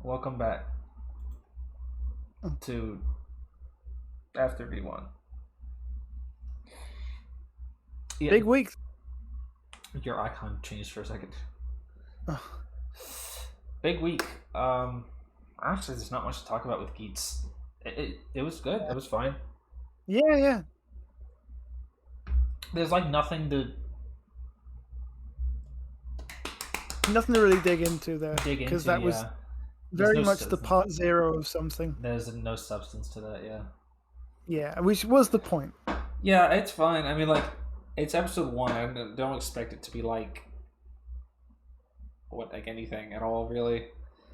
welcome back to After V1. Yeah, Big week. your icon changed for a second. Ugh. Big week. Actually, there's not much to talk about with Geats. It was good. It was fine. Yeah. There's like nothing to Nothing to really dig into there. dig Because into. that was Yeah, very much the part zero of something. There's no substance to that. Yeah. Yeah, which was the point. Yeah, it's fine. I mean, like, it's episode 1. I don't expect it to be like anything at all, really.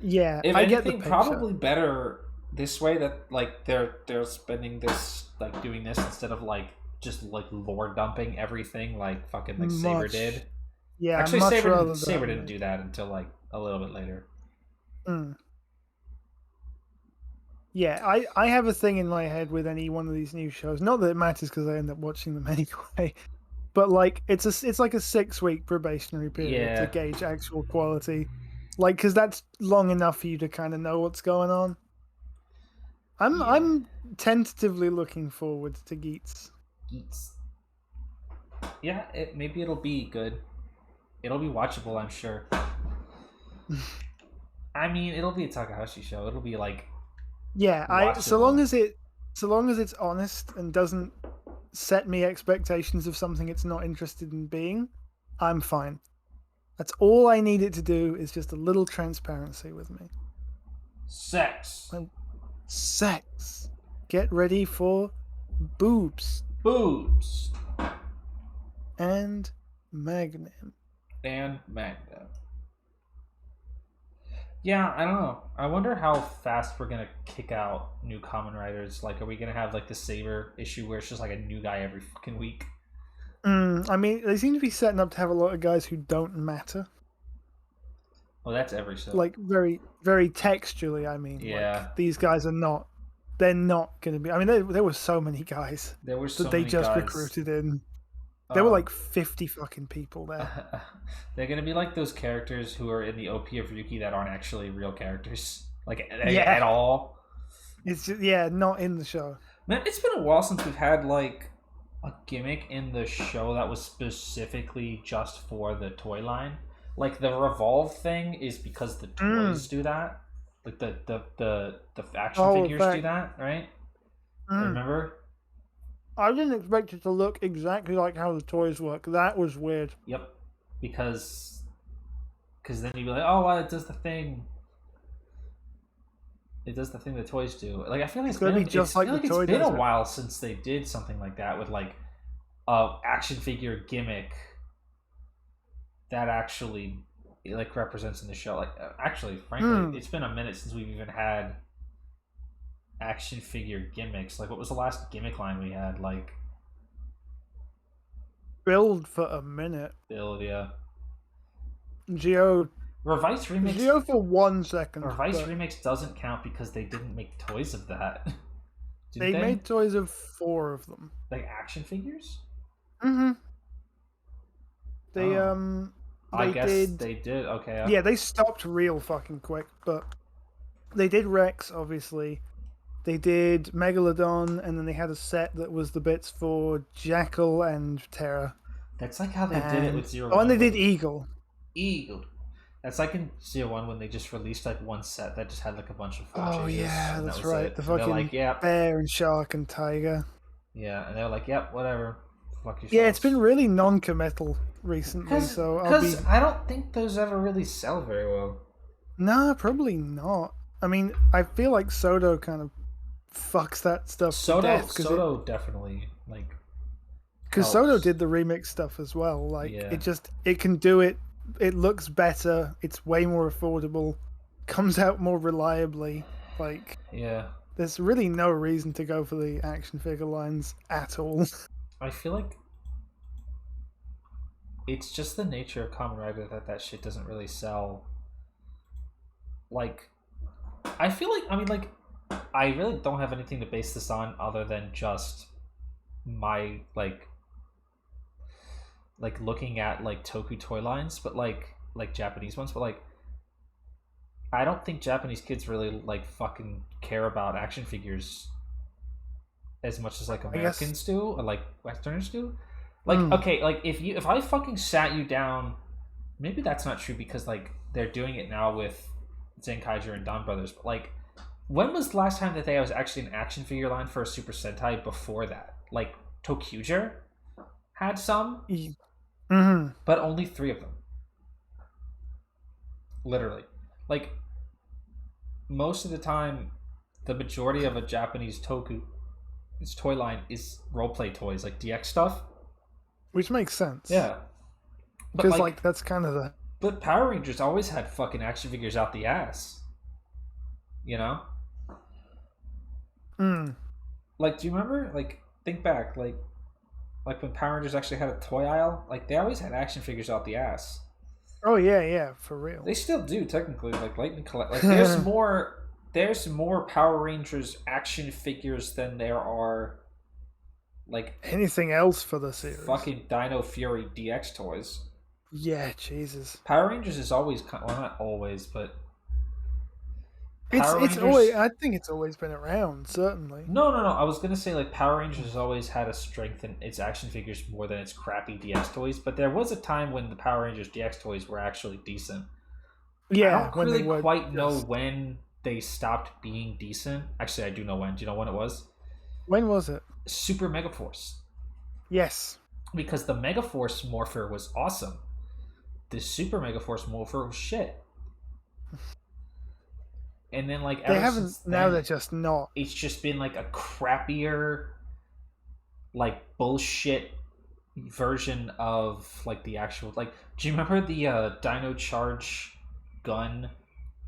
Yeah, If I get the anything, picture. probably better this way, that like they're spending this, like, doing this instead of like just like lore dumping everything like fucking like Saber did. Yeah, Actually, much Saber rather didn't do that until like a little bit later. Yeah, I have a thing in my head with any one of these new shows. Not that it matters because I end up watching them anyway. But like it's like a 6-week probationary period to gauge actual quality. Like, because that's long enough for you to kind of know what's going on. I'm tentatively looking forward to Geats. Geats. Yeah, maybe it'll be good. It'll be watchable, I'm sure. I mean, it'll be a Takahashi show. It'll be like so long as it's honest and doesn't set me expectations of something it's not interested in being, I'm fine. That's all I need it to do, is just a little transparency with me. Sex. Sex. Get ready for boobs. Boobs. And Magnum. Yeah, I don't know. I wonder how fast we're gonna kick out new Kamen Riders. Like, are we gonna have like the Saber issue where it's just like a new guy every fucking week? I mean, they seem to be setting up to have a lot of guys who don't matter. Well, that's every show. Like, very, very textually, I mean. Yeah. Like, these guys are not. They're not going to be. I mean, there were so many guys that they just recruited in. There were like 50 fucking people there. They're gonna be like those characters who are in the OP of Ryuki that aren't actually real characters, like at all. It's just, not in the show. Man, it's been a while since we've had like a gimmick in the show that was specifically just for the toy line. Like the Revolve thing is because the toys do that. Like the action figures do that, right? Remember? I didn't expect it to look exactly like how the toys work. That was weird. Yep, because then you'd be like, oh, well, it does the thing. It does the thing the toys do. Like, I feel like it's been a while since they did something like that with like a action figure gimmick that actually like represents in the show. Like, actually, frankly, it's been a minute since we've even had action figure gimmicks. Like, what was the last gimmick line we had? Like, Build for a minute. Yeah. Geo. Revice Remix. Geo for 1 second. Revice Remix doesn't count because they didn't make toys of that. They made toys of 4 of them. Like action figures? They I guess they did. Okay. Yeah, they stopped real fucking quick, but they did Rex, obviously. They did Megalodon, and then they had a set that was the bits for Jackal and Terra. That's like how they did it with Zero. Oh, and they did Eagle. That's like in Zero One when they just released like one set that just had like a bunch of. Oh yeah, that's right. The fucking like, bear and shark and tiger. Yeah, and they were like, "Yep, whatever." Fuck you. Yeah, it's been really non-committal recently, so because I don't think those ever really sell very well. Nah, probably not. I mean, I feel like Soto kind of fucks that stuff. Soto definitely like. Because Soto did the remix stuff as well. Like it can do it. It looks better. It's way more affordable. Comes out more reliably. Like there's really no reason to go for the action figure lines at all. I feel like it's just the nature of Kamen Rider that shit doesn't really sell. Like, I feel like, I mean, like, I really don't have anything to base this on other than just my, like looking at, like, Toku toy lines, but, like Japanese ones, but, like, I don't think Japanese kids really like fucking care about action figures as much as like Americans do or like Westerners do. Like okay, like if I fucking sat you down, maybe that's not true because like they're doing it now with Zenkaiger and Donbrothers, but like when was the last time that there was actually an action figure line for a Super Sentai before that? Like Tokyuger had some, but only 3 of them. Literally. Like most of the time, the majority of a Japanese its toy line is roleplay toys, like DX stuff. Which makes sense. Yeah. Because like that's kind of the... But Power Rangers always had fucking action figures out the ass. You know? Like, do you remember? Like, think back. Like when Power Rangers actually had a toy aisle, like they always had action figures out the ass. Oh yeah, for real. They still do technically. Like Lightning Collect. Like there's more Power Rangers action figures than there are like anything else for the series. Fucking Dino Fury DX toys. Yeah, Jesus. Power Rangers is always not always, but it's always. I think it's always been around. Certainly. No. I was gonna say like Power Rangers has always had a strength in its action figures more than its crappy DX toys. But there was a time when the Power Rangers DX toys were actually decent. Yeah, I don't really quite know when they stopped being decent. Actually, I do know when. Do you know when it was? When was it? Super Megaforce. Yes. Because the Megaforce Morpher was awesome. The Super Megaforce Morpher was shit. And then like they haven't now they're just not. It's just been like a crappier, like bullshit version of like the actual like. Do you remember the Dino Charge gun?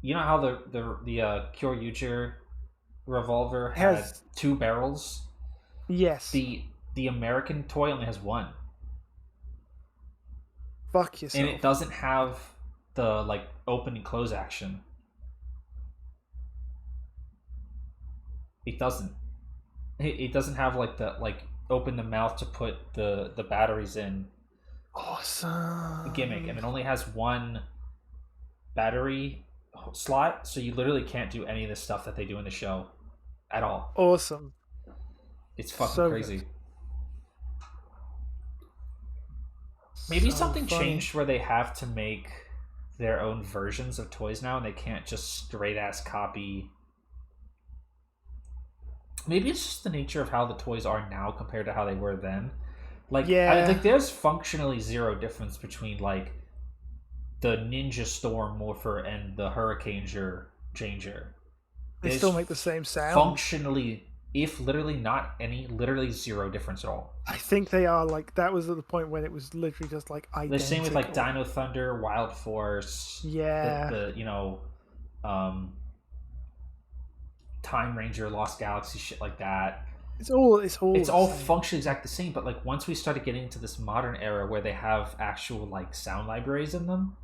You know how the Kyoryuger revolver has 2 barrels? Yes. The American toy only has 1. Fuck yourself. And it doesn't have the like open and close action. It doesn't. It doesn't have like the like open the mouth to put the batteries in. Awesome. Gimmick, and it only has 1 battery slot, so you literally can't do any of the stuff that they do in the show at all. Awesome. It's fucking crazy. Good. Maybe something changed where they have to make their own versions of toys now, and they can't just straight ass copy. Maybe it's just the nature of how the toys are now compared to how they were then. Like, yeah, like there's functionally 0 difference between like the Ninja Storm Morpher and the Hurricane Changer. They still make the same sound. Functionally, if literally not any, literally 0 difference at all. I think they are like that was at the point when it was literally just like identical. The same with like Dino Thunder, Wild Force. Yeah. The Time Ranger, Lost Galaxy, shit like that. It's all functionally exactly the same, but like once we started getting into this modern era where they have actual like sound libraries in them,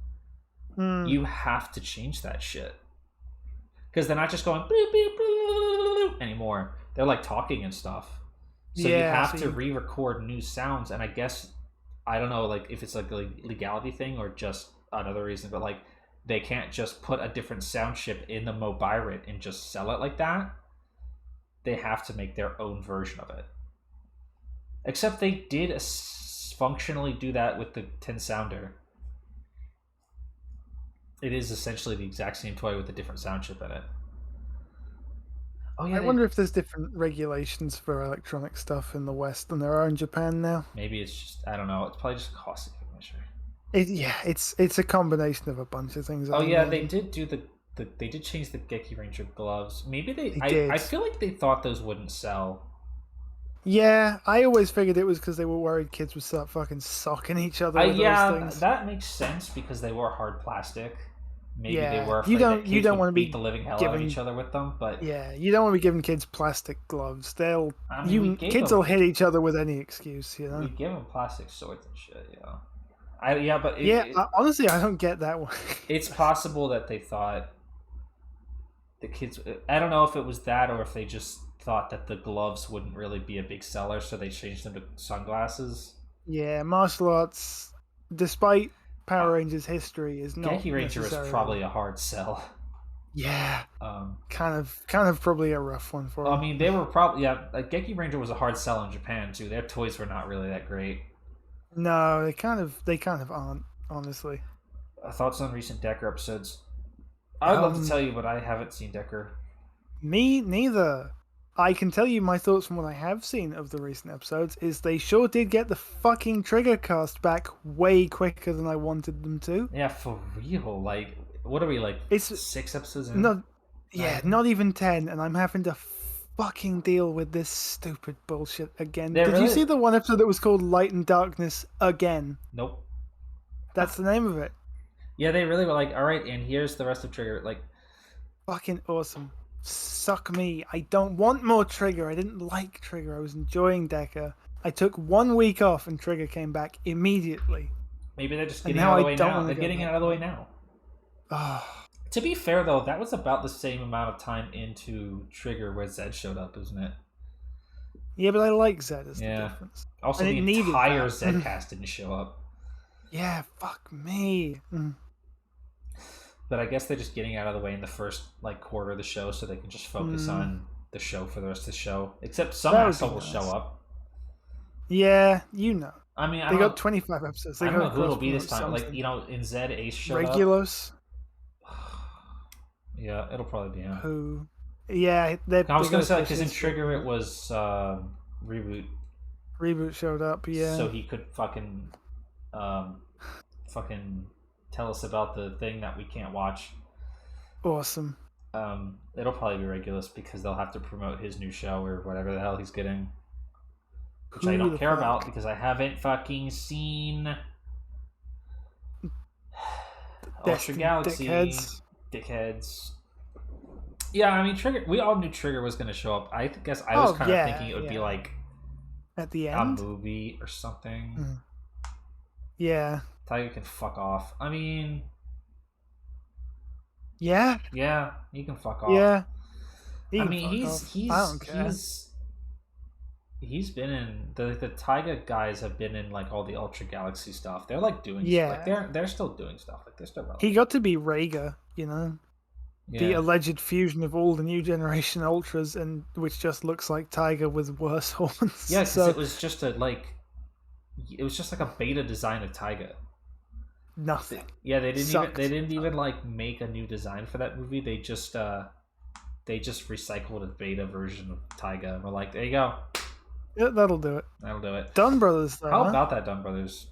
you have to change that shit. Because they're not just going beep, beep, beep, anymore. They're like talking and stuff. So you have to re-record new sounds, and I guess I don't know like if it's like a legality thing or just another reason, but like they can't just put a different sound chip in the Mobirate and just sell it like that. They have to make their own version of it. Except they did functionally do that with the Tin Sounder. It is essentially the exact same toy with a different sound chip in it. Oh yeah. I wonder if there's different regulations for electronic stuff in the West than there are in Japan now. Maybe it's just I don't know. It's probably just a cost measure. It's a combination of a bunch of things. Oh yeah, they did do they did change the Geki Ranger gloves. Maybe I feel like they thought those wouldn't sell. Yeah, I always figured it was because they were worried kids would start fucking socking each other. With those things. That makes sense because they were hard plastic. Maybe they were afraid you don't want to beat the living hell out of each other with them, but you don't want to be giving kids plastic gloves. Kids will hit each other with any excuse, you know. We give them plastic swords and shit, honestly, I don't get that one. It's possible that they thought the kids. I don't know if it was that or if they just thought that the gloves wouldn't really be a big seller, so they changed them to sunglasses. Yeah, martial arts, despite Power Rangers history, is not. Geki Ranger is probably a hard sell. Yeah. Kind of probably a rough one for them. I mean, they were probably like Geki Ranger was a hard sell in Japan too. Their toys were not really that great. No, they kind of aren't, honestly. Thoughts on recent Decker episodes? I would love to tell you, but I haven't seen Decker. Me neither. I can tell you my thoughts from what I have seen of the recent episodes is they sure did get the fucking trigger cast back way quicker than I wanted them to. Yeah, for real. Like, what are we, like, it's 6 episodes in? Not even 10, and I'm having to fucking deal with this stupid bullshit again. Did you see the one episode that was called Light and Darkness again? Nope. That's the name of it. Yeah, they really were like, all right, and here's the rest of Trigger. Like, fucking awesome. Suck me. I don't want more Trigger. I didn't like Trigger. I was enjoying Decker. I took 1 week off and Trigger came back immediately. Maybe they're just getting out of the way now. They're getting it out of the way now. To be fair, though, that was about the same amount of time into Trigger where Zed showed up, isn't it? Yeah, but I like Zed as the difference. Also, the entire Zed cast didn't show up. Yeah, fuck me. But I guess they're just getting out of the way in the first quarter of the show so they can just focus on the show for the rest of the show. Except some asshole will show up. Yeah, you know. I mean, they got 25 episodes. I don't know who it'll be this time. Like, in Zed, Ace showed up. Regulos. Yeah, it'll probably be him. Who? Yeah, I was going to say, because in Trigger it was Reboot. Reboot showed up, yeah. So he could fucking tell us about the thing that we can't watch. Awesome. It'll probably be Regulus because they'll have to promote his new show or whatever the hell he's getting. Which I don't care about because I haven't fucking seen Ultra Galaxy. Dickheads. Yeah, I mean, Trigger. We all knew Trigger was going to show up. I guess I was kind of thinking it would be like at the end, a movie or something. Yeah. Tiger can fuck off. I mean, yeah, he can fuck off. Yeah, I mean, he's been in the Taiga guys have been in like all the Ultra Galaxy stuff. They're like doing stuff. Like they're still doing stuff. Like they're still relevant. He got to be Rhaegar, you know, the alleged fusion of all the new generation Ultras, and which just looks like Taiga with worse horns. Yeah, because it was just like a beta design of Taiga. Nothing. Yeah, they didn't even like make a new design for that movie. They just recycled a beta version of Taiga and we're like, there you go. Yeah, that'll do it. Donbrothers, though. How about that, Donbrothers?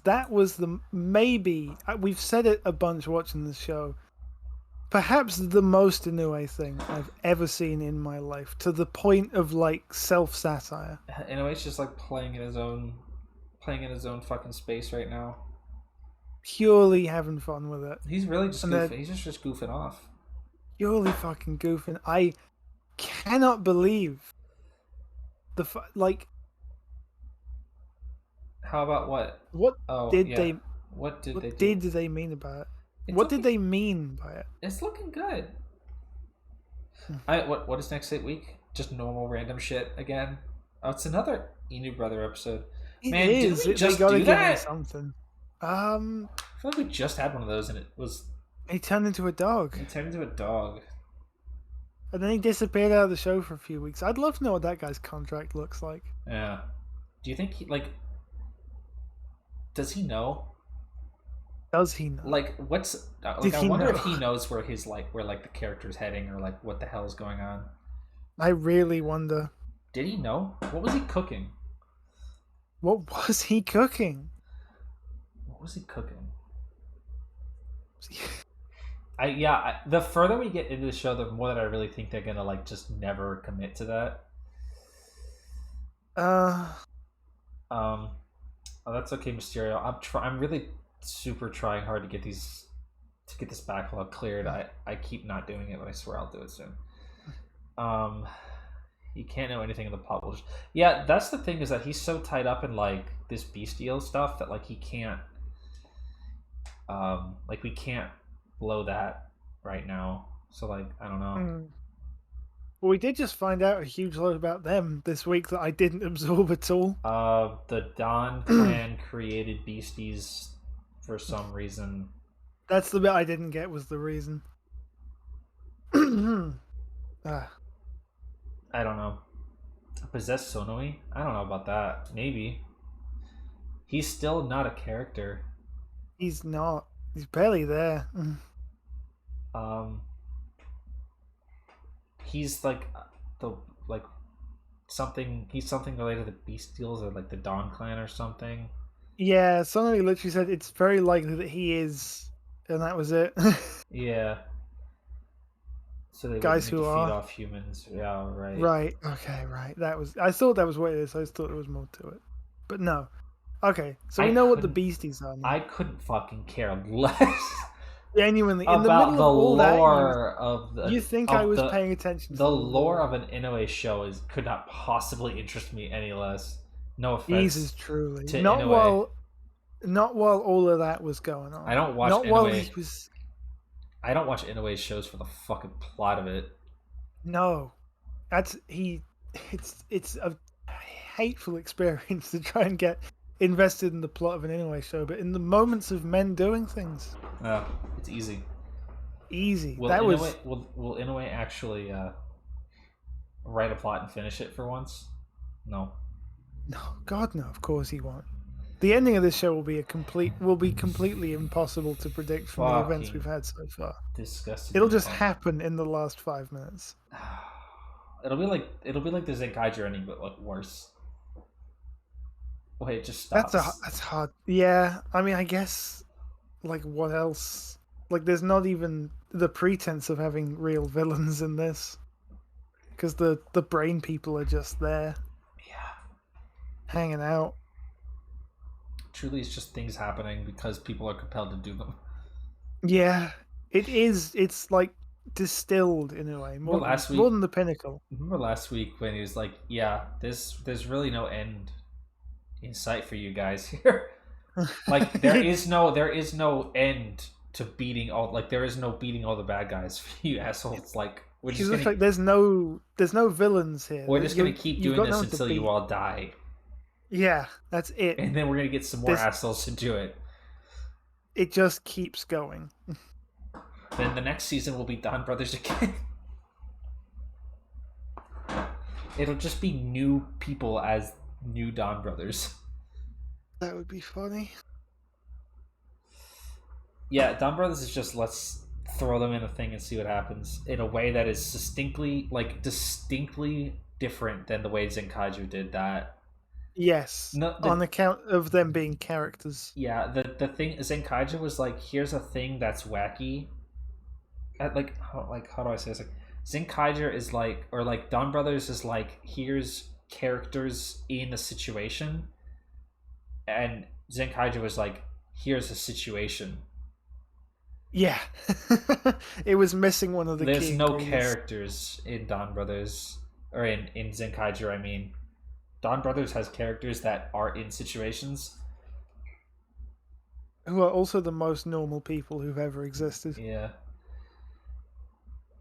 That was maybe we've said it a bunch watching the show. Perhaps the most Inoue thing I've ever seen in my life, to the point of like self-satire. Inoue's just like playing in his own fucking space right now. Purely having fun with it. He's really just goofing. He's just goofing off. Purely fucking goofing. I cannot believe How about what? What did they mean about it? What did they mean by it? It's looking good. What is next week? Just normal random shit again. Oh, it's another Inu Brother episode. Man, did we just do that? Something. I feel like we just had one of those, and it was. He turned into a dog. And then he disappeared out of the show for a few weeks. I'd love to know what that guy's contract looks like. Yeah. Do you think he does he know? Does he know? Like, what's I wonder if he knows where the character's heading or like what the hell is going on. I really wonder. Did he know? What was he cooking? What was he cooking? The further we get into the show, the more that I really think they're gonna like just never commit to that. Oh, that's okay, Mysterio. I'm really super trying hard to get this backlog cleared. I keep not doing it, but I swear I'll do it soon. You can't know anything in the pop culture. Yeah, that's the thing, is that he's so tied up in like this bestial stuff that like he can't we can't blow that right now. So like I don't know. Well, we did just find out a huge lot about them this week that I didn't absorb at all. The Don clan created beasties for some reason. That's the bit I didn't get, was the reason. I don't know. Possess Sonoi? I don't know about that. Maybe. He's still not a character. He's not. He's barely there. He's like something. He's something related to the Bestials or like the Dawn Clan or something. Yeah, somebody literally said it's very likely that he is, and that was it. Yeah. So they guys wouldn't who feed are off humans. Yeah, right. Right. Okay. Right. That was. I thought that was what it is. I just thought there was more to it, but no. Okay. So we know what the beasties are now. I couldn't fucking care less. Genuinely, in the middle of all that, you think I was paying attention to the lore of an Inoue show could not possibly interest me any less. No offense. Jesus, truly. Not while all of that was going on. I don't watch Not Inoue. While he was. I don't watch Inoue shows for the fucking plot of it. No, it's a hateful experience to try and get invested in the plot of an Inoue show, but in the moments of men doing things, it's easy. Easy. Will Inoue actually write a plot and finish it for once? No. No, God no. Of course he won't. The ending of this show will be completely impossible to predict from the events we've had so far. Disgusting. It'll just happen in the last 5 minutes. It'll be like the Zenkaiger ending, but like worse. Wait, it just stops. That's hard. Yeah, I mean, I guess, like, what else? Like, there's not even the pretense of having real villains in this, because the brain people are just there, hanging out. Truly, it's just things happening because people are compelled to do them. Yeah, it is. It's like distilled in a way, more than the Pinnacle. Remember last week when he was like, "Yeah, there's really no end in sight for you guys here. Like there is no end to beating all. Like there is no beating all the bad guys for you assholes. Like we're just gonna, like there's no villains here. We're just gonna keep doing this until you all die. Yeah, that's it. And then we're gonna get some more assholes to do it. It just keeps going. Then the next season will be Donbrothers again. It'll just be new people as new Donbrothers. That would be funny. Yeah, Donbrothers is just let's throw them in a thing and see what happens in a way that is distinctly different than the way Zenkaiger did that. Yes, on account of them being characters. Yeah, the thing Zenkaiger was like, here's a thing that's wacky. How do I say this? Like, Zenkaiger is like, or like Donbrothers is like, here's characters in a situation, and Zenkaiger was like, here's a situation. Yeah, it was missing one of the. There's no characters in Donbrothers, or in Zenkaiger. I mean, Donbrothers has characters that are in situations, who are also the most normal people who've ever existed. Yeah.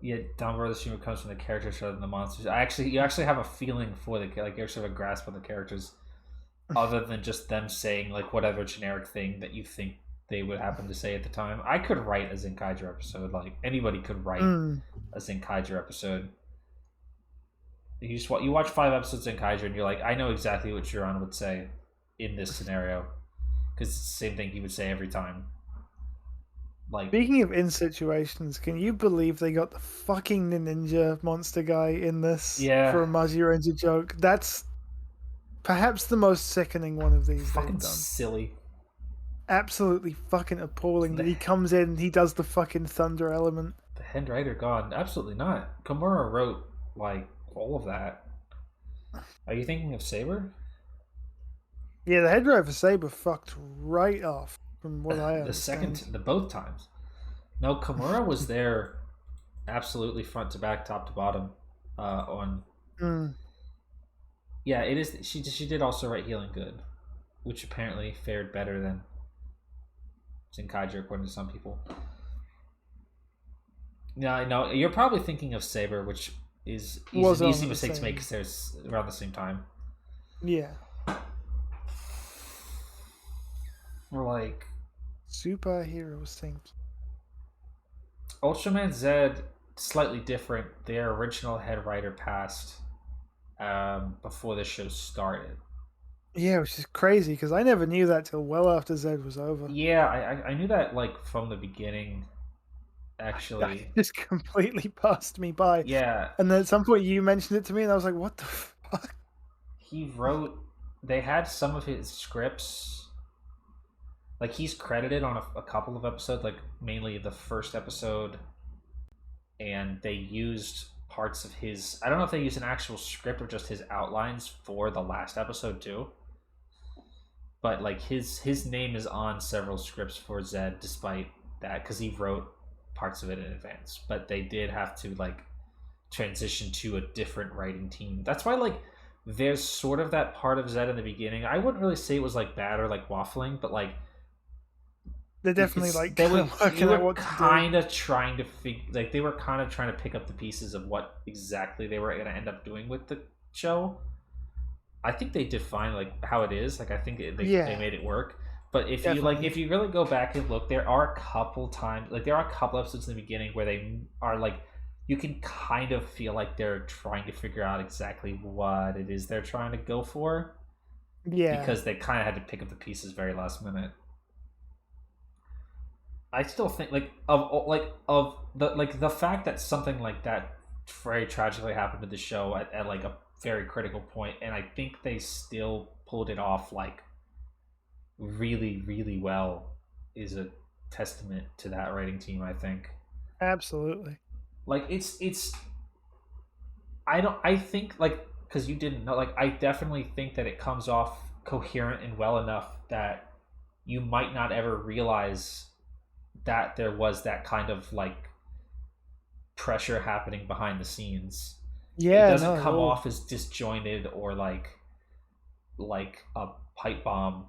Yeah, Donbrothers humor comes from the characters rather than the monsters. You actually have a feeling for the like, you actually have a grasp on the characters, other than just them saying like whatever generic thing that you think they would happen to say at the time. I could write a Zenkaiger episode. Like anybody could write a Zenkaiger episode. You watch 5 episodes of Zenkaiger and you're like, I know exactly what Jiran would say in this scenario, because it's the same thing he would say every time. Like, speaking of in situations, can you believe they got the fucking ninja monster guy in this? Yeah. For a Maji Ranger joke. That's perhaps the most sickening one of these. Fucking silly. Absolutely fucking appalling that he comes in and he does the fucking thunder element. The head writer gone? Absolutely not. Komura wrote like all of that. Are you thinking of Saber? Yeah, the head writer for Saber fucked right off. From what I understand. Both times. No, Komura was there absolutely front to back, top to bottom on... Yeah, it is. She did also write Healing Good, which apparently fared better than Zenkaiger, according to some people. Yeah, I know. You're probably thinking of Saber, which is an easy mistake to make because they're around the same time. Yeah. We're like... Superhero sync. Ultraman Z, slightly different. Their original head writer passed before the show started. Yeah, which is crazy because I never knew that till well after Z was over. Yeah, I knew that like from the beginning. Actually, it just completely passed me by. Yeah, and then at some point you mentioned it to me, and I was like, "What the fuck?" He wrote. They had some of his scripts. Like he's credited on a couple of episodes, like mainly the first episode, and they used parts of his. I don't know if they used an actual script or just his outlines for the last episode too. But like his name is on several scripts for Zed, despite that, because he wrote parts of it in advance. But they did have to like transition to a different writing team. That's why like there's sort of that part of Zed in the beginning. I wouldn't really say it was like bad or like waffling, but like they're definitely like they were kind of trying to figure, like they were kind of trying to pick up the pieces of what exactly they were going to end up doing with the show. I think they define like how it is. Like I think they made it work. But if if you really go back and look, there are a couple times, like there are a couple episodes in the beginning where they are like, you can kind of feel like they're trying to figure out exactly what it is they're trying to go for. Yeah. Because they kind of had to pick up the pieces very last minute. I still think of the fact that something like that very tragically happened to the show at like a very critical point, and I think they still pulled it off like really, really well, is a testament to that writing team, I think. Absolutely. Like it's I think like, because you didn't know, like I definitely think that it comes off coherent and well enough that you might not ever realize that there was that kind of like pressure happening behind the scenes. Yeah, it doesn't come off as disjointed or like a pipe bomb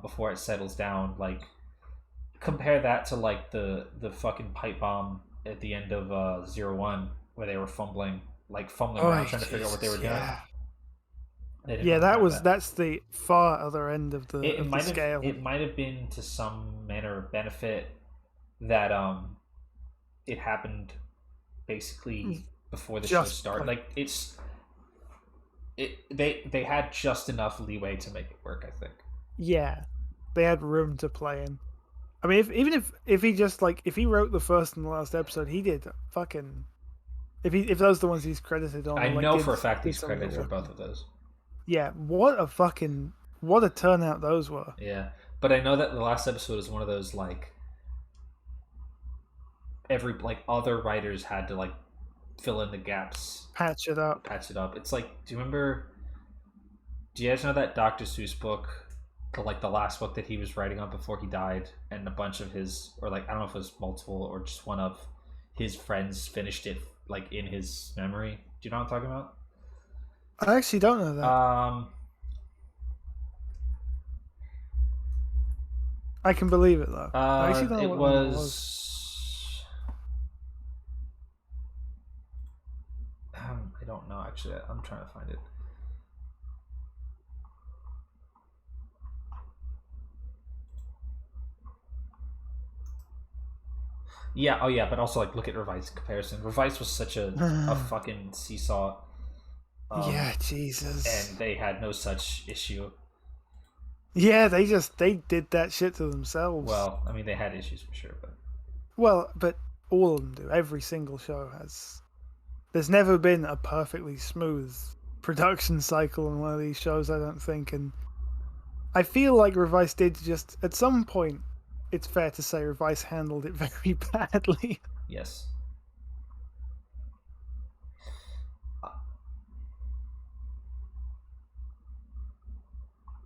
before it settles down. Like compare that to like the fucking pipe bomb at the end of 01 where they were fumbling around trying to figure out what they were doing. Yeah, that's the far other end of the scale. It might have been to some manner of benefit that it happened basically before the show started. Like they had just enough leeway to make it work, I think. Yeah, they had room to play in. I mean, if he just like if he wrote the first and the last episode, he did fucking. If those are the ones he's credited on, I know for a fact he's credited on both of those. Yeah, what a turnout those were. Yeah, but I know that the last episode is one of those like every like other writers had to like fill in the gaps, patch it up. It's like, do you guys know that Dr. Seuss book, the last book that he was writing on before he died, and a bunch of his, or like I don't know if it was multiple or just one of his friends finished it like in his memory? Do you know what I'm talking about? I actually don't know that. I can believe it though. I actually don't know what it was. I don't know actually. I'm trying to find it. Yeah, oh yeah, but also like look at Revice's comparison. Revice was such a fucking seesaw. Yeah, Jesus. And they had no such issue. Yeah, they did that shit to themselves. Well, I mean, they had issues for sure, but but all of them do. Every single show has. There's never been a perfectly smooth production cycle in one of these shows, I don't think, and I feel like Revice did just at some point. It's fair to say Revice handled it very badly. Yes.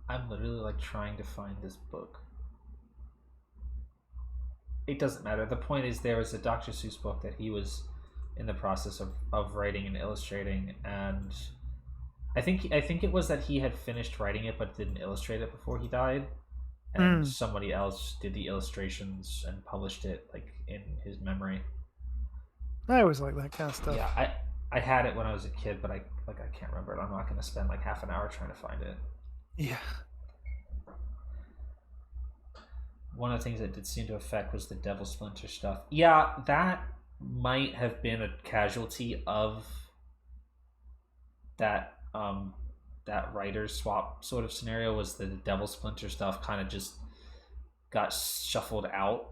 I'm literally like trying to find this book. It doesn't matter. The point is, there was a Dr. Seuss book that he was in the process of writing and illustrating, and I think it was that he had finished writing it but didn't illustrate it before he died, and somebody else did the illustrations and published it like in his memory. I always like that kind of stuff. Yeah, I had it when I was a kid, but I can't remember it. I'm not going to spend like half an hour trying to find it. Yeah. one of the things that did seem to affect was the Devil Splinter stuff. Yeah, that might have been a casualty of that that writer's swap sort of scenario. Was the Devil Splinter stuff kind of just got shuffled out.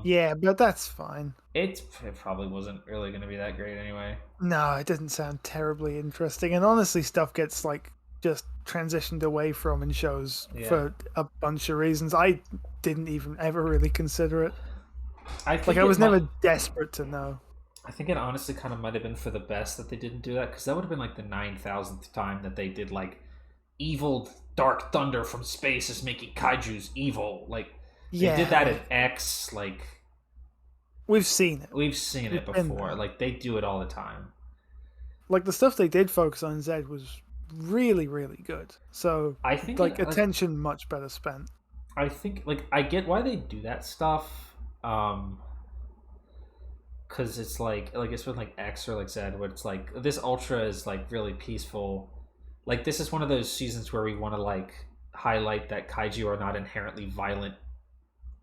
Yeah, but that's fine. It probably wasn't really going to be that great anyway. No, it doesn't sound terribly interesting, and honestly, stuff gets like just transitioned away from in shows for a bunch of reasons. I didn't even ever really consider it. I was never desperate to know. I think it honestly kind of might have been for the best that they didn't do that, because that would have been like the 9,000th time that they did like evil dark thunder from space is making kaijus evil. Like they did that in X. Like we've seen it. We've seen it before. Like they do it all the time. Like the stuff they did focus on Zed was really, really good. So I think like attention much better spent. I think like I get why they do that stuff. Because it's like it's with like X or like Z, where it's like this Ultra is like really peaceful. Like this is one of those seasons where we want to like highlight that kaiju are not inherently violent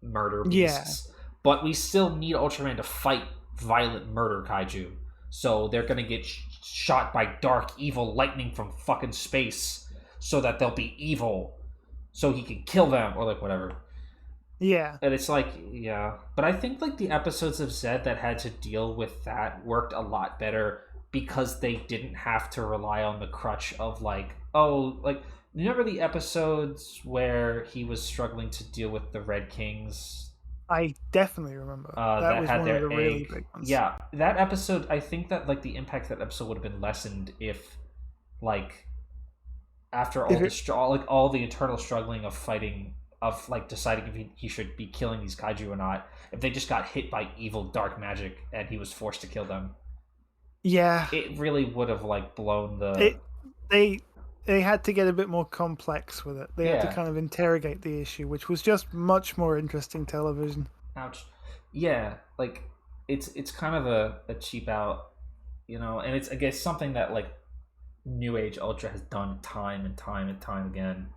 murder beasts, but we still need Ultraman to fight violent murder kaiju. So they're gonna get shot by dark evil lightning from fucking space, so that they'll be evil, so he can kill them or like whatever. Yeah. And it's like, yeah. But I think like the episodes of Zed that had to deal with that worked a lot better because they didn't have to rely on the crutch of like, oh, like, remember the episodes where he was struggling to deal with the Red Kings? I definitely remember. That was one of the really big ones. Yeah, that episode, I think that like the impact of that episode would have been lessened if like after all the internal struggling of fighting, of like deciding if he should be killing these kaiju or not, if they just got hit by evil dark magic and he was forced to kill them. Yeah. It really would have like blown the... They had to get a bit more complex with it. They had to kind of interrogate the issue, which was just much more interesting television. Ouch. Yeah, like it's kind of a cheap out, you know, and it's, I guess, something that like New Age Ultra has done time and time and time again.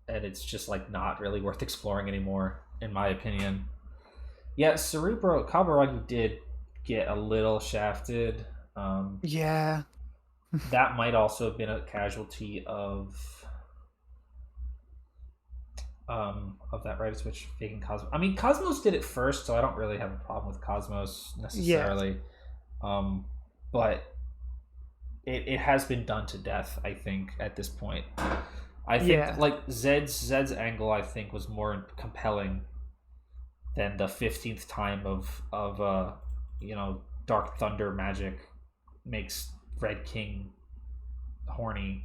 And it's just like not really worth exploring anymore, in my opinion. Yeah, Kaburagi did get a little shafted. Yeah. That might also have been a casualty of that writer switch faking Cosmos. I mean, Cosmos did it first, so I don't really have a problem with Cosmos necessarily. Yeah. But it has been done to death, I think, at this point. I think like Zed's angle, I think, was more compelling than the 15th time of Dark Thunder magic makes Red King horny.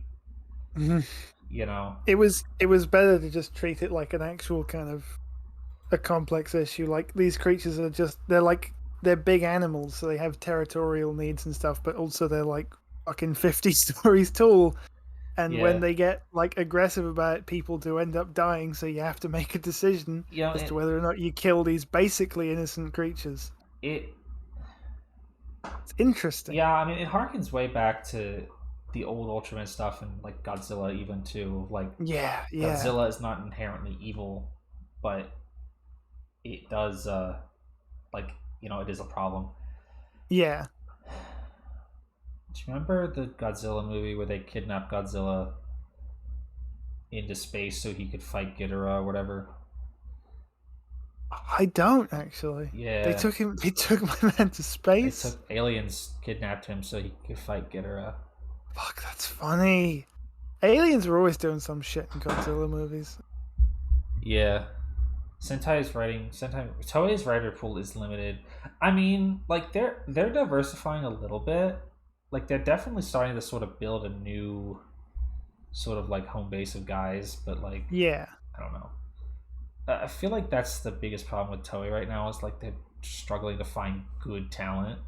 You know, it was better to just treat it like an actual kind of a complex issue. Like these creatures are just they're big animals, so they have territorial needs and stuff, but also they're like fucking 50 stories tall. And when they get like aggressive about it, people do end up dying. So you have to make a decision as to whether or not you kill these basically innocent creatures. It's interesting. Yeah, I mean, it harkens way back to the old Ultraman stuff and like Godzilla even too. Like, Godzilla is not inherently evil, but it does it is a problem. Yeah. Do you remember the Godzilla movie where they kidnapped Godzilla into space so he could fight Ghidorah or whatever? I don't actually. Yeah. They took my man to space? Aliens kidnapped him so he could fight Ghidorah. Fuck, that's funny. Aliens are always doing some shit in Godzilla movies. Yeah. Toei's writer pool is limited. I mean, like they're diversifying a little bit. Like they're definitely starting to sort of build a new sort of like home base of guys, but like I don't know. I feel like that's the biggest problem with Toei right now is like they're struggling to find good talent.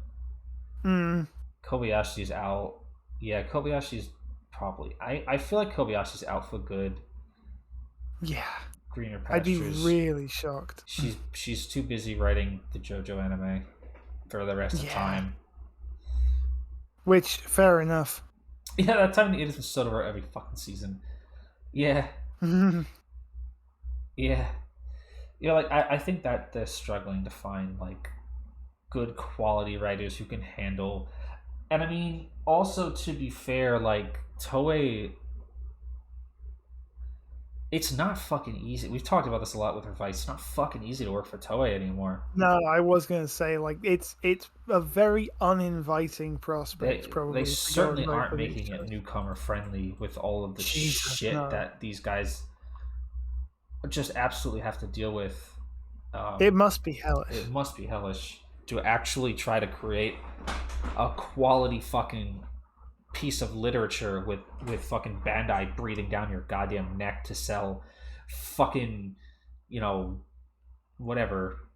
Kobayashi's out. Yeah, Kobayashi's probably. I feel like Kobayashi's out for good. Yeah. Greener pastures. I'd be really shocked. She's too busy writing the JoJo anime for the rest of time. Which, fair enough. Yeah, that time the Edison Soda every fucking season. Yeah. Yeah, like I think that they're struggling to find like good quality writers who can handle. And I mean, also to be fair, like Toei, it's not fucking easy. We've talked about this a lot with Revice. It's not fucking easy to work for Toei anymore. No, I was gonna say like it's a very uninviting prospect. They Probably to go certainly and write aren't for these making it shows. newcomer friendly with all of the Jesus, shit no. that these guys just absolutely have to deal with. It must be hellish. It must be hellish to actually try to create a quality fucking piece of literature with fucking Bandai breathing down your goddamn neck to sell fucking, you know, whatever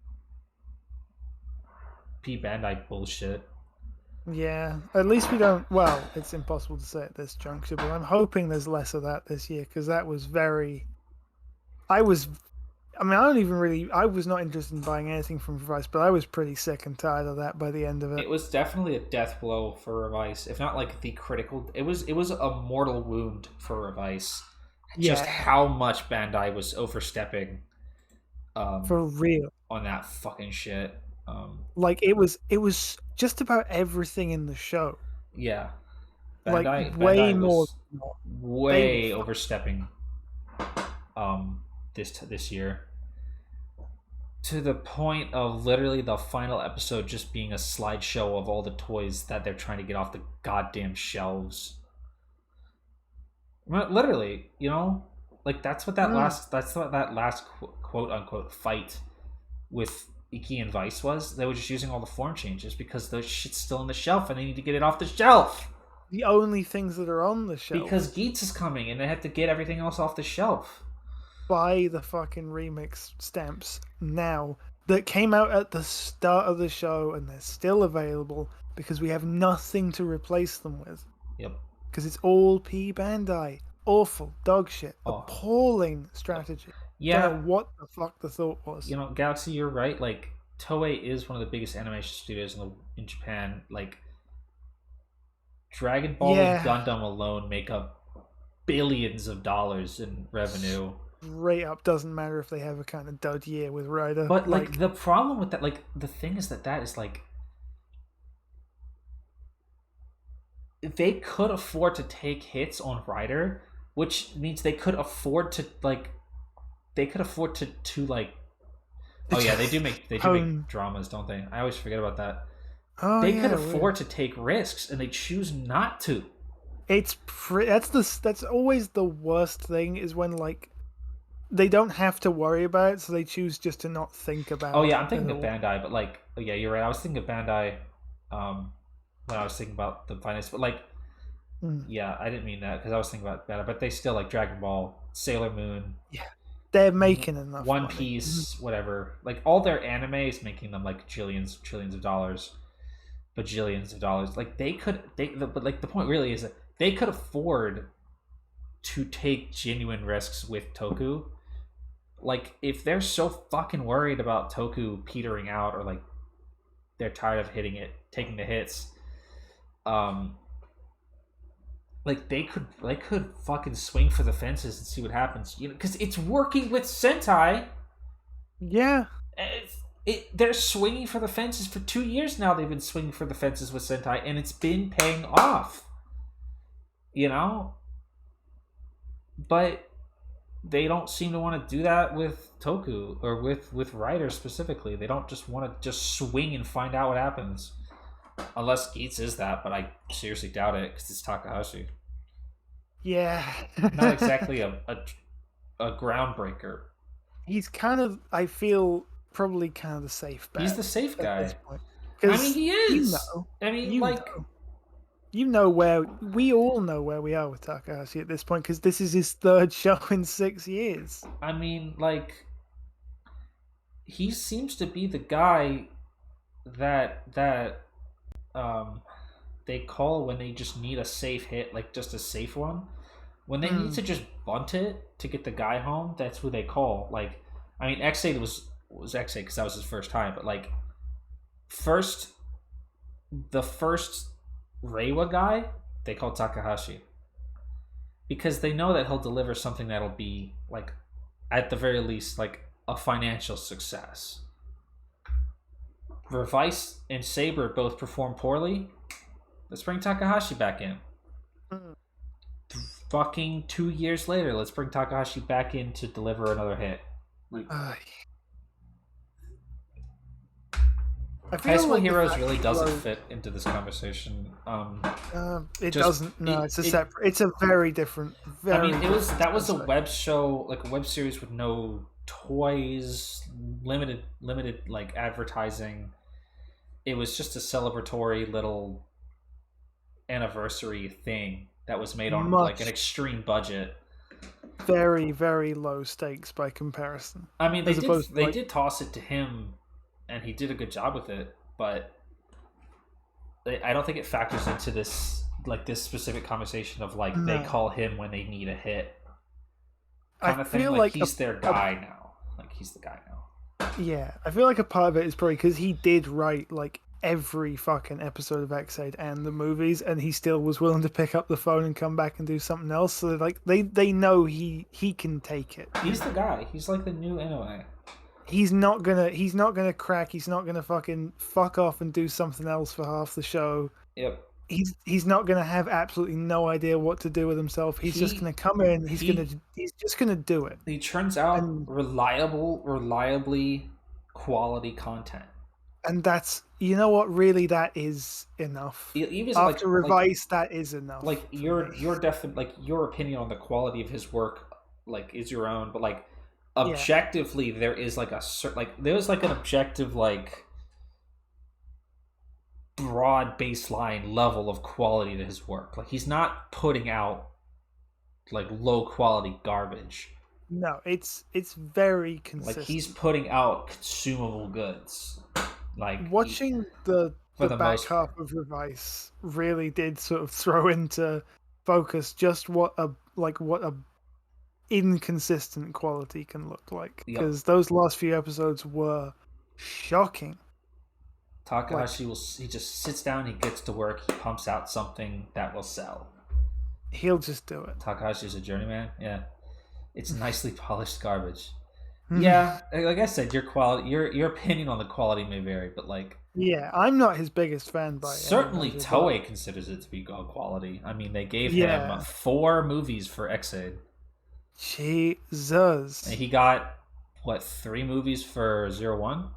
P Bandai bullshit. Yeah, at least we don't. Well, it's impossible to say at this juncture, but I'm hoping there's less of that this year because that was very. I was. I mean, I don't even really. I was not interested in buying anything from Vice, but I was pretty sick and tired of that by the end of it. It was definitely a death blow for Revice, if not like the critical. It was a mortal wound for Revice. Yeah. Just how much Bandai was overstepping. For real. On that fucking shit. Like it was just about everything in the show. Yeah. Bandai way more. Way overstepping. This year. To the point of literally the final episode just being a slideshow of all the toys that they're trying to get off the goddamn shelves. Literally, you know, like that's what that last quote unquote fight with Iki and Vice was. They were just using all the form changes because the shit's still on the shelf and they need to get it off the shelf. The only things that are on the shelf. Because Geats is coming and they have to get everything else off the shelf. Buy the fucking remix stamps now that came out at the start of the show and they're still available because we have nothing to replace them with. Yep. Because it's all P Bandai. Awful dog shit. Appalling strategy. Yeah. Don't know what the fuck the thought was. You know, Galaxy, you're right. Like Toei is one of the biggest animation studios in Japan. Like Dragon Ball and Gundam alone make up billions of dollars in revenue. Straight up, doesn't matter if they have a kind of dud year with Rider. But like the problem with that, like the thing is that is like they could afford to take hits on Rider, which means they could afford to like oh yeah, they do make dramas, don't they? I always forget about that. Oh, they could afford to take risks and they choose not to. That's always the worst thing is when like they don't have to worry about it, so they choose just to not think about it. Oh yeah, I'm thinking of Bandai, but like yeah, you're right. I was thinking of Bandai when I was thinking about the finance, but like yeah, I didn't mean that because I was thinking about Bandai, but they still like Dragon Ball, Sailor Moon. Yeah. They're making enough One money. Piece, whatever. Like all their anime is making them like trillions of dollars. Bajillions of dollars. Like but like the point really is that they could afford to take genuine risks with Toku. Like if they're so fucking worried about Toku petering out or like they're tired of taking the hits, like they could fucking swing for the fences and see what happens, you know, because it's working with Sentai. Yeah, they're swinging for the fences for 2 years now. They've been swinging for the fences with Sentai, and it's been paying off. You know, but they don't seem to want to do that with Toku or with Rider specifically. They don't just want to just swing and find out what happens. Unless Geats is that, but I seriously doubt it because it's Takahashi. Yeah. Not exactly a groundbreaker. He's kind of, I feel, probably kind of the safe bet. He's the safe guy. At this point. I mean, he is. You know, I mean, like... we all know where we are with Takahashi at this point because this is his third show in 6 years. I mean, like, he seems to be the guy that they call when they just need a safe hit, like just a safe one. When they need to just bunt it to get the guy home, that's who they call. Like, I mean, X8 was X8 because that was his first time, but like, the first Reiwa guy, they call Takahashi because they know that he'll deliver something that'll be like at the very least, like a financial success. Vice and Saber both perform poorly. Let's bring Takahashi back in. Fucking 2 years later, let's bring Takahashi back in to deliver another hit. Like, High School Heroes really doesn't fit into this conversation. It doesn't. No, it's a separate. It's a very different. Very that was a web show, like a web series with no toys, limited like advertising. It was just a celebratory little anniversary thing that was made on like an extreme budget. Very, very low stakes by comparison. I mean, they did toss it to him, and he did a good job with it, but I don't think it factors into this specific conversation of like they call him when they need a hit kind of thing. Like he's their guy now. Like he's the guy now. Yeah, I feel like a part of it is probably because he did write like every fucking episode of X-Aid and the movies, and he still was willing to pick up the phone and come back and do something else. So like they know he can take it. He's the guy. He's like the new Inoue. He's not gonna crack. He's not gonna fucking fuck off and do something else for half the show. Yep. He's not gonna have absolutely no idea what to do with himself. He's just gonna come in. He's just gonna do it. He turns out reliably quality content. And that's, you know what, really that is enough. Even after Revice, that is enough. Like your opinion on the quality of his work like is your own, but like objectively there is like a there's like an objective like broad baseline level of quality to his work. Like he's not putting out like low quality garbage. No, it's very consistent. Like he's putting out consumable goods. Like watching the back half of Revice really did sort of throw into focus just what a inconsistent quality can look like, because those last few episodes were shocking. Takahashi he just sits down, he gets to work, he pumps out something that will sell. He'll just do it. Takahashi's a journeyman. Yeah, it's nicely polished garbage. Yeah, like I said, your opinion on the quality may vary, but like I'm not his biggest fan by certainly Toei considers it to be good quality. I mean, they gave him 4 movies for X-Aid. Jesus. And he got 3 movies for 01?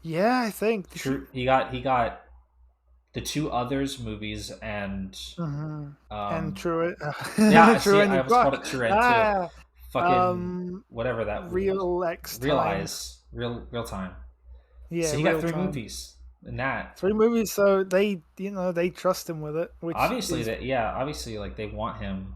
Yeah, I think. He got the 2 others movies and and True. Yeah, True. I was called it True too. Fucking whatever that real time. Yeah, so he got 3 movies in that. 3 movies, so they trust him with it. Which obviously like they want him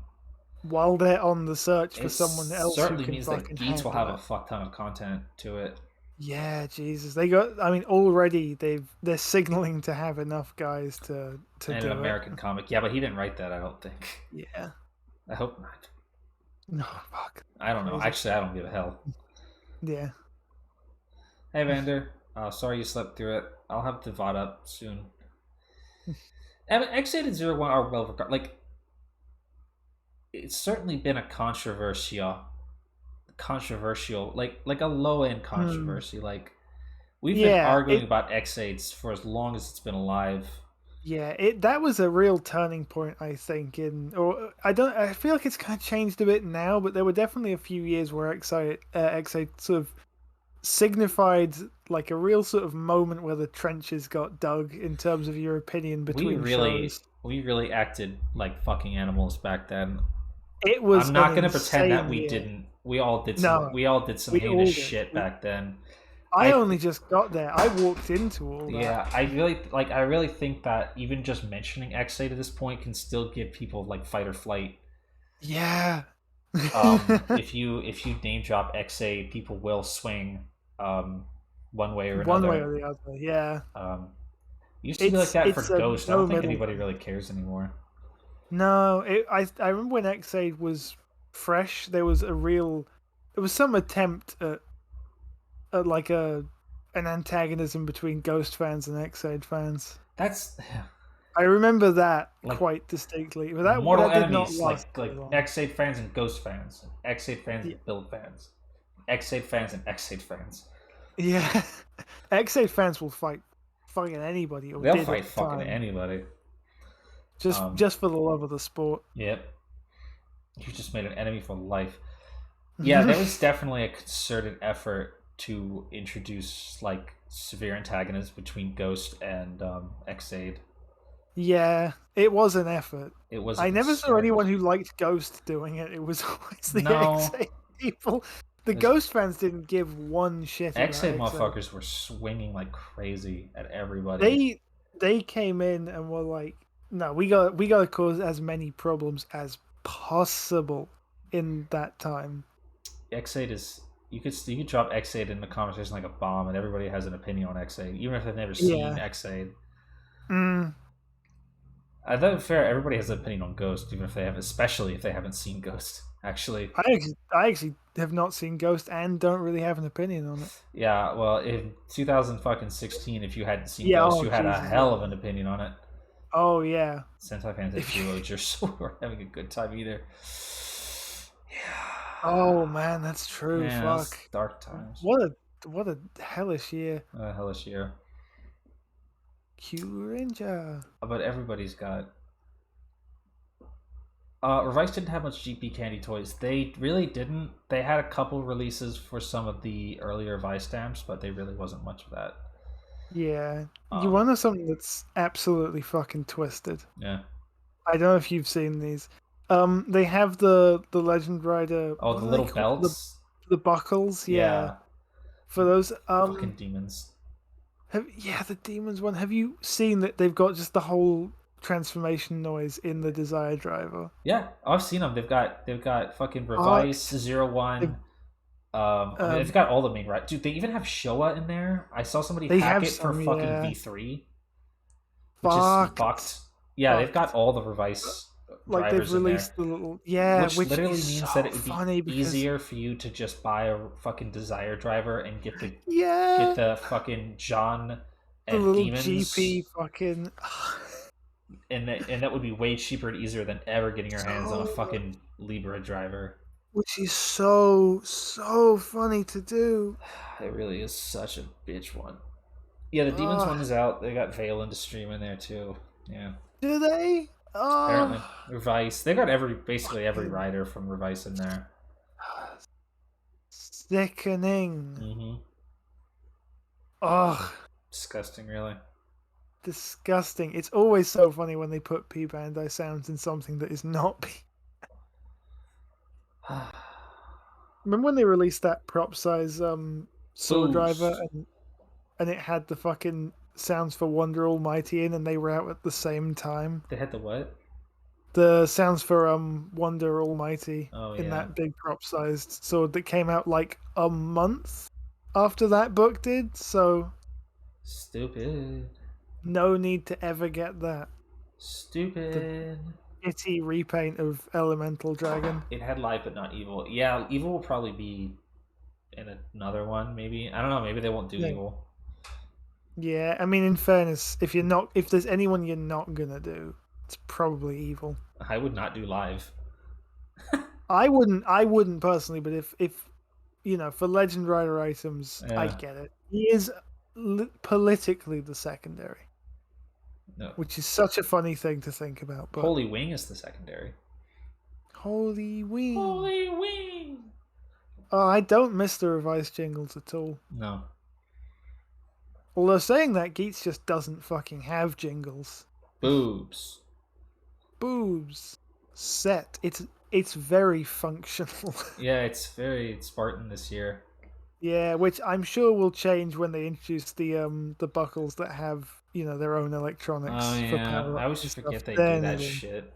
while they're on the search for someone else. Certainly means that Geats will have a fuck ton of content to it. Yeah, Jesus, they got. I mean, already they're signaling to have enough guys to do an American comic. Yeah, but he didn't write that. I don't think. Yeah, I hope not. No, fuck. I don't know. Actually, I don't give a hell. Yeah. Hey, Vander. Sorry you slept through it. I'll have the VOD up soon. X-Aid and 01 are well regarded. Like, it's certainly been a controversial, like a low end controversy. Like, we've been arguing about X-Aids for as long as it's been alive. Yeah, that was a real turning point, I think. I feel like it's kind of changed a bit now, but there were definitely a few years where X-Aid sort of signified like a real sort of moment where the trenches got dug in terms of your opinion between shows. We really acted like fucking animals back then. It was. I'm not going to pretend that we didn't. We all did some heinous shit back then. I only just got there. I walked into all that. Yeah, I really think that even just mentioning X-Aid at this point can still give people like fight or flight. Yeah. If you name drop X-Aid, people will swing one way or another. One way or the other, yeah. Used to be like that for Ghost. I don't think anybody really cares anymore. No, I remember when X-Aid was fresh, there was some attempt at like an antagonism between Ghost fans and X-Aid fans. I remember that quite distinctly. But mortal that did not enemies, last like X8 fans and Ghost fans, X8 fans and Build fans, X8 fans and X8 fans. Yeah, X8 fans will fight fucking anybody. Or They'll fight fucking anybody. Just for the love of the sport. Yep. You just made an enemy for life. Yeah, there was definitely a concerted effort to introduce like severe antagonists between Ghost and X8. Yeah, it was an effort. It was. I never saw anyone who liked Ghost doing it. It was always the X8 people. The Ghost fans didn't give one shit. X8 motherfuckers were swinging like crazy at everybody. They came in and were like, "No, we got to cause as many problems as possible in that time." X8 is you could drop X8 in the conversation like a bomb, and everybody has an opinion on X8, even if they've never seen X8. I thought fair. Everybody has an opinion on Ghost, even if they have, especially if they haven't seen Ghost. Actually, I actually have not seen Ghost and don't really have an opinion on it. Yeah, well, in 2016, if you hadn't seen Ghost, you had a hell of an opinion on it. Oh yeah, Sentai fans had duo so we're having a good time either. Yeah. Oh man, that's true. Yeah, fuck. Dark times. What a hellish year. A hellish year. Q-Ranger. But everybody's got. Revice didn't have much GP candy toys. They really didn't. They had a couple releases for some of the earlier Vice stamps, but they really wasn't much of that. Yeah. You want to know something that's absolutely fucking twisted? Yeah. I don't know if you've seen these. They have the Legend Rider. Oh, the little belts? The buckles, yeah. For those fucking demons. The demons one. Have you seen that they've got just the whole transformation noise in the Desire Driver? Yeah, I've seen them. They've got fucking Revice, 01. They've got all the main right. Dude, they even have Showa in there. I saw somebody hack it for fucking V3, which is fucked. Yeah, they've got all the Revice. Like they've released the little which literally means that it would be easier for you to just buy a fucking Desire Driver and get the fucking John and the demons GP fucking. And that would be way cheaper and easier than ever getting your hands on a fucking Libra driver. Which is so funny to do. It really is such a bitch one. Yeah, the Demons one is out. They got Veil into stream in there too. Yeah. Do they? Apparently. Revice. They got basically every rider from Revice in there. Sickening. Mm-hmm. Ugh. Disgusting, really. Disgusting. It's always so funny when they put P Bandai sounds in something that is not P. Remember when they released that prop size Sword Driver and it had the fucking sounds for Wonder Almighty in and they were out at the same time? They had the what? The sounds for Wonder Almighty in that big prop sized sword that came out like a month after that book did, so stupid. No need to ever get that. Stupid. Shitty repaint of Elemental Dragon. It had life but not evil. Yeah, evil will probably be in another one, maybe. I don't know, maybe they won't do evil. Yeah, I mean in fairness, if there's anyone you're not gonna do, it's probably evil. I would not do live. I wouldn't personally, but if for Legend Rider items, I get it. He is politically the secondary. No. Which is such a funny thing to think about. But Holy Wing is the secondary. Holy Wing. Holy Wing. Oh, I don't miss the revised jingles at all. No. Although saying that, Geats just doesn't fucking have jingles. Boobs. Set. It's very functional. Yeah, it's very Spartan this year. Yeah, which I'm sure will change when they introduce the buckles that have their own electronics. Oh yeah, I always forget they do that shit.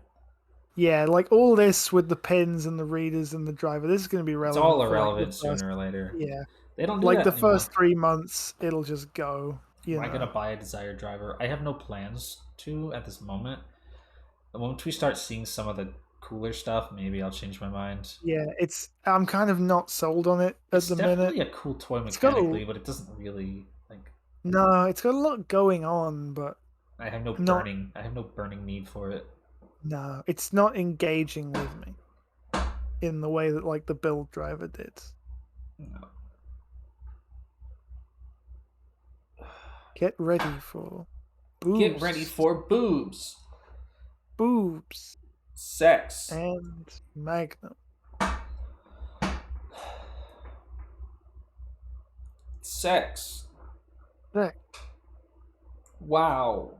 Yeah, like all this with the pins and the readers and the driver. This is going to be relevant. It's all irrelevant sooner or later. Yeah, they don't do like that the anymore. First 3 months. It'll just go. Am I gonna buy a Desire Driver? I have no plans to at this moment. Once we start seeing some of the cooler stuff, maybe I'll change my mind. Yeah, I'm kind of not sold on it at the minute. It's definitely a cool toy mechanically, but it doesn't really like. No, it's got a lot going on, but I have no burning need for it. No, it's not engaging with me in the way that like the build driver did. No. Get ready for boobs. Get ready for boobs. Boobs. Sex. And Magnum. Sex. Sex. Wow.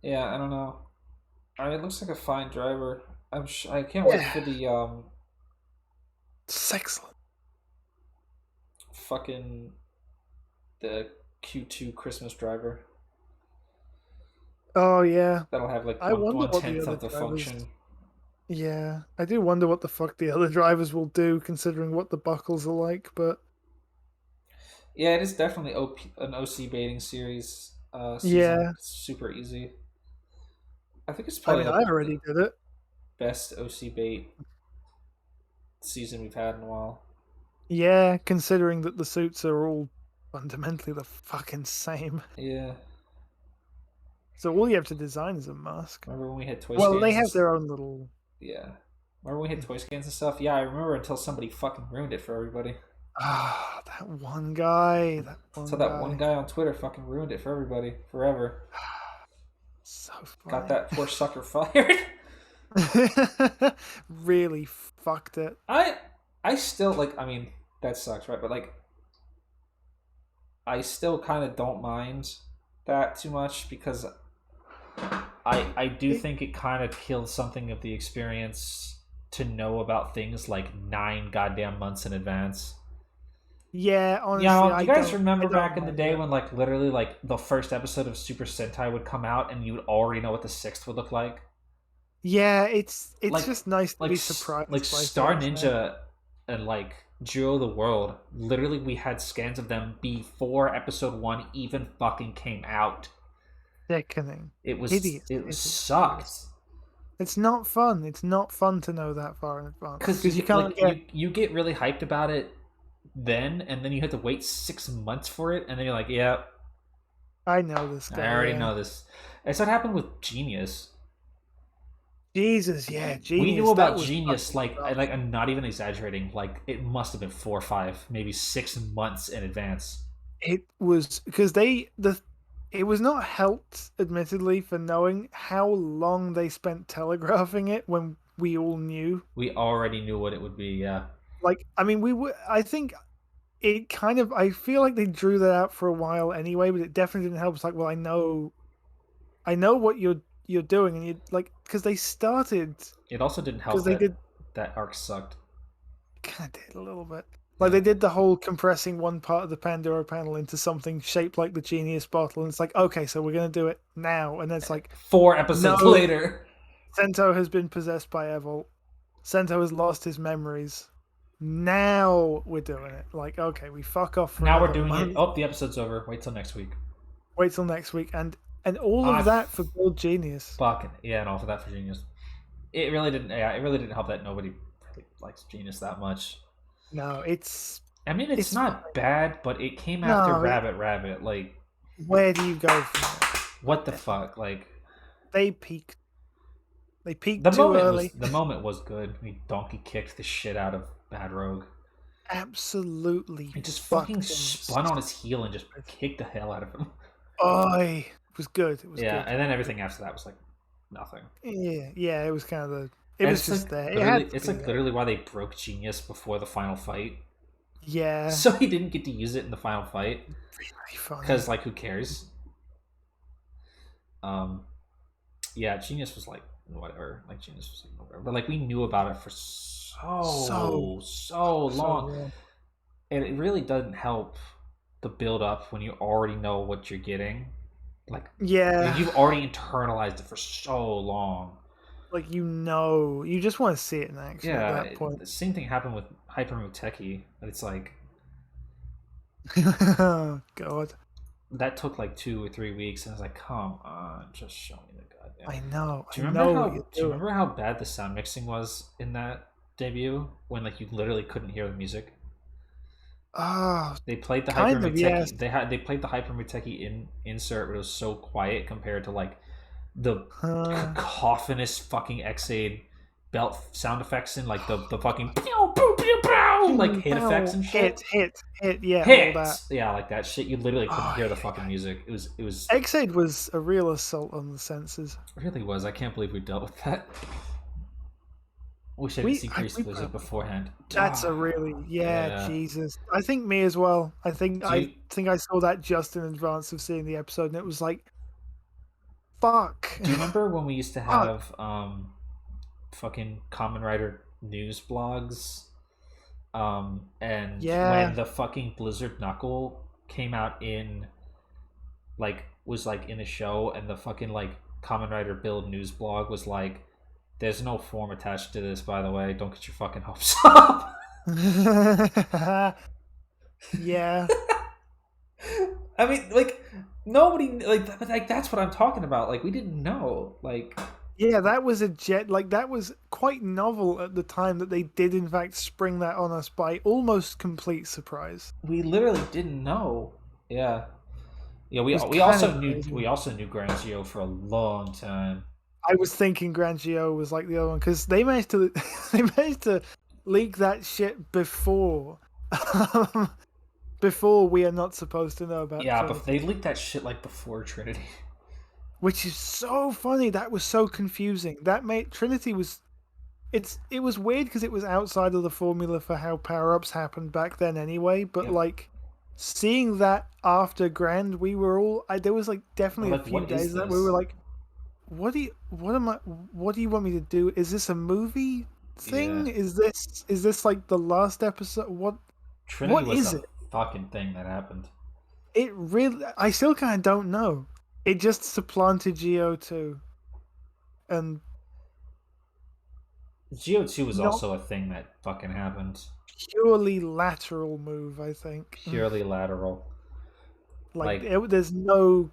Yeah, I don't know. I mean, it looks like a fine driver. I can't wait for the Sexless. Fucking the Q2 Christmas driver. Oh yeah. That'll have like 1/10 of the function. Yeah, I do wonder what the fuck the other drivers will do, considering what the buckles are like. But yeah, it is definitely an OC baiting series. Season. Yeah, it's super easy. I think it's probably. I already did it. Best OC bait season we've had in a while. Yeah, considering that the suits are all fundamentally the fucking same. Yeah. So all you have to design is a mask. Remember when we had toy skins? Well, they have their own little. Yeah. Remember when we had toy skins and stuff? Yeah, I remember until somebody fucking ruined it for everybody. Ah, that one guy. That one guy on Twitter fucking ruined it for everybody forever. So funny. Got that poor sucker fired. Really fucked it. I still like. I mean, that sucks, right? But like, I still kind of don't mind that too much because I do think it kind of kills something of the experience to know about things like 9 goddamn months in advance. Yeah, honestly, do you guys remember back in the day when like literally like the first episode of Super Sentai would come out and you would already know what the 6th would look like? Yeah, it's like, just nice to be surprised. Like Star Ninja and like Jewel of the World, literally we had scans of them before episode 1 even fucking came out. Sickening. It was hideous. It sucked. It's not fun. It's not fun to know that far in advance because you can't you get really hyped about it then, and then you have to wait 6 months for it, and then you're like, yeah, I know this guy. I already know this. It's what happened with Genius. Jesus, yeah, Genius. We knew about Genius like I'm not even exaggerating. Like it must have been 4 or 5, maybe 6 months in advance. It was because it was not helped, admittedly, for knowing how long they spent telegraphing it when we all knew. We already knew what it would be, yeah. Like, I mean, I think it kind of. I feel like they drew that out for a while anyway, but it definitely didn't help. It's like, well, I know what you're doing, and you like because they started. It also didn't help that arc sucked. Kind of did a little bit. Like they did the whole compressing one part of the Pandora panel into something shaped like the Genius bottle, and it's like, okay, so we're gonna do it now, and then it's like 4 episodes later. Sento has been possessed by Evil. Sento has lost his memories. Now we're doing it. Like, okay, we fuck off. Now we're doing it. Oh, the episode's over. Wait till next week. And all of that for Gold Genius. Fucking yeah, and all for that for Genius. It really didn't. Yeah, it really didn't help that nobody really likes Genius that much. No, it's. I mean, it's not bad, but it came after Rabbit. Like, where do you go from there? What the fuck? Like, they peaked. They peaked too early. The moment was good. He donkey kicked the shit out of Bad Rogue. Absolutely. He just fucking spun on his heel and just kicked the hell out of him. It was good. It was good. And then everything after that was like nothing. Yeah. It was kind of the. It was just there. It's like literally why they broke Genius before the final fight. Yeah. So he didn't get to use it in the final fight. Really funny. Because like, who cares? Yeah, Genius was like whatever. Like Genius was like whatever. But like we knew about it for so long. And it really doesn't help the build up when you already know what you're getting. Like, yeah, you've already internalized it for so long. Like, you just want to see it in action at that point. The same thing happened with Hyper Muteki. It's like, oh God, that took like 2 or 3 weeks, and I was like, come on, just show me the goddamn. I know. Do you remember how bad the sound mixing was in that debut when like you literally couldn't hear the music? They played the kind of, yes. They played the Hyper Muteki insert, but it was so quiet compared to like the cacophonous fucking Xade belt sound effects and like the fucking pew, pew, pew, pew, like hit effects and shit. Hit, yeah, hit, all that. Yeah, like that shit. You literally couldn't hear the fucking music. It was Xade was a real assault on the senses. It really was. I can't believe we dealt with that. Wish I didn't see Grease Blizzard beforehand. That's a really Jesus. I think me as well. I think I saw that just in advance of seeing the episode, and it was like, fuck. Do you remember when we used to have fucking Kamen Rider news blogs? And when the fucking Blizzard Knuckle came out in was in a show, and the fucking like Kamen Rider build news blog was like, there's no form attached to this, by the way, don't get your fucking hopes up. Yeah. I mean, like, nobody like that's what I'm talking about. Like, we didn't know. Like, yeah, that was that was quite novel at the time that they did in fact spring that on us by almost complete surprise. We literally didn't know. Yeah. Yeah, we also knew Grand Geo for a long time. I was thinking Grand Geo was like the other one because they managed to leak that shit before we are not supposed to know about. Yeah, but they leaked that shit like before Trinity, which is so funny. That was so confusing. That made Trinity was. It was weird because it was outside of the formula for how power-ups happened back then anyway. But like seeing that after Grand, we were all. There was like definitely a few days that we were like, what do you want me to do? Is this a movie thing? Yeah. Is this like the last episode? What is it? Fucking thing that happened. It really, I still kind of don't know. It just supplanted Geo2, and Geo2 was also a thing that fucking happened. Purely lateral move, I think. Purely lateral. There's no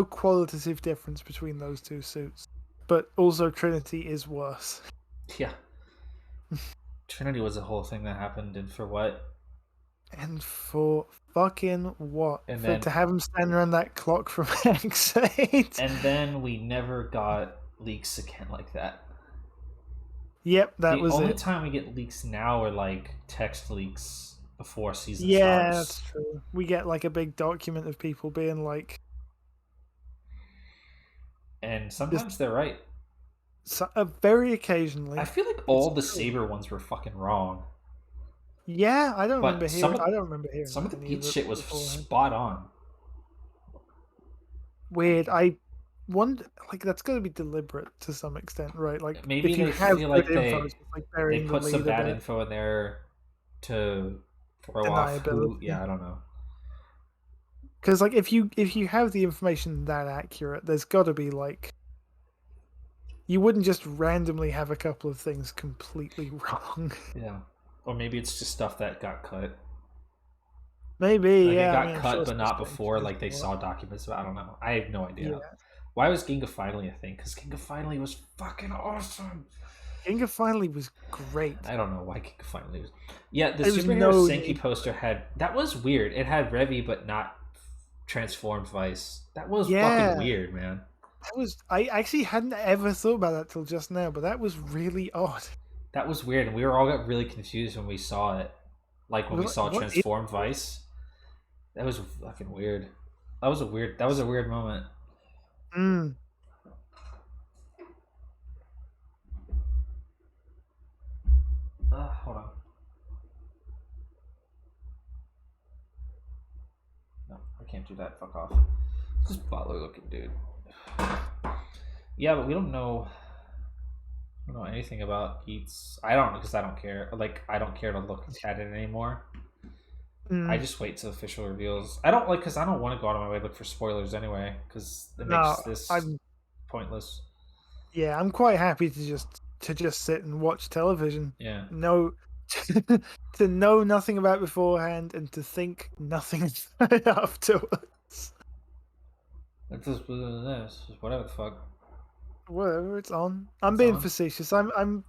qualitative difference between those two suits, but also Trinity is worse. Yeah. Trinity was a whole thing that happened, and for what? And for fucking what? To have him stand around that clock from X8. And then we never got leaks again like that. Yep, that was it. The only time we get leaks now are like text leaks before season starts. Yeah, that's true. We get like a big document of people being like, and sometimes they're right. Very occasionally. I feel like all the Saber ones were fuking wrong. Yeah, I don't remember hearing. Some of the Geats shit was spot on. Weird. I wonder, like, that's going to be deliberate to some extent, right? Like, maybe if you feel like they put some bad info in there to throw off who. Yeah, I don't know. Because like, if you have the information that accurate, there's got to be like, you wouldn't just randomly have a couple of things completely wrong. Yeah. Or maybe it's just stuff that got cut. Maybe, like it got cut, but not before. Like they saw documents. I don't know. I have no idea. Yeah. Why was Ginga Finally a thing? Because Ginga Finally was fucking awesome. Ginga Finally was great. I don't know why Ginga Finally was. Yeah, the superhero Senki poster that was weird. It had Revy, but not transformed Vice. That was fucking weird, man. I actually hadn't ever thought about that till just now, but that was really odd. That was weird, and we all got really confused when we saw it. Like when we saw transformed Vice. That was fucking weird. That was a weird moment. Hold on. No, I can't do that. Fuck off. This butler looking dude. Yeah, but we don't know anything about Geats. I don't, because I don't care. Like, I don't care to look at it anymore. I just wait till official reveals. I don't because I don't want to go out of my way to look for spoilers anyway, because it makes this pointless. Yeah, I'm quite happy to just sit and watch television. Yeah. To know nothing about beforehand and to think nothing afterwards. It's just whatever the fuck. Whatever, it's on. I'm being facetious. I'm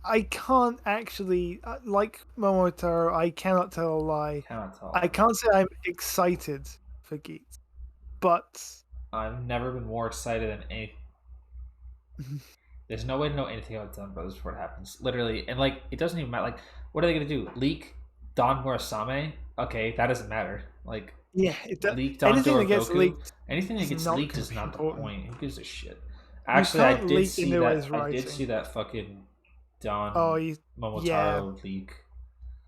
I can't actually like Momotaro. I cannot tell a lie. I can't say I'm excited for Geats, but I've never been more excited than any. There's no way to know anything about Donbrothers before it happens. Literally, and like it doesn't even matter. Like, what are they gonna do? Leak Don Murasame? Okay, that doesn't matter. Like, yeah, leak Don anything that gets Dorogoku? leaked, Anything that gets leaked is not the important. point. Who gives a shit? Actually, I did see that. I did see that fucking Don Momotaro leak.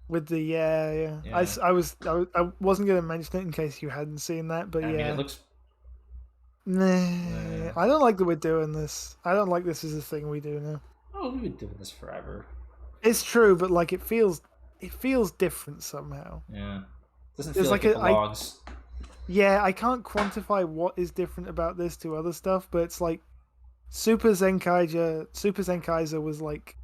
With the yeah. I wasn't gonna mention it in case you hadn't seen that, but I mean, it looks. Nah, I don't like that we're doing this. I don't like this as a thing we do now. Oh, we've been doing this forever. It's true, but like it feels different somehow. Yeah, doesn't feel like it belongs. Yeah, I can't quantify what is different about this to other stuff, but it's like Super Zenkaiser was like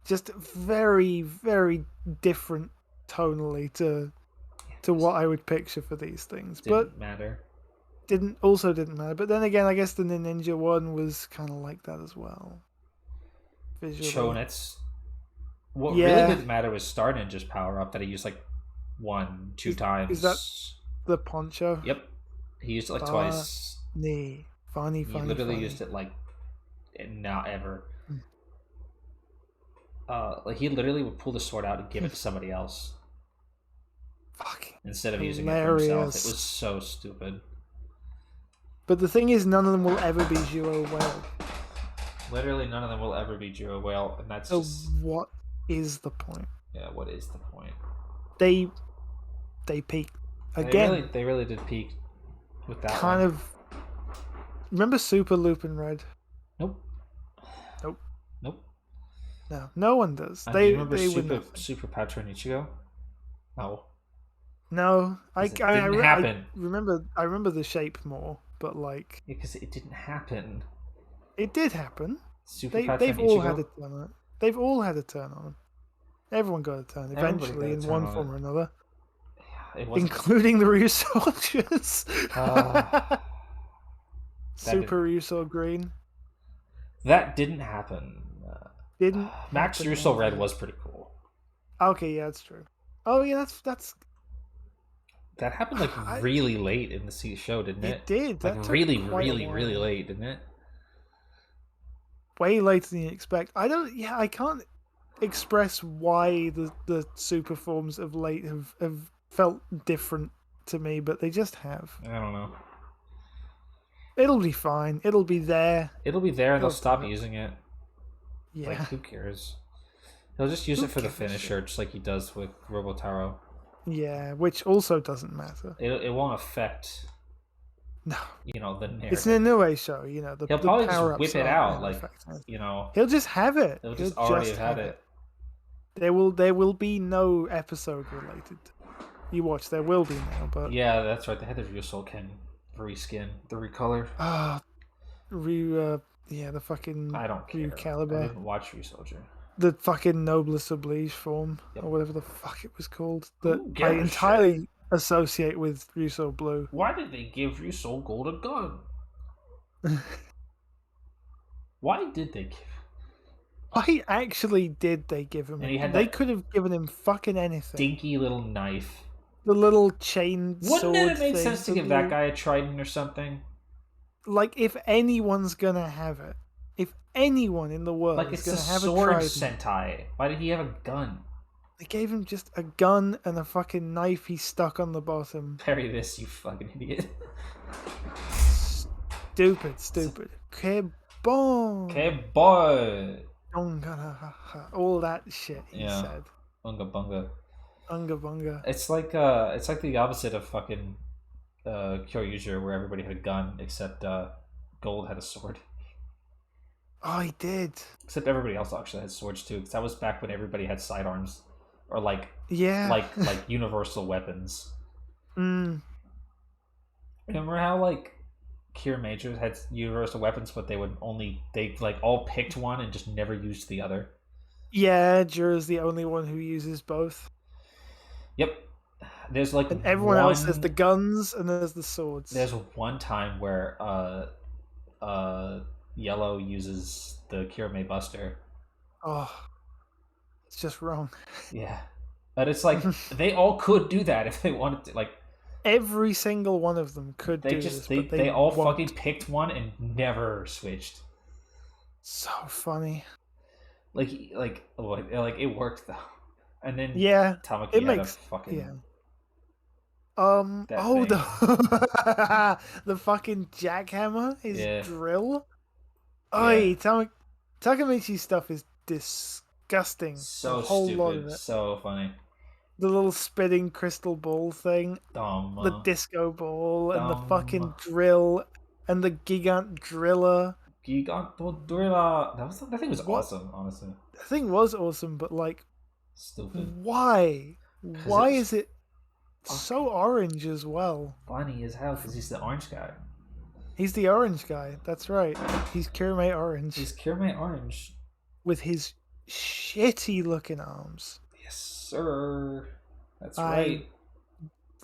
just very, very different tonally to what I would picture for these things. Didn't matter. Didn't matter. But then again, I guess the Ninja one was kind of like that as well. Visually. Chonets. What really didn't matter was Star Ninja's power up that he used like 2 times. Is that the poncho? Yep. He used it like twice. Funny. He literally used it like not ever. Like he literally would pull the sword out and give it to somebody else. Fuck. Instead of using it for himself. It was so stupid. But the thing is, none of them will ever be Zero Whale. Literally, none of them will ever be Zero Whale, and that's so just... what is the point? Yeah, what is the point? They peaked again. They really did peak with that kind one. of. Remember Super Lupin Red? Nope. No one does. Do you remember Super Patron Ichigo? No, I remember the shape more, but like because it didn't happen. It did happen. They've all had a turn on it. They've all had a turn on it. Everyone got a turn eventually in one form or another, including the Ryu soldiers. Super Ryuso Green. That didn't happen. Max Ryuso Red was pretty cool. Okay, yeah, that's true. Oh yeah, that's. That happened like really late in the show, didn't it? It did. Like really late, didn't it? Way later than you expect. I can't express why the super forms of late have felt different to me, but they just have. I don't know. It'll be fine. It'll be there. And they'll stop using it. Yeah. Like, who cares? He'll just use it for the finisher, just like he does with Robotaro. Yeah, which also doesn't matter. It won't affect. No. The narrative. It's an Inoue show, He'll probably just whip it out, like, He'll just have it. He'll just already have had it. There will be no episode related. You watch, there will be now, but... Yeah, that's right. They had the Ryusoul Ken reskin, the recolor. The fucking... I don't care. Caliber. I didn't watch Ryusoldier. The fucking Noblesse Oblige form, or whatever the fuck it was called, that I entirely associate with Ryusoul Blue. Why did they give Ryusoul Gold a gun? Why did they give... Why actually did they give him? They could have given him fucking anything. Dinky little knife. The little chain sword. Wouldn't it make sense to give that guy a trident or something? Like, if anyone's gonna have it, if anyone in the world is gonna have a trident, Sentai. Why did he have a gun? They gave him just a gun and a fucking knife he stuck on the bottom. Parry this, you fucking idiot. Stupid. Kebon. All that shit he said. Unga bunga. It's like the opposite of fucking Kyoryuger, where everybody had a gun except Gold had a sword. Oh, he did. Except everybody else actually had swords too, because that was back when everybody had sidearms, or like universal weapons. Remember how like Cure Majors had universal weapons, but they all picked one and just never used the other. Yeah, Jura's the only one who uses both. Yep. There's like and everyone else has the guns and there's the swords. There's one time where Yellow uses the Kirame Buster. Oh. It's just wrong. Yeah, but it's like they all could do that if they wanted to. Like every single one of them could do this, but they all won't. fucking picked one and never switched. So funny. Like it worked though. And then yeah, Tamaki it had makes a fucking yeah. thing. The fucking jackhammer is drill. Yeah. Takamichi's stuff is disgusting. So a whole stupid. lot of it. So funny. The little spitting crystal ball thing, Dumb. the disco ball, and the fucking drill, and the gigant driller. Gigant driller. That thing was awesome, honestly. The thing was awesome, but like, stupid. Why? Why is it so orange as well? Funny as hell because he's the orange guy. He's the orange guy. That's right. He's Kirame Orange. He's Kirame Orange. With his shitty looking arms. Yes, sir. That's right.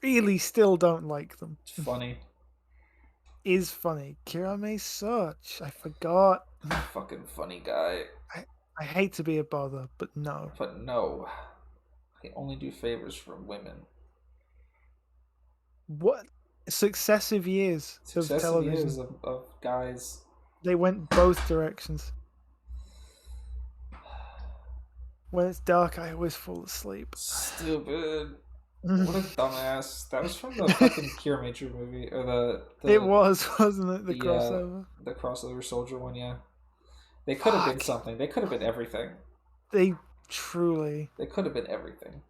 Really still don't like them. It's funny. Is funny. Kirame such. I forgot. Fucking funny guy. I hate to be a bother, but no. But no. I only do favors for women. What? Successive years of television. Years of guys. They went both directions. When it's dark, I always fall asleep. Stupid. What a dumbass. That was from the fucking Cure Major movie. Or the it was, wasn't it? The crossover? The crossover soldier one, yeah. They could have been something. They could have been everything. They could have been everything.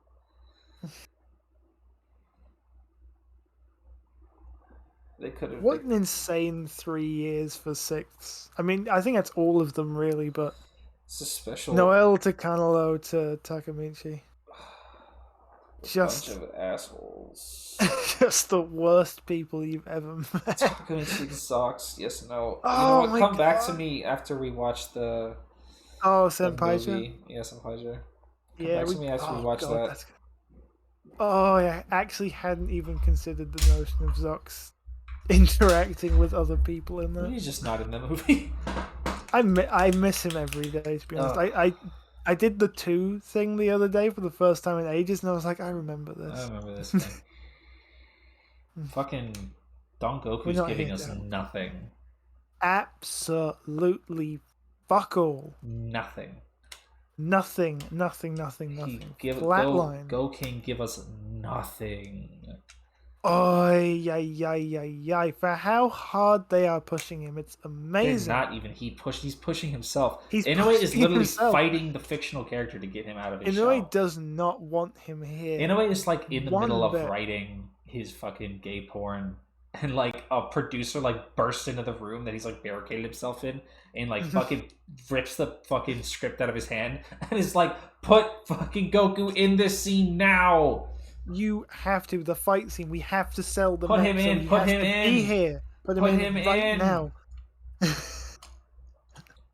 They could have. What an insane 3 years for Sixth. I mean, I think that's all of them, really, but... It's a special... Noel to Kanalo to Takamichi. Just bunch of assholes. Just the worst people you've ever met. Takamichi sucks. Yes, no. Oh, you know what? Come back to me after we watch the... Senpai-ja? Yeah, Senpai-ja. Come back to me after we watch that. Oh, yeah. I actually hadn't even considered the notion of Zox interacting with other people in there. He's just not in the movie. I miss him every day, to be honest. I did the 2 thing the other day for the first time in ages, and I was like, I remember this. I remember this thing. Fucking Don Goku's giving us nothing. Absolutely fuck all. Nothing. Nothing. Flatline. Go King, give us nothing. Ay. For how hard they are pushing him, it's amazing. They're not even. He's pushing himself. Inoue is literally fighting the fictional character to get him out of his shell. Inoue does not want him here. Inoue is like in the middle of writing his fucking gay porn, and like a producer like bursts into the room that he's like barricaded himself in, and like fucking rips the fucking script out of his hand, and is like, put fucking Goku in this scene now. You have to. The fight scene. We have to sell the. Put him in. Put him in. Be here. Put him in right now.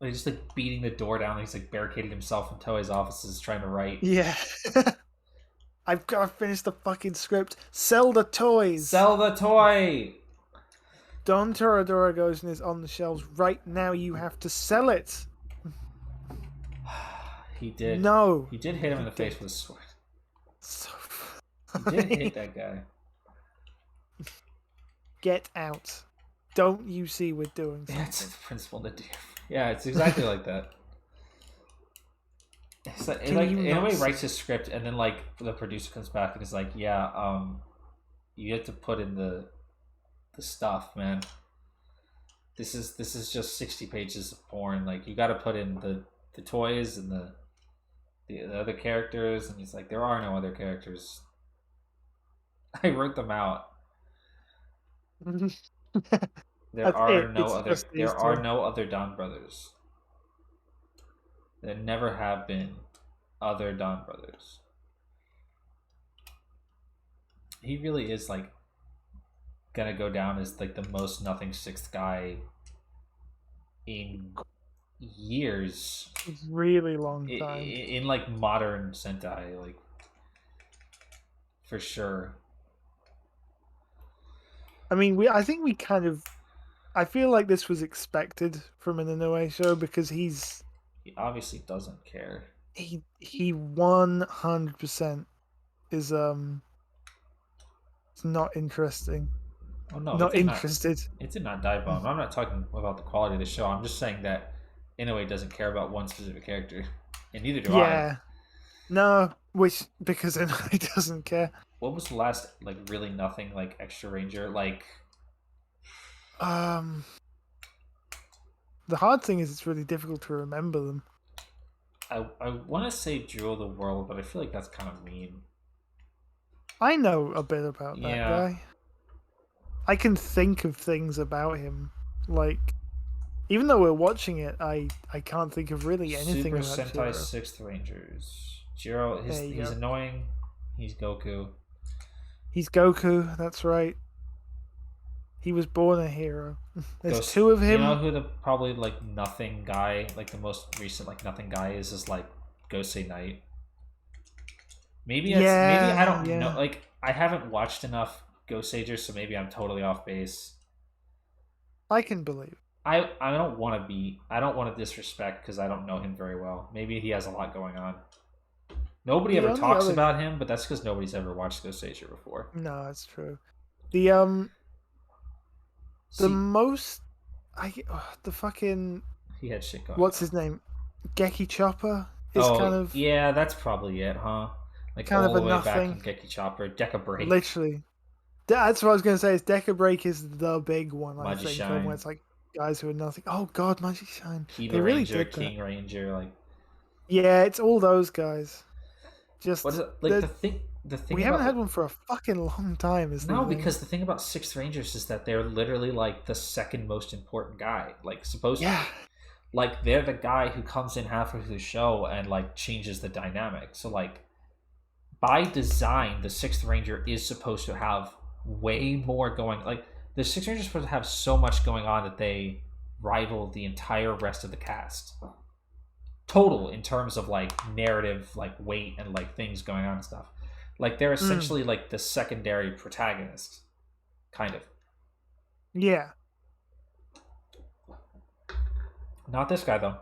He's just like beating the door down. He's like barricaded himself in Toei's offices trying to write. Yeah. I've got to finish the fucking script. Sell the toys. Sell the toy. Don Toradora goes and is on the shelves right now. You have to sell it. He did. No. He did hit him in the face with a sword. So he did hit that guy. Get out. Don't you see we're doing something? That's the principle to do. Yeah, it's exactly like that. It's like, Inoue writes his script and then like the producer comes back and is like, yeah, you have to put in the stuff, man. This is just 60 pages of porn. Like you got to put in the toys and the other characters, and he's like, there are no other characters. I wrote them out. There are no other Donbrothers. There never have been other Donbrothers. He really is like gonna go down as like the most nothing sixth guy in years. Really long time. In like modern Sentai, like for sure. I mean, I think we kind of. I feel like this was expected from an Inoue show because he obviously doesn't care. he 100% is it's not interesting. Oh no, Not interested. It did not die bomb. I'm not talking about the quality of the show. I'm just saying that Inoue doesn't care about one specific character, and neither do I. Yeah. No, which because Inoue doesn't care. What was the last like really nothing like extra ranger like? The hard thing is it's really difficult to remember them. I want to say Jewel the World, but I feel like that's kind of mean. I know a bit about that guy. I can think of things about him, like even though we're watching it, I can't think of really anything Super about Sentai Jiro. 6th Rangers. Jiro, he's annoying. He's Goku. He's Goku. That's right. He was born a hero. There's two of him. You know who the probably like nothing guy, like the most recent like nothing guy is like Gosei Knight. Maybe maybe I don't know. Like I haven't watched enough Gosagers, so maybe I'm totally off base. I can believe. I don't want to disrespect because I don't know him very well. Maybe he has a lot going on. Nobody ever talks about him, but that's because nobody's ever watched Gosager before. No, that's true. The fucking he had shit going. What's his name? Geki Chopper is kind of yeah, that's probably it, huh? Like kind all of the way nothing. back from Geki Chopper, Deca Break. Literally, that's what I was gonna say. Is Deca Break is the big one? I think where it's like guys who are nothing. Oh God, Magic Shine. They really did that. King Ranger, like yeah, it's all those guys. Just what is it? Like the thing we haven't had one for a fucking long time, is no, because the thing about 6th Rangers is that they're literally like the second most important guy. Like supposed to like they're the guy who comes in halfway through the show and like changes the dynamic. So like by design, the 6th Ranger is supposed to have way more going. Like the 6th Ranger is supposed to have so much going on that they rival the entire rest of the cast. Total in terms of like narrative, like weight and like things going on and stuff. Like they're essentially like the secondary protagonist, kind of. Yeah. Not this guy though.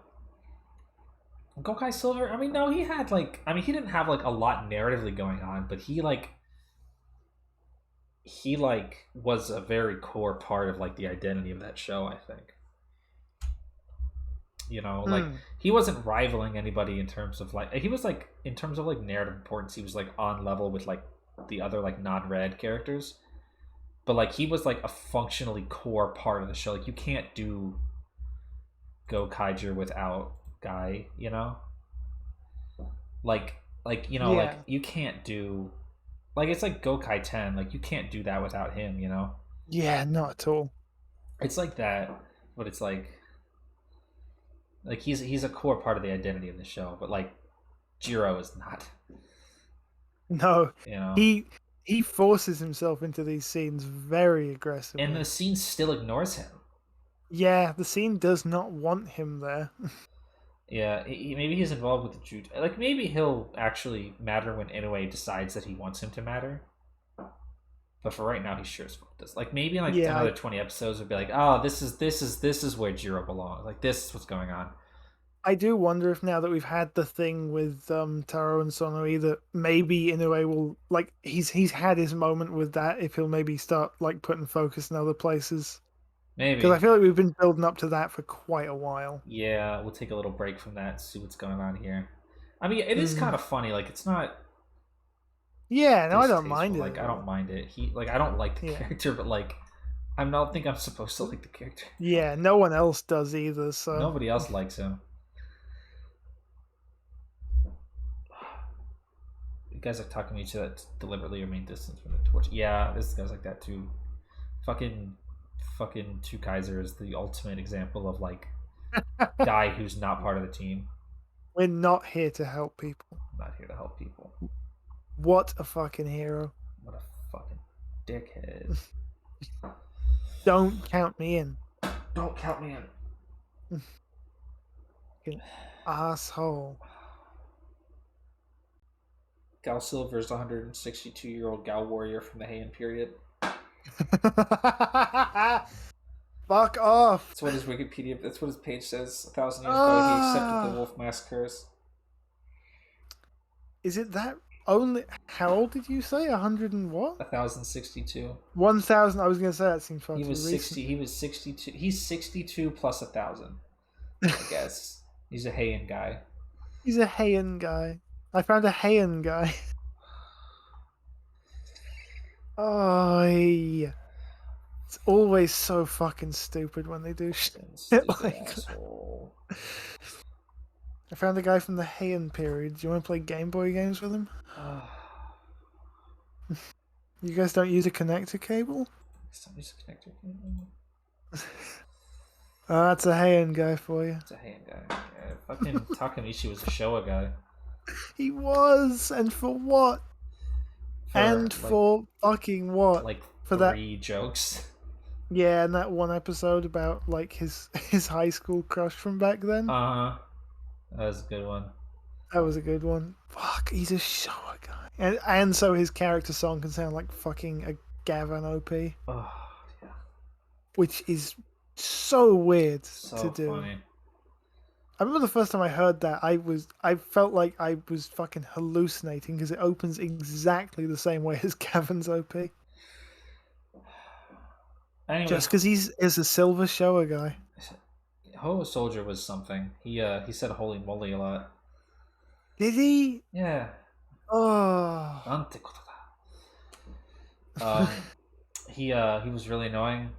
Gokai Silver. I mean, no, he had like. I mean, he didn't have like a lot narratively going on, but he was a very core part of like the identity of that show. I think. You know, like he wasn't rivaling anybody in terms of like he was like in terms of like narrative importance. He was like on level with like the other like non-red characters, but like he was like a functionally core part of the show. Like you can't do Gokaiger without Guy, you know. Like you know, like you can't do like it's like Gokai 10. Like you can't do that without him, you know. Yeah, not at all. It's like that, but it's like he's a core part of the identity of the show, but like Jiro is not. No, you know, he forces himself into these scenes very aggressively, and the scene still ignores him. Yeah, the scene does not want him there. Yeah, maybe he's involved with the Jude. Like maybe he'll actually matter when Inoue decides that he wants him to matter. But for right now, he sure as fuck does. Like maybe in like another 20 episodes, would be like, oh, this is where Jiro belongs. Like this is what's going on. I do wonder if now that we've had the thing with Taro and Sonoi, that maybe Inoue will like he's had his moment with that. If he'll maybe start like putting focus in other places. Maybe because I feel like we've been building up to that for quite a while. Yeah, we'll take a little break from that, see what's going on here. I mean, it is kind of funny. Like it's not. Yeah, no, I don't mind it. Like I don't mind it. I don't like the character, but like I don't think I'm supposed to like the character. Yeah, no one else does either. So nobody else likes him. You guys are talking to each other that deliberately remain distant from the torch. Yeah, this guy's like that too. Fucking Two Kaiser is the ultimate example of like guy who's not part of the team. We're not here to help people. I'm not here to help people. What a fucking hero. What a fucking dickhead. Don't count me in. Don't count me in. Fucking asshole. Gal Silver is a 162-year-old Gal warrior from the Heian period. Fuck off. That's what his Wikipedia. That's what his page says. 1,000 years ago, he accepted the wolf mask curse. Is it that only? How old did you say? 100 and what? 1,062. 1,000. I was gonna say that seems far He too was recent. 60. He was 62. He's 62 plus 1,000. I guess he's a Heian guy. He's a Heian guy. I found a Heian guy. Oh, yeah. It's always so fucking stupid when they do shit like asshole. I found a guy from the Heian period. Do you want to play Game Boy games with him? You guys don't use a connector cable? Don't use a connector cable. That's a Heian guy for you. It's a Heian guy. Yeah, fucking Takamichi was a Showa guy. He was, and for what? For fucking what? Like for 3 jokes. Yeah, and that one episode about like his high school crush from back then. That was a good one. That was a good one. Fuck, he's a Showa guy, and so his character song can sound like fucking a Gavin OP. Oh yeah. Which is so weird to do. Funny. I remember the first time I heard that, I felt like I was fucking hallucinating because it opens exactly the same way as Gavin's OP. Anyway, just because he's a silver Showa guy. Ho Soldier was something. He said "holy moly" a lot. Did he? Yeah. Oh. He was really annoying.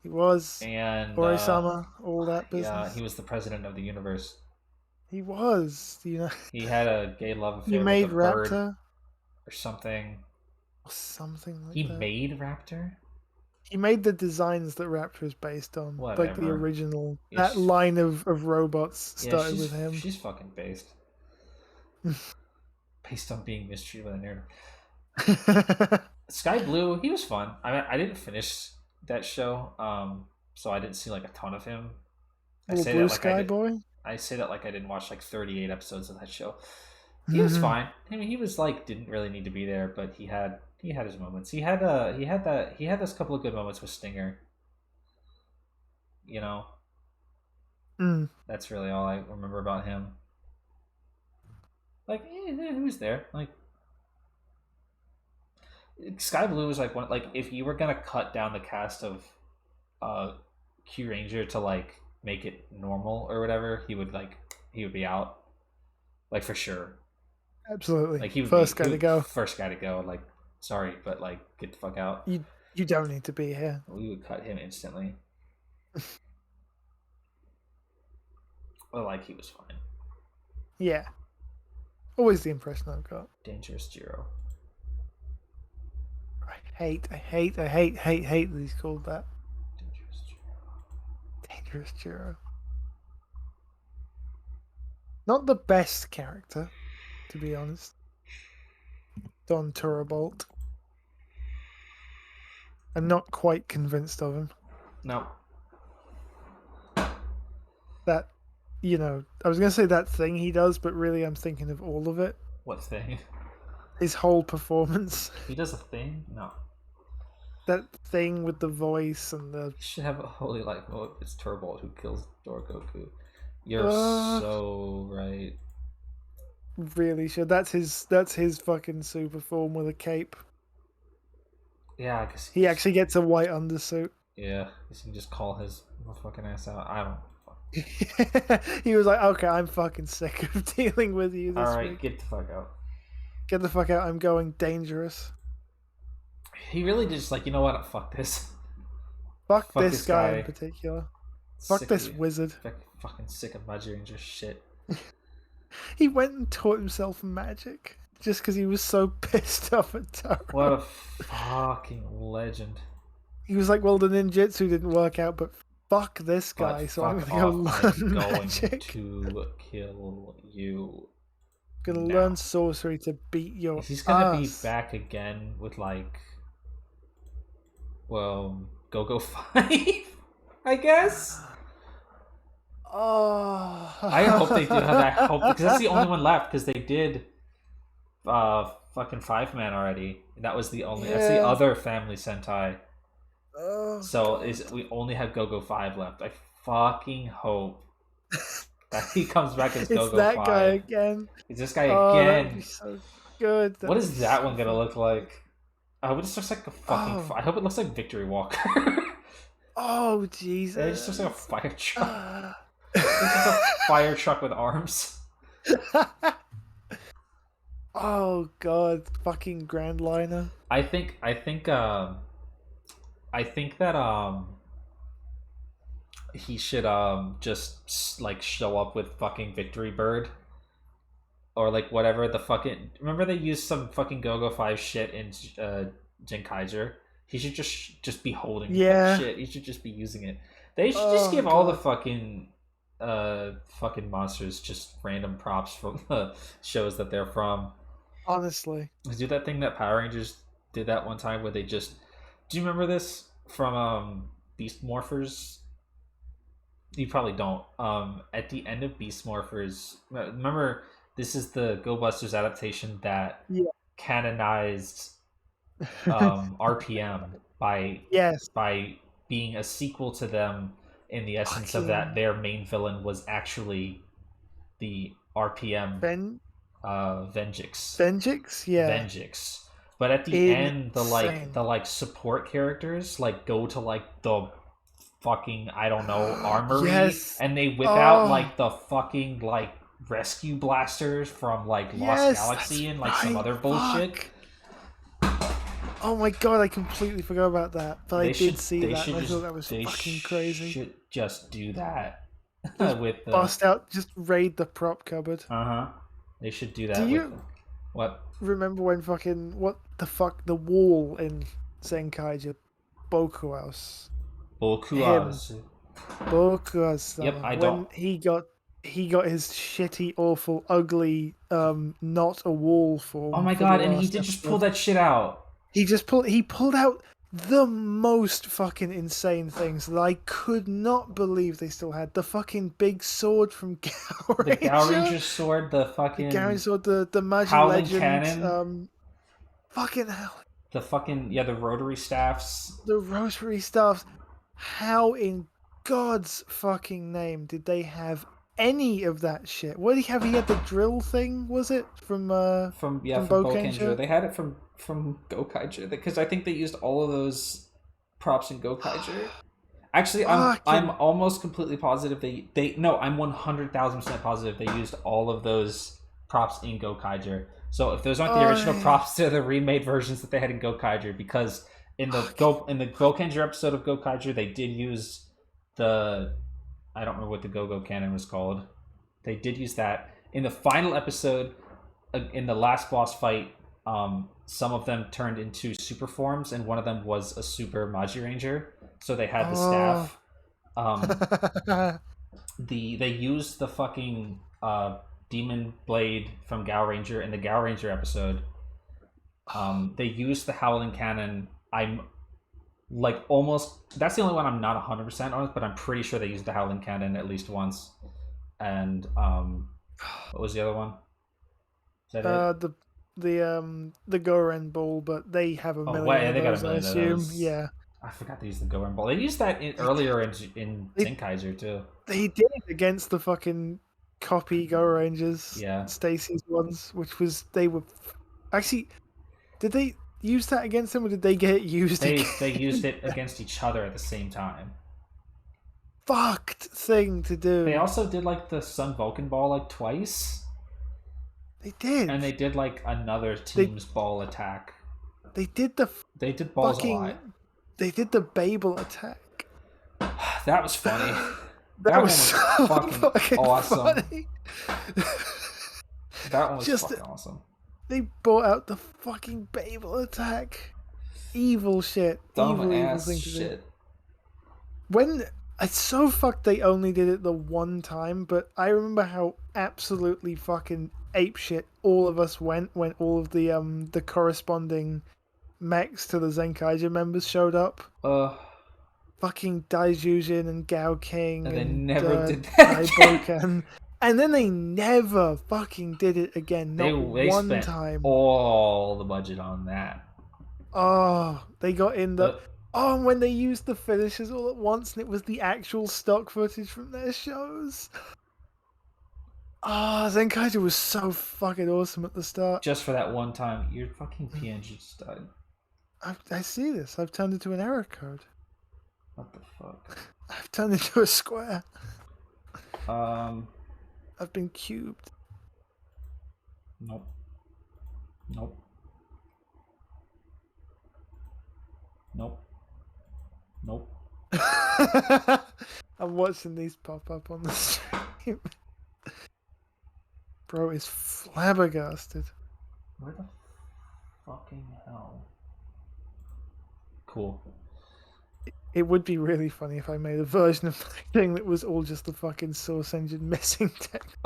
He was. And Orisama, all that business. Yeah, he was the president of the universe. He was. You know. He had a gay love affair. He made with a Raptor bird or something. Something like that. He made Raptor. He made the designs that Raptor is based on. Whatever. Like the original. Yeah, that line of robots started with him. She's fucking based. Based on being mistreated by the nerd. Sky Blue, he was fun. I mean, I didn't finish that show, so I didn't see like a ton of him. I say Blue that like Sky Boy? I say that like I didn't watch like 38 episodes of that show. He was fine. I mean, he was like didn't really need to be there, but he had his moments. He had those couple of good moments with Stinger. You know. That's really all I remember about him. Like, he was there. Like, Sky Blue was like one. Like, if you were gonna cut down the cast of Q Ranger to like make it normal or whatever, he would be out. Like, for sure. Absolutely. Like, he would first guy to go. First guy to go. Like, sorry, but like, get the fuck out. You don't need to be here. We would cut him instantly. Well, like, he was fine. Yeah. Always the impression I've got. Dangerous Jiro. I hate that he's called that. Dangerous Jiro. Dangerous Jiro. Not the best character, to be honest. Don Turabolt. I'm not quite convinced of him. No. That, I was going to say that thing he does, but really I'm thinking of all of it. What thing? His whole performance. He does a thing? No. That thing with the voice and the... He should have a holy life. Oh, it's Turbolt who kills Dorgoku. You're so right. Really should. That's his fucking super form with a cape. Yeah, I guess he actually gets a white undersuit. Yeah, you can just call his fucking ass out. I don't know. He was like, okay, I'm fucking sick of dealing with you this week. Get the fuck out. Get the fuck out. I'm going dangerous. He really just like, you know what? Fuck this. Fuck this guy in particular. Fuck this wizard. Fucking sick of Magic Ranger shit. He went and taught himself magic just because he was so pissed off at Taro. What a fucking legend. He was like, well, the ninjutsu didn't work out, but fuck this guy, so I'm going to go learn magic. I'm going to kill you. I'm going to learn sorcery to beat your He's going to be back again with like, well, Go-Go 5, I guess? Oh. I hope they do have that hope, because that's the only one left, because they did fucking 5-Man already. That was the only, that's the other family Sentai. Oh, so we only have Go-Go 5 left. I fucking hope He comes back as It's that guy again. It's this guy again. That'd be so good. What is that one gonna look like? It just looks like a fucking. I hope it looks like Victory Walker. Oh Jesus! It just looks like a fire truck. It's just a fire truck with arms. Oh God! Fucking Grand Liner. I think that he should just like show up with fucking Victory Bird. Or like whatever the fucking. Remember they used some fucking Go-Go 5 shit in Genkaiger? He should just be holding that shit. He should just be using it. They should just give all the fucking monsters just random props from the shows that they're from. Honestly. They do that thing that Power Rangers did that one time where they just. Do you remember this from Beast Morphers? You probably don't. At the end of Beast Morphers, remember. This is the Go Busters adaptation that canonized RPM by being a sequel to them in the essence of that their main villain was actually the RPM Vengix. Vengix. But at the end the support characters like go to like the fucking I don't know armory and they whip out like the fucking like rescue blasters from like Lost Galaxy and like some other bullshit. Oh my God, I completely forgot about that. But I did see that and I thought that was fucking crazy. They should just do that. With bust out, just raid the prop cupboard. They should do that. What? Remember when the wall in Zenkaiger Bokuhouse? Bokuhouse. Yep, I don't. He got his shitty, awful, ugly, not a wall form. Oh my God! And he did just pull that shit out. He pulled out the most fucking insane things that I could not believe they still had. The fucking big sword from Gow Ranger. The Gow Ranger sword, the fucking Gow Ranger sword, the Magi Legend cannon. Fucking hell. The fucking the rotary staffs. The rotary staffs. How in God's fucking name did they have any of that shit? What did he have? He had the drill thing, was it? From Bokaiger? They had it from Gokaiger because I think they used all of those props in Gokaiger. Actually, I'm almost completely positive I'm 100,000% positive they used all of those props in Gokaiger. So if those aren't the original props, they're the remade versions that they had in Gokaiger because in the Gokaiger episode of Gokaiger they did use the I don't remember what the Go-Go cannon was called. They did use that. In the final episode, in the last boss fight, some of them turned into super forms, and one of them was a super Magi Ranger. So they had the staff. They used the fucking Demon Blade from Gow Ranger in the Gow Ranger episode. They used the Howling Cannon. I'm like almost that's the only one I'm not 100% on, but I'm pretty sure they used the Howling Cannon at least once. And what was the other one? Is that the Goren Ball, but they have a million of those, I assume. Yeah. I forgot to use the Goren Ball. They used that earlier in Zenkaiger too. They did against the fucking copy Go Rangers. Yeah. Stacy's ones, which was actually did they use that against them, or did they get it used? They used it against each other at the same time. Fucked thing to do. They also did like the Sun Vulcan ball like twice. They did, and they did like another team's ball attack. They did balls a lot. They did the Babel attack. That was funny. that was so fucking awesome. Funny. That one was fucking awesome. They brought out the fucking Babel attack. Evil shit. Dumb evil thing to do. When it's so fucked they only did it the one time, but I remember how absolutely fucking apeshit all of us went when all of the corresponding mechs to the Zenkaiger members showed up. Fucking Daijujin and Gao King and they never did that. And then they never fucking did it again. Not they one spent time. All the budget on that. Oh, they got in the. And when they used the finishers all at once, and it was the actual stock footage from their shows. Oh, Zenkaiser was so fucking awesome at the start. Just for that one time, your fucking PNG just died. I see this. I've turned into an error code. What the fuck? I've turned into a square. I've been cubed. Nope. Nope. Nope. Nope. I'm watching these pop up on the stream. Bro is flabbergasted. Where the fucking hell? Cool. It would be really funny if I made a version of my thing that was all just the fucking Source Engine missing text.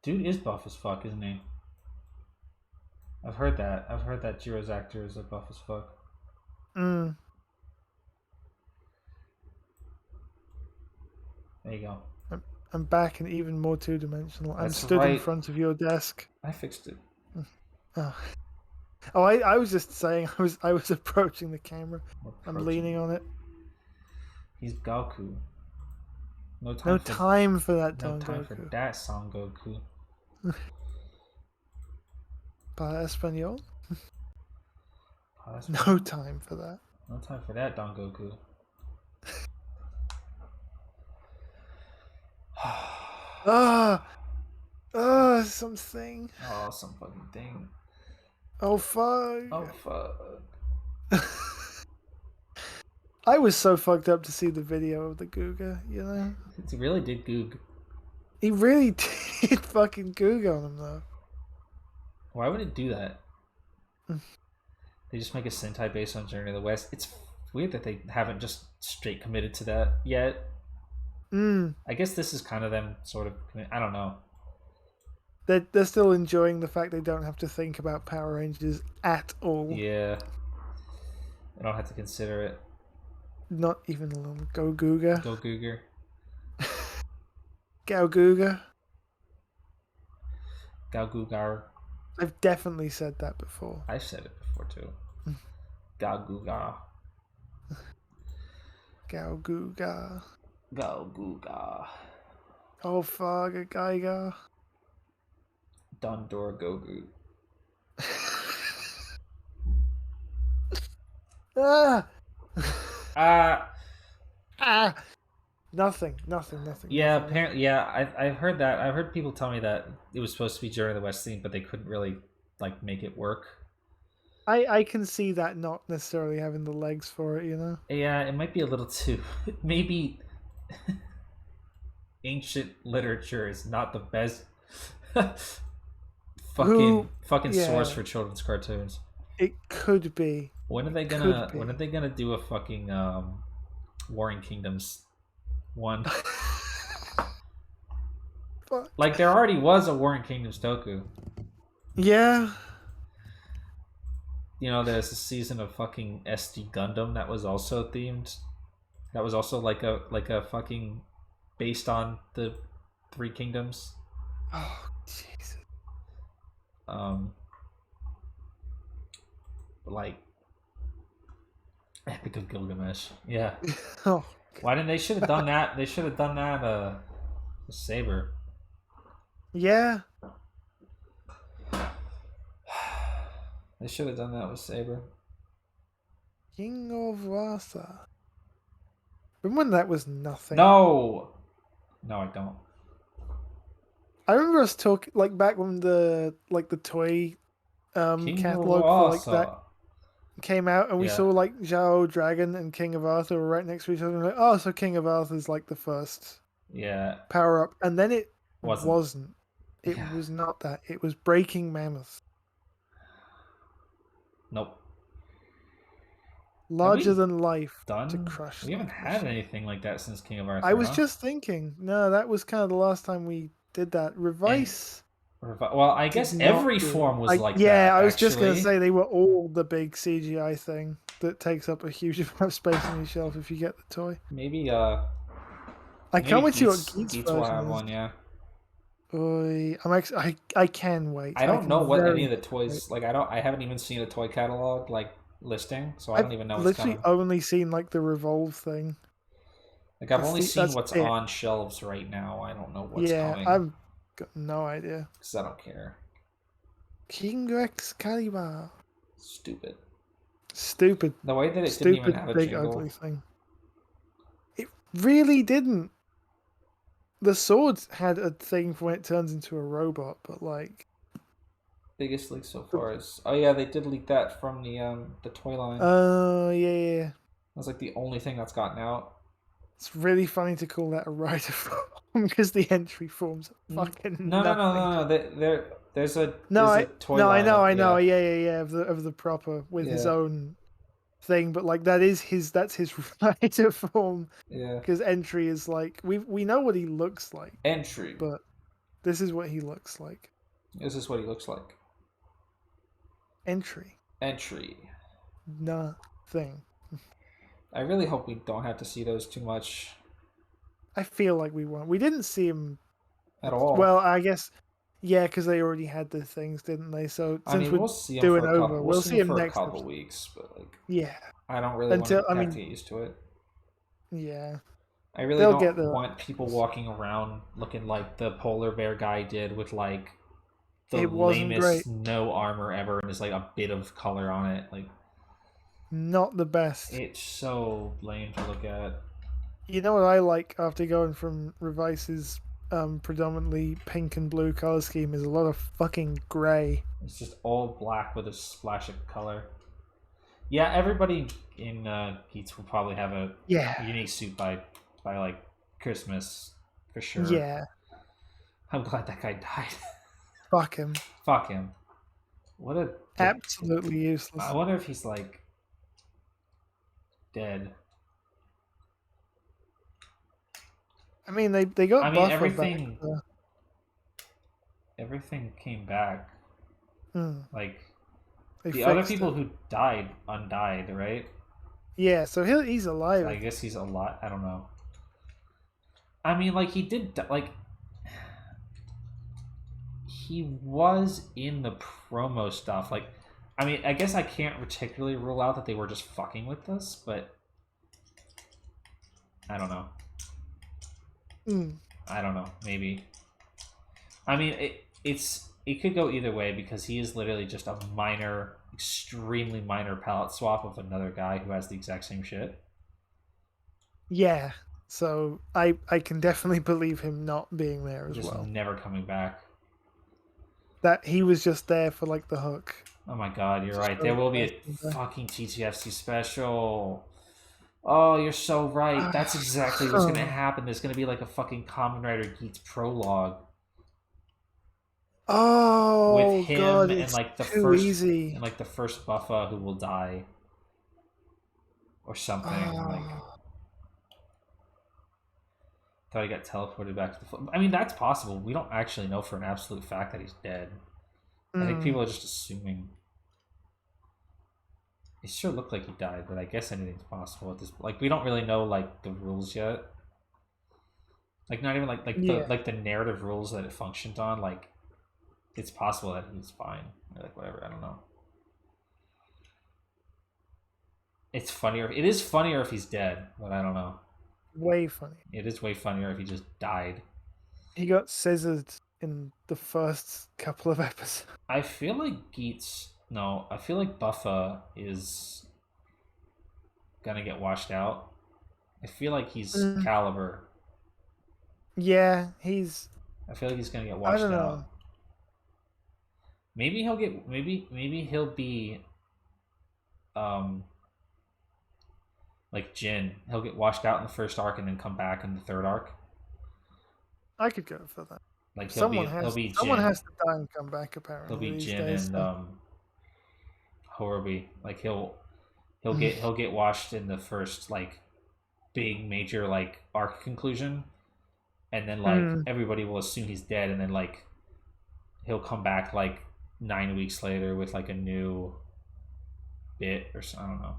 Dude is buff as fuck, isn't he? I've heard that. I've heard that Jiro's actor is like buff as fuck. There you go. I'm back and even more two-dimensional. I'm stood in front of your desk. I fixed it. Oh, I was just saying I was approaching the camera. I'm leaning on it. He's Goku. No time for that, No time for that, Son Goku. Para Espanol? No time for that. No time for that, Don Goku. Something. Oh, some fucking thing. Oh, fuck. Oh, fuck. I was so fucked up to see the video of the Googa, you know? He really did goog. He really did fucking goog on him, though. Why would it do that? They just make a Sentai based on Journey to the West. It's weird that they haven't just straight committed to that yet. I guess this is kind of them sort of... I don't know. They're still enjoying the fact they don't have to think about Power Rangers at all. Yeah. They don't have to consider it. Not even a little Go Googa. Go Googer. Gao Googa. Gao Googar. I've definitely said that before. I've said it before too. Gao Googar. Gao Googa. Gao Googar. Oh fuck, a Geiger. Dondor Gogu. Nothing. Yeah, apparently, yeah. I've heard that. I've heard people tell me that it was supposed to be Journey to the West theme, but they couldn't really like make it work. I can see that not necessarily having the legs for it, you know. Yeah, it might be a little too. Maybe ancient literature is not the best fucking source for children's cartoons. It could be. When are they gonna do a fucking Warring Kingdoms one? Like there already was a Warring Kingdoms Toku. Yeah. You know, there's a season of fucking SD Gundam that was also themed. That was also like a fucking based on the Three Kingdoms. Oh Jesus. Like Epic of Gilgamesh. Yeah. Oh. Why didn't they should have done that? They should have done that. Saber. Yeah. They should have done that with Saber. King of Rasa. Remember when that was nothing? No, I don't. I remember us talking like back when the toy catalog for like that came out, and we saw like Zhao Dragon and King of Arthur were right next to each other. And like, oh, so King of Arthur is like the first power up, and then it wasn't. It was not that. It was Breaking Mammoth. Nope. Larger than life done? To crush. We haven't had anything like that since King of Arthur. I was just thinking. No, that was kind of the last time we did that. Revice. Well, I guess every form was like that. Yeah, I was just going to say they were all the big CGI thing that takes up a huge amount of space on your shelf if you get the toy. Maybe I can't wait to see what Geats will have one, yeah. I can wait. I don't know what any of the toys like. I haven't even seen a toy catalog like listing, so I don't even know what's coming. I've literally only seen like the Revolve thing. Like, I've only seen what's on shelves right now. I don't know what's coming. I've got no idea. Because I don't care. King Excalibur. Stupid. The way that it didn't even have a big jingle. Ugly thing. It really didn't. The sword had a thing for when it turns into a robot, but like... Biggest leak so far is... Oh yeah, they did leak that from the toy line. Oh, yeah. That's like the only thing that's gotten out. It's really funny to call that a rider form because the entry forms are fucking No. There's a toy line. I know. Yeah. Of the proper with his own thing, but like that's his rider form. Yeah. Because entry is like we know what he looks like. Entry. But this is what he looks like. This is what he looks like. Entry. Nothing. I really hope we don't have to see those too much. I feel like we won't. We didn't see him at all. Well, I guess, yeah, because they already had the things, didn't they? So since we'll see him doing over, we'll see him for next a couple weeks. But like, yeah, I don't really want to have to get used to it. Yeah, I really don't want people walking around looking like the polar bear guy did with like the lamest no armor ever, and there's like a bit of color on it. Like, not the best. It's so lame to look at. You know what I like after going from Revice's predominantly pink and blue color scheme is a lot of fucking gray. It's just all black with a splash of color. Yeah, everybody in Geats will probably have a unique suit by like Christmas for sure. Yeah. I'm glad that guy died. Fuck him. What a absolutely useless. I wonder if he's like dead. I mean, they got. I mean, everything. Back, everything came back. Like the other people who died undied, right? Yeah, so he's alive. So I guess he's alive. I don't know. I mean, like he did. Like he was in the promo stuff. Like, I mean, I guess I can't particularly rule out that they were just fucking with us, but I don't know. I don't know. Maybe. I mean, it could go either way because he is literally just a minor, extremely minor palette swap of another guy who has the exact same shit. Yeah. So I can definitely believe him not being there as well. Never coming back. That he was just there for like the hook. Oh my god, you're right. There will be a fucking TTFC special. Oh, you're so right. That's exactly what's going to happen. There's going to be like a fucking Kamen Rider Geats prologue. Oh, with him God, and like the first buffa who will die or something. Like, thought he got teleported back to the. I mean, that's possible. We don't actually know for an absolute fact that he's dead. I think people are just assuming. It sure looked like he died, but I guess anything's possible at this. Like, we don't really know like the rules yet. Like, not even like the narrative rules that it functioned on. Like, it's possible that he's fine. Or like whatever. I don't know. It's funnier. It is funnier if he's dead, but I don't know. Way funny. It is way funnier if he just died. He got scissored in the first couple of episodes. I feel like Geats. No, I feel like Buffa is gonna get washed out. I feel like he's Caliber. Yeah, I feel like he's gonna get washed out. I don't know. Maybe he'll get. Maybe he'll be. Like Jin, he'll get washed out in the first arc and then come back in the third arc. I could go for that. Like someone has to die and come back. Apparently, he'll be Jin and Horobi. Like he'll get washed in the first like big major like arc conclusion, and then like everybody will assume he's dead, and then like he'll come back like 9 weeks later with like a new bit or something. I don't know.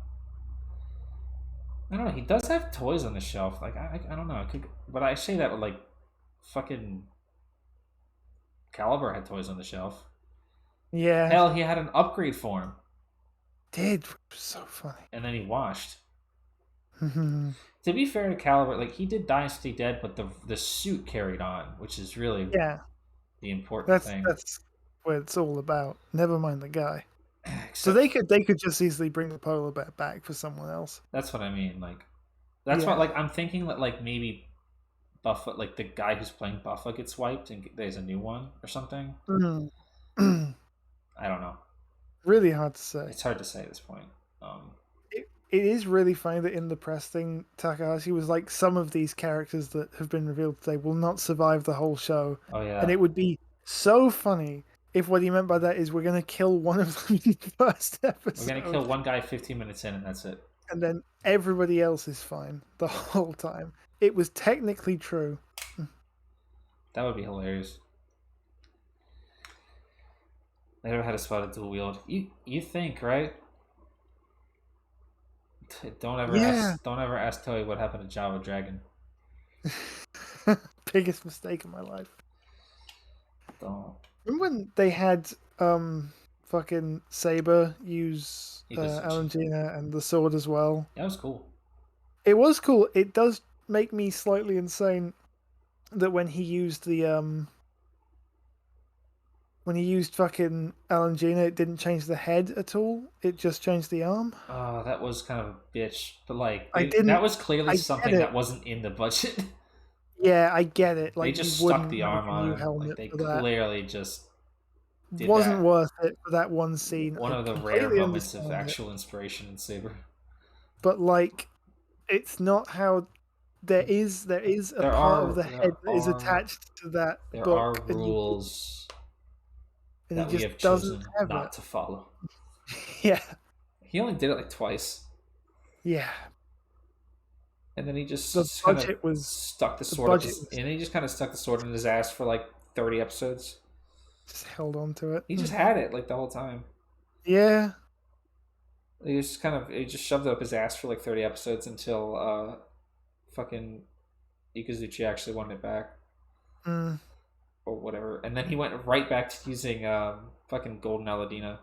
I don't know. He does have toys on the shelf. Like I don't know. But I say that with like fucking Caliber had toys on the shelf. Yeah. Hell, he had an upgrade for him. Did so funny. And then he washed. To be fair to Caliber, like he did Dynasty Dead, but the suit carried on, which is really the important thing. That's what it's all about. Never mind the guy. So they could just easily bring the polar bear back for someone else. That's what I mean. Like that's what like I'm thinking that like maybe Buffa, like the guy who's playing Buffa, gets wiped and there's a new one or something. I don't know. Really hard to say. It's hard to say at this point. It is really funny that in the press thing, Takahashi was like, some of these characters that have been revealed today will not survive the whole show. Oh yeah. And it would be so funny if what he meant by that is we're going to kill one of them in the first episode. We're going to kill one guy 15 minutes in and that's it. And then everybody else is fine the whole time. It was technically true. That would be hilarious. They never had a spotted dual wield. You think, right? Don't ever ask Toei what happened to Java Dragon. Biggest mistake of my life. Don't. Remember when they had fucking Saber use Alangina and the sword as well? That was cool. It was cool. It does make me slightly insane that when he used the when he used fucking Alangina, it didn't change the head at all. It just changed the arm. Oh, that was kind of a bitch. But like, that was clearly something that wasn't in the budget. Yeah, I get it. Like, they just stuck the arm on him. Like, they clearly just wasn't worth it for that one scene. One of the rare moments of actual inspiration in Saber. But like, it's not how there is a part of the head that is attached to that book. There are rules that we have chosen not to follow. Yeah. He only did it like twice. Yeah. And then he just stuck the sword and he just kind of stuck the sword in his ass for like 30 episodes. Just held on to it. He just had it like the whole time. Yeah. He just shoved it up his ass for like 30 episodes until fucking Ikazuchi actually wanted it back. Or whatever. And then he went right back to using fucking Golden Aladina.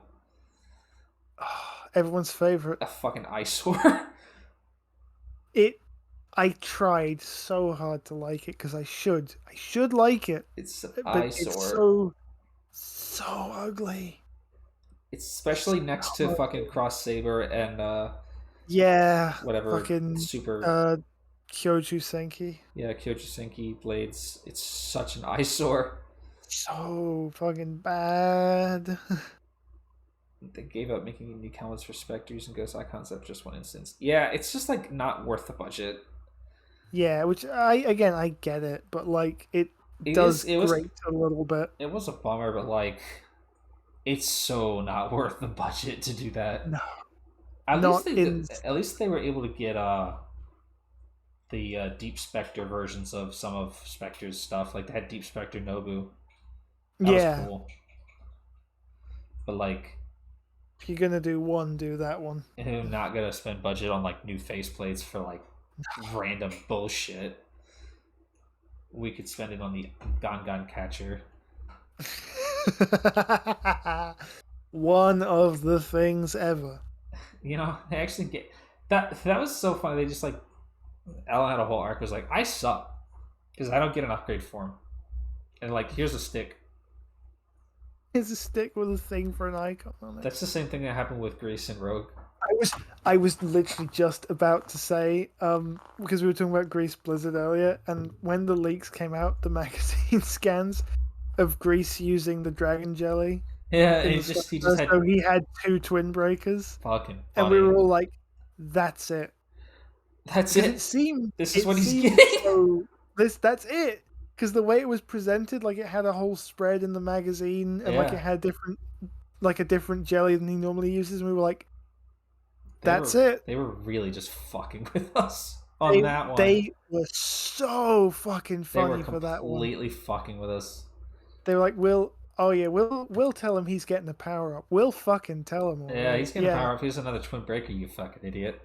Everyone's favorite. A fucking eyesore. I tried so hard to like it because I should like it. It's an eyesore. It's so ugly. It's especially next to fucking Cross Saber and whatever fucking super Kyoju Senki. Yeah, Kyoju Senki blades. It's such an eyesore. So fucking bad. They gave up making new helmets for Spectres and Ghost Icons after just one instance. Yeah, it's just like not worth the budget. Yeah, which I get it, but like it does grate a little bit. It was a bummer, but like it's so not worth the budget to do that. No. At least they were able to get the Deep Spectre versions of some of Spectre's stuff. Like they had Deep Spectre Nobu. That was cool. But like, if you're gonna do one, do that one. And I'm not gonna spend budget on like new faceplates for like random bullshit. We could spend it on the Gon Catcher. One of the things ever. You know, they actually get that was so funny. They just like Alan had a whole arc was like, I suck because I don't get an upgrade for him. And like, here's a stick. Here's a stick with a thing for an icon on it. That's the same thing that happened with Grease and Rogue. I was literally just about to say, because we were talking about Grease Blizzard earlier, and when the leaks came out, the magazine scans of Grease using the dragon jelly. Yeah, he had 2 twin breakers. Fucking funny. And we were all like, that's it. That's it. This is what he's getting. That's it. Because the way it was presented, like it had a whole spread in the magazine, and like it had a different jelly than he normally uses, and we were like, that's it. They were really just fucking with us on that one. They were so fucking funny for that one. Completely fucking with us. They were like, we'll tell him he's getting a power up. We'll fucking tell him. Yeah, he's getting a power up. Here's another twin breaker, you fucking idiot.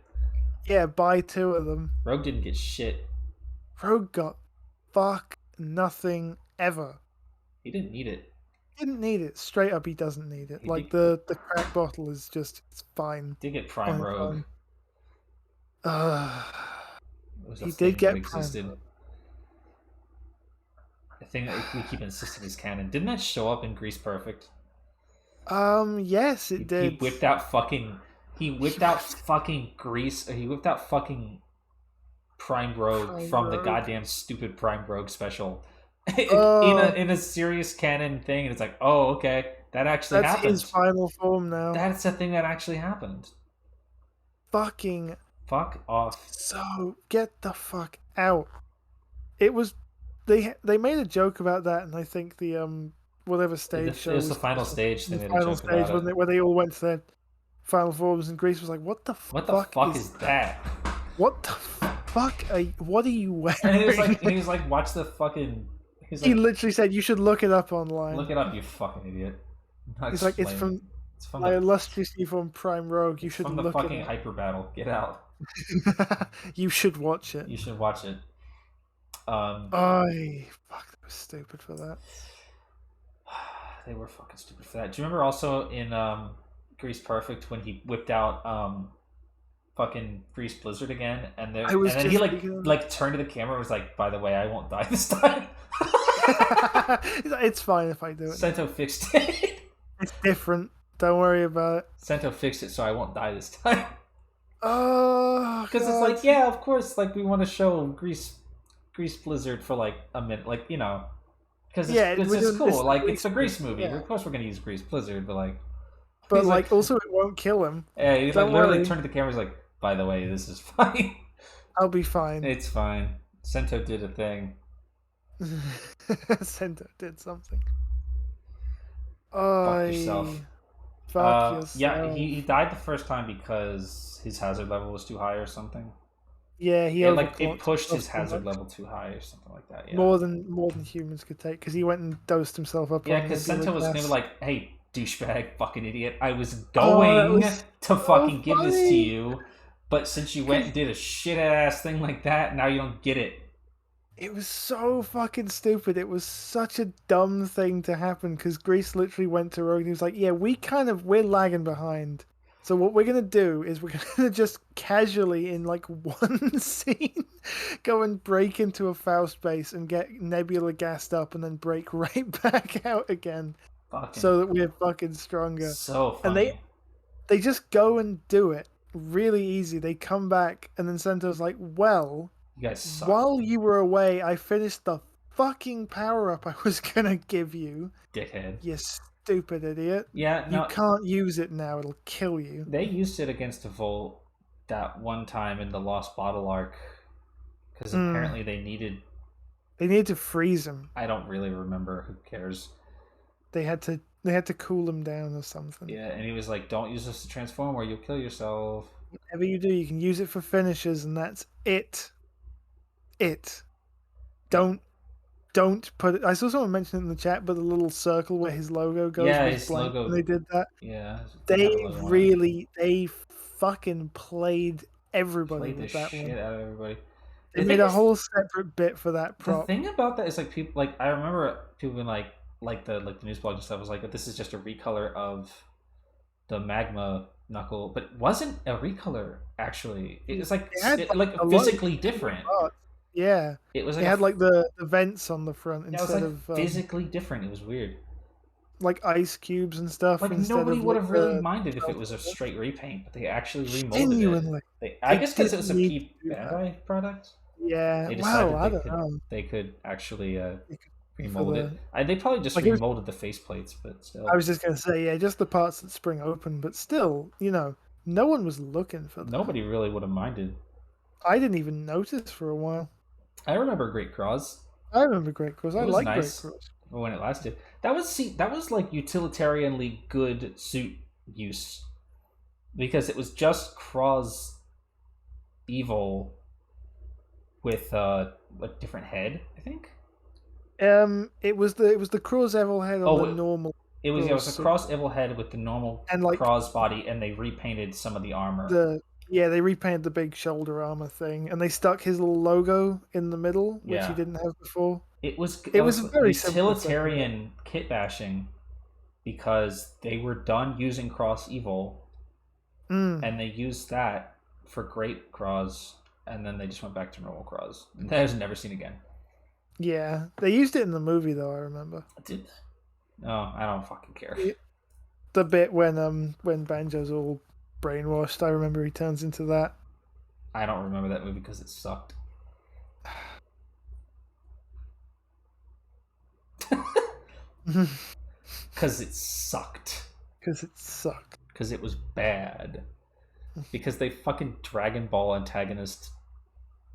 Yeah, buy 2 of them. Rogue didn't get shit. Rogue got nothing ever. He didn't need it. Didn't need it. Straight up, he doesn't need it. The crack bottle is just, it's fine. Did get Prime Rogue. It was a thing that existed. A thing that we keep insisting is canon. Didn't that show up in Grease Perfect? Yes, it did. He whipped out fucking. He whipped out fucking Grease. He whipped out fucking Prime Brogue from the goddamn stupid Prime Brogue special. in a serious canon thing, and it's like, oh, okay, that actually happened. That's his final form now. That's a thing that actually happened. Fuck off. So get the fuck out. It was they made a joke about that, and I think the whatever stage show it was the final stage. The final stage where they all went to their final forms, and Grease was like, "What the fuck is that? What the fuck? What are you wearing?" And he was like, "Watch the fucking." He literally said, "You should look it up online." Look it up, you fucking idiot. He's like, "It's from my illustrious from Prime Rogue. You should look it up." From the fucking hyper battle. Get out. You should watch it. You should watch it. Fuck, that was stupid for that. They were fucking stupid for that. Do you remember also in Grease Perfect when he whipped out fucking Grease Blizzard again, and then he like turned to the camera and was like, "By the way, I won't die this time." It's fine if I do it. Sento fixed it. It's different. Don't worry about it. Sento fixed it, so I won't die this time. Because it's like, yeah, of course, like we want to show Grease Blizzard for like a minute, like, you know, because it's cool. Like it's a Grease movie. Yeah. Of course, we're gonna use Grease Blizzard, but like, also it won't kill him. Yeah, he like literally turned to the camera. He's like, "By the way, this is fine. I'll be fine. It's fine." Sento did a thing. Sento did something. Fuck yourself. Fuck yourself. Yeah, he died the first time because his hazard level was too high or something. Yeah, it pushed his hazard level too high or something like that. Yeah. More than humans could take, because he went and dosed himself up. Yeah, because Sento was gonna be like, "Hey, douchebag, fucking idiot! I was going to fucking give this to you, but since you went and did a shit ass thing like that, now you don't get it." It was so fucking stupid. It was such a dumb thing to happen, because Grease literally went to Rogue and he was like, "Yeah, we're lagging behind. So what we're going to do is we're going to just casually, in like one scene, go and break into a Faust base and get Nebula gassed up and then break right back out again, so that we're fucking stronger." So funny. And they just go and do it really easy. They come back and then Sento's like, "Well, you guys suck. While you were away, I finished the fucking power-up I was going to give you. Dickhead. You stupid idiot. Yeah, no, you can't use it now. It'll kill you." They used it against a Volt that one time in the Lost Bottle arc, because apparently they needed to freeze him. I don't really remember. Who cares? They had to cool him down or something. Yeah, and he was like, "Don't use this to transform or you'll kill yourself. Whatever you do, you can use it for finishes, and that's it. Don't put it." I saw someone mention it in the chat, but the little circle where his logo goes. Yeah, his logo. When they did that. Yeah. They fucking played everybody with that one. Shit out of everybody. They made a whole separate bit for that prop. The thing about that is like people like I remember people being like the news blog and stuff was like, "This is just a recolor of the magma knuckle," but it wasn't a recolor actually. It was like physically different. Yeah, it was. Like they had like the vents on the front instead of physically different. It was weird. Like ice cubes and stuff. Like nobody would have really minded if it was a straight repaint, but they actually remolded it. I guess because it was a Bandai product. Yeah. They decided they could actually remold it. They probably just remolded the faceplates, but still. I was just gonna say, yeah, just the parts that spring open, but still, no one was looking for them. Nobody really would have minded. I didn't even notice for a while. I remember Great Cross. I remember Great Cross. I like nice Great Cross when it lasted. That was like utilitarianly good suit use, because it was just Cross evil with a different head, I think. It was the Cross evil head on the normal. It was a Cross evil head with the normal and Cross body, and they repainted some of the armor. They repainted the big shoulder armor thing, and they stuck his little logo in the middle, which he didn't have before. It was very utilitarian kit bashing, because they were done using Cross Evil, and they used that for Great Cross, and then they just went back to normal Cross. That was never seen again. Yeah, they used it in the movie though. I remember. Did they? No, I don't fucking care. The bit when Banjo's all brainwashed, I remember he turns into that. I don't remember that movie because it sucked. Because it sucked. Because it sucked. Because it was bad. Because they fucking Dragon Ball antagonist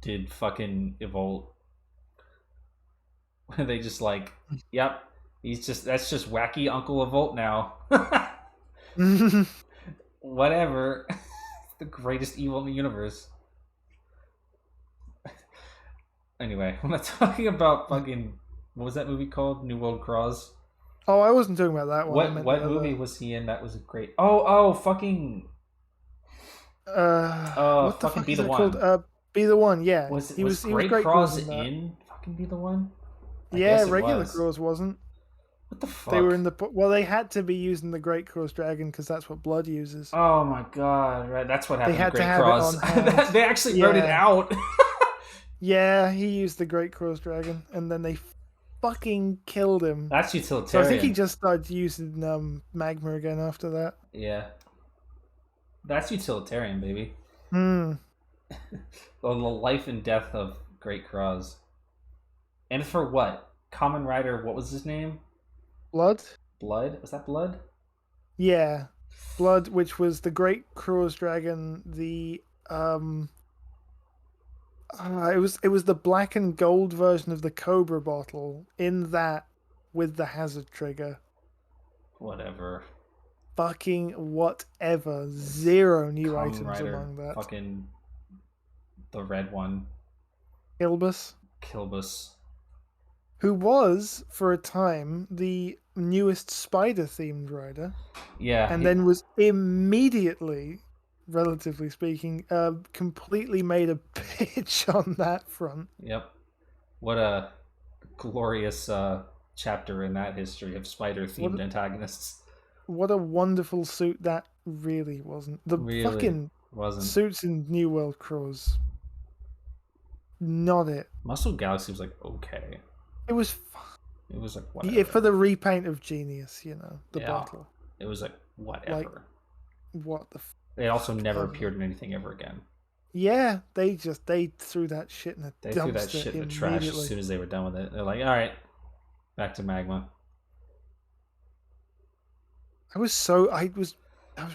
did fucking evolve. They just like, yep, that's just wacky Uncle Evolt now. Whatever. The greatest evil in the universe. Anyway, I'm not talking about fucking, what was that movie called? New World Cross? Oh, I wasn't talking about that one. What movie was he in that was a great... Oh, fucking... what the fuck Be is the it One. called? Be the One, yeah. Was Great Cross in fucking Be the One? Yeah, regular Cross wasn't. What the fuck? They were in the... Well, they had to be using the Great Cross Dragon because that's what Blood uses. Oh my god, right. That's what happened they had to Great to have Cross. It on hand. They actually wrote it out. Yeah, he used the Great Cross Dragon, and then they fucking killed him. That's utilitarian. So I think he just started using magma again after that. Yeah. That's utilitarian, baby. Hmm. The life and death of Great Cross. And for what? Kamen Rider, what was his name? Blood? Was that Blood? Yeah. Blood, which was the Great Cross Dragon, the it was the black and gold version of the Cobra bottle in that with the hazard trigger. Whatever. Fucking whatever. Zero new Kamen items Rider, among that. Fucking the red one. Kilbus. Who was, for a time, the newest spider-themed rider. Yeah. And then was immediately, relatively speaking, completely made a bitch on that front. Yep. What a glorious chapter in that history of spider-themed antagonists. What a wonderful suit that really wasn't. The fucking suits in New World Cross. Not it. Muscle Galaxy was like okay. It was fun. It was like whatever. Yeah, for the repaint of Genius, the bottle. It was like whatever. Like, what the It also never appeared in anything ever again. Yeah, they threw that shit in the dumpster. They threw that shit in the trash as soon as they were done with it. They're like, all right, back to Magma. I was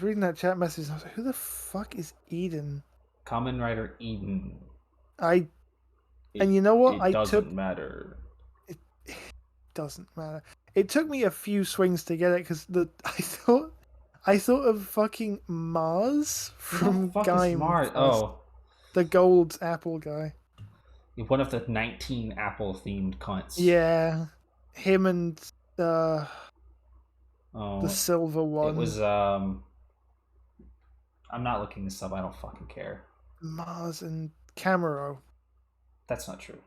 reading that chat message and I was like, who the fuck is Eden? Kamen Rider Eden. And you know what? It doesn't matter. It doesn't matter. It took me a few swings to get it because I thought of fucking Mars from Guy. Mars? Oh, the gold apple guy. One of the 19 apple themed cunts. Yeah, him and the silver one. It was I'm not looking this up. I don't fucking care. Mars and Camaro. That's not true.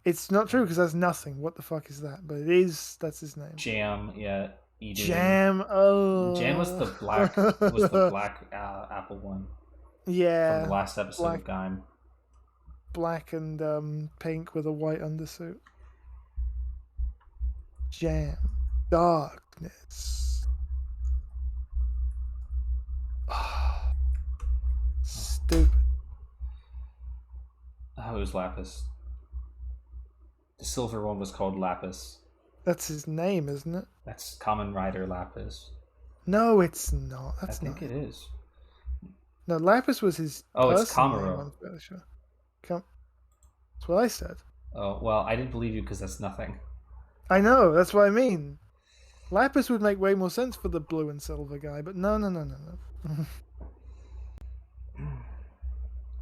It's not true because that's nothing. What the fuck is that? But it is. That's his name. Jam. Yeah. Eden. Jam. Oh. Jam was the black. Apple one. Yeah. From the last episode of Gaim. Black and pink with a white undersuit. Jam. Darkness. Oh. Stupid. Oh, it was Lapis. The silver one was called Lapis. That's his name, isn't it? That's Kamen Rider Lapis. No, it's not. I think it is. No, Lapis was his. Oh, it's Kamaro. Sure. That's what I said. Oh, well, I didn't believe you because that's nothing. I know, that's what I mean. Lapis would make way more sense for the blue and silver guy, but no.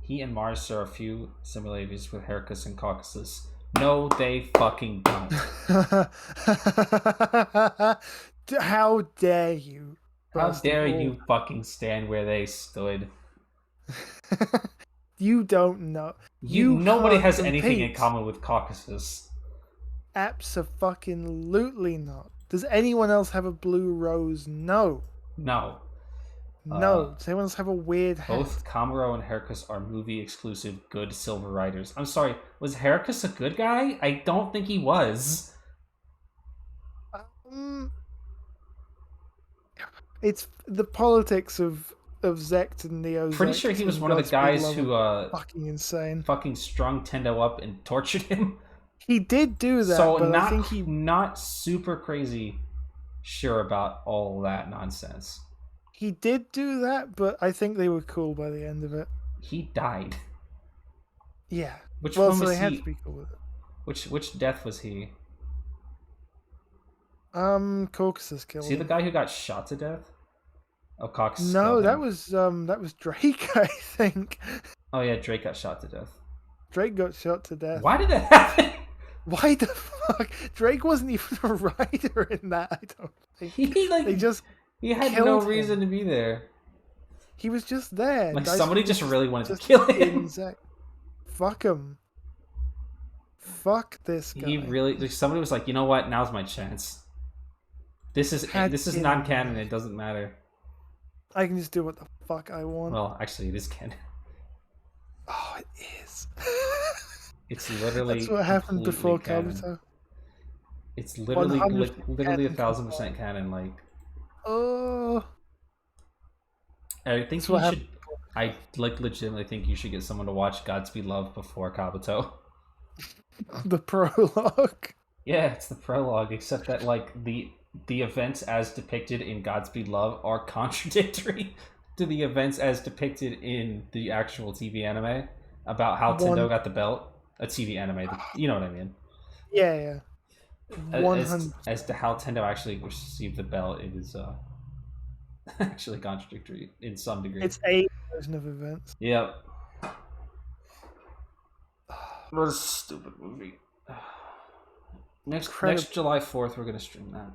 He and Mars share a few similarities with Heracus and Caucasus. No, they fucking don't. How dare you? How dare you fucking stand where they stood? You don't know. Nobody has anything in common with Caucasus. Abso-fucking-lutely not. Does anyone else have a blue rose? No. No. No, does anyone else have a weird hat? Both Kamuro and Heracus are movie exclusive good Silver Riders. I'm sorry, was Heracus a good guy? I don't think he was. It's the politics of Zect and Neo. Pretty sure he was one of the guys who fucking insane. Fucking strung Tendo up and tortured him. He did do that, so but not, I think he not super crazy sure about all that nonsense. He did do that, but I think they were cool by the end of it. He died. Yeah. Which one was they he? had to be cool with it. Which death was he? Caucasus killed him. See the guy who got shot to death? Oh, Caucasus. No, that was Drake, I think. Oh yeah, Drake got shot to death. Drake got shot to death. Why did that happen? Why the fuck? Drake wasn't even a writer in that, I don't think. He had no reason to be there. He was just there. Like somebody just really wanted to kill him. Fuck him. Fuck this guy. He really somebody was like, you know what? Now's my chance. This is non-canon. It doesn't matter. I can just do what the fuck I want. Well, actually, it is canon. Oh, it is. It's literally. That's what happened before Kabuto. It's literally 1,000% canon. Like. Oh. I think you should. I legitimately think you should get someone to watch Godspeed Love before Kabuto. The prologue. Yeah, it's the prologue, except that the events as depicted in Godspeed Love are contradictory to the events as depicted in the actual TV anime about how Tendo got the belt. A TV anime, you know what I mean? Yeah. 100. As to how Tendo actually received the belt, it is actually contradictory in some degree. It's a version of events. Yep. What a stupid movie. Next July 4th, we're going to stream that.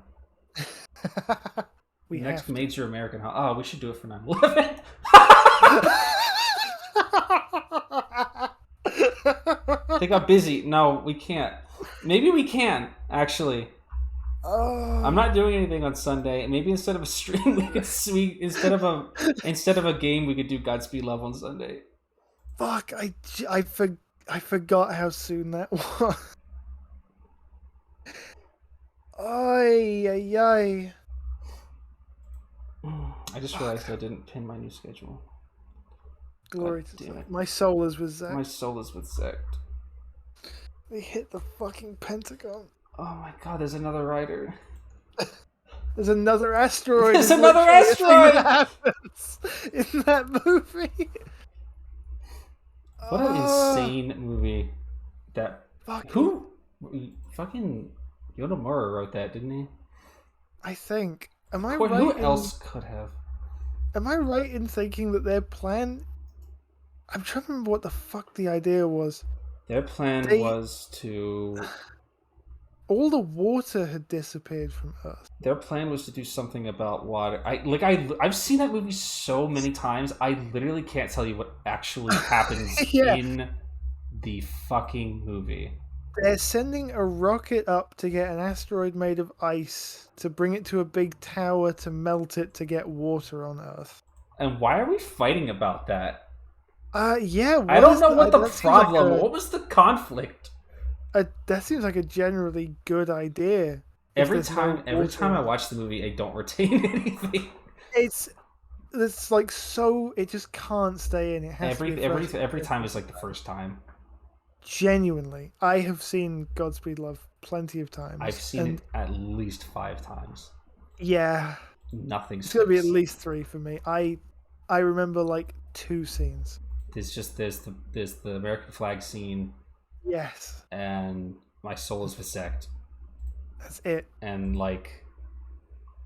Next major American... Oh, we should do it for 9/11. They got busy. No, we can't. Maybe we can, actually. I'm not doing anything on Sunday. Maybe instead of a stream, instead of a game, we could do Godspeed Love on Sunday. Fuck! I forgot how soon that was. Ay. I just realized I didn't pin my new schedule. Glory to Zect. My soul is with Zect. My soul is with Zect. They hit the fucking Pentagon. Oh my god, there's another rider. There's another asteroid. There's another asteroid! That happens in that movie. What an insane movie. Fucking Yodomura wrote that, didn't he? I think. Am I right? Who else in, could have? Am I right in thinking that their plan... I'm trying to remember what the fuck the idea was. Their plan was to... All the water had disappeared from Earth. Their plan was to do something about water. I've seen that movie so many times, I literally can't tell you what actually happens in the fucking movie. They're sending a rocket up to get an asteroid made of ice, to bring it to a big tower to melt it to get water on Earth. And why are we fighting about that? Yeah. I don't know what the problem. What was the conflict? That seems like a generally good idea. Every time I watch the movie, I don't retain anything. It's like so. It just can't stay in. It has every time is like the first time. Genuinely, I have seen Godspeed Love plenty of times. I've seen it at least 5 times. Yeah. Nothing. It's gonna be at least 3 for me. I remember like 2 scenes. There's the American flag scene. Yes. And My Soul is with Zect. That's it. And like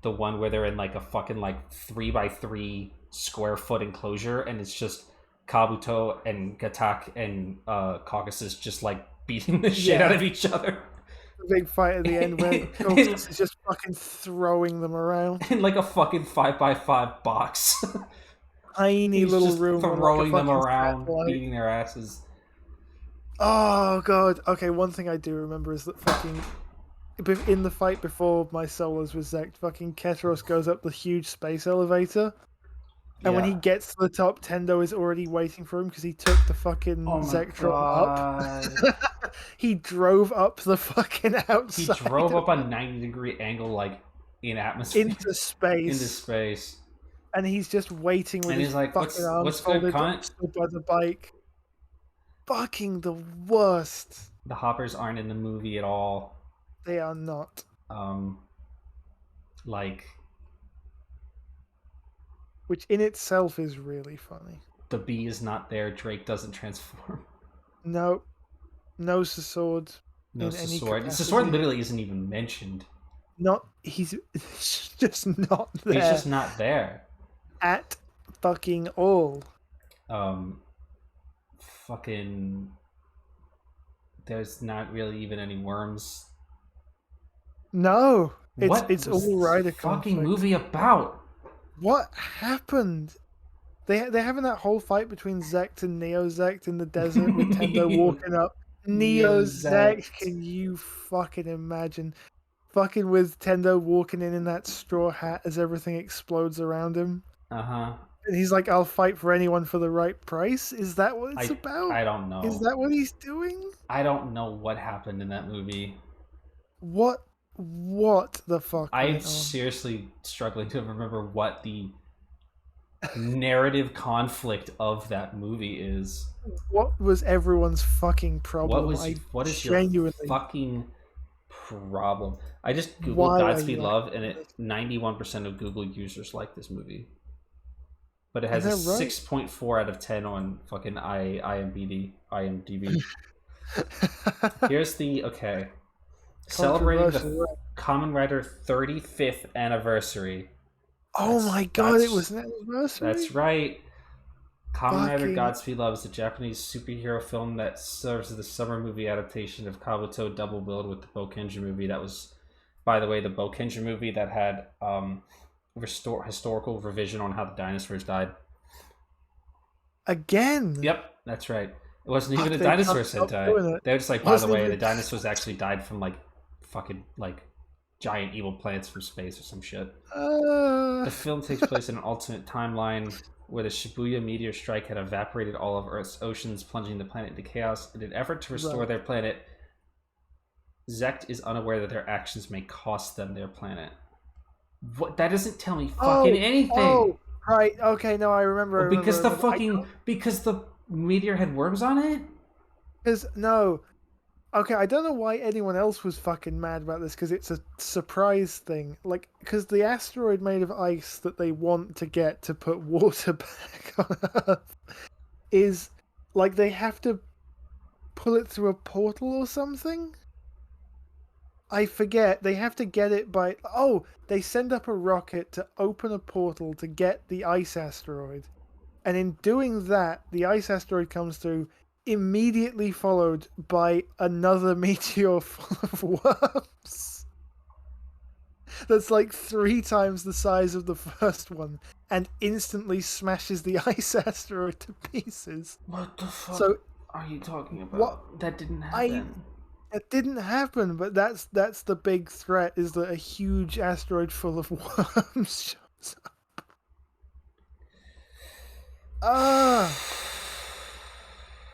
the one where they're in like a fucking like 3x3 square foot enclosure, and it's just Kabuto and Gatak and Caucasus just like beating the shit out of each other. The big fight at the end where Caucasus is just fucking throwing them around in like a fucking 5x5 box. Tiny little room, throwing them around, beating their asses. Oh god. Okay, one thing I do remember is that fucking in the fight before My Soul is with Zect, fucking Ketros goes up the huge space elevator. And when he gets to the top, Tendo is already waiting for him because he took the fucking Zectron up. He drove up the fucking outside. He drove up a 90-degree angle, like in atmosphere, into space. And he's just waiting with his like, fucking arms folded by the bike. Fucking the worst. The hoppers aren't in the movie at all. They are not. Which in itself is really funny. The bee is not there. Drake doesn't transform. No sword. No sword. The sword literally isn't even mentioned. He's just not there. He's just not there. At fucking all. Fucking. There's not really even any worms. No. It's all rider fucking movie about? What happened? They're having that whole fight between Zect and Neo-Zect in the desert with Tendo walking up. Neo-Zect, can you fucking imagine? Fucking with Tendo walking in that straw hat as everything explodes around him. Uh-huh. And he's like, I'll fight for anyone for the right price? Is that what it's about? I don't know. Is that what he's doing? I don't know what happened in that movie. What the fuck? I'm seriously struggling to remember what the narrative conflict of that movie is. What was everyone's fucking problem? What is your fucking problem? I just googled Godspeed Love, and 91% of Google users like this movie. But it has a 6.4 out of 10 on fucking IMDb. Here's the celebrating the Kamen Rider 35th anniversary. Oh my god, it was an anniversary? That's right. Kamen Rider Godspeed Love is a Japanese superhero film that serves as the summer movie adaptation of Kabuto double-billed with the Bokenja movie. That was, by the way, the Bokenja movie that had historical revision on how the dinosaurs died. Again? Yep, that's right. It wasn't even the dinosaurs that died. They were just like, by the way, the dinosaurs actually died from like fucking like giant evil plants from space or some shit. The film takes place in an alternate timeline where the Shibuya meteor strike had evaporated all of Earth's oceans, plunging the planet into chaos. In an effort to restore their planet, Zect is unaware that their actions may cost them their planet. What? That doesn't tell me fucking anything. Oh, right. Okay, no, I remember. Because the meteor had worms on it? Okay, I don't know why anyone else was fucking mad about this, because it's a surprise thing. Like, because the asteroid made of ice that they want to get to put water back on Earth is, like, they have to pull it through a portal or something? I forget. They have to get it by... Oh, they send up a rocket to open a portal to get the ice asteroid. And in doing that, the ice asteroid comes through, immediately followed by another meteor full of worms. That's like 3 times the size of the first one, and instantly smashes the ice asteroid to pieces. What the fuck are you talking about? That didn't happen. It didn't happen, but that's the big threat, is that a huge asteroid full of worms shows up.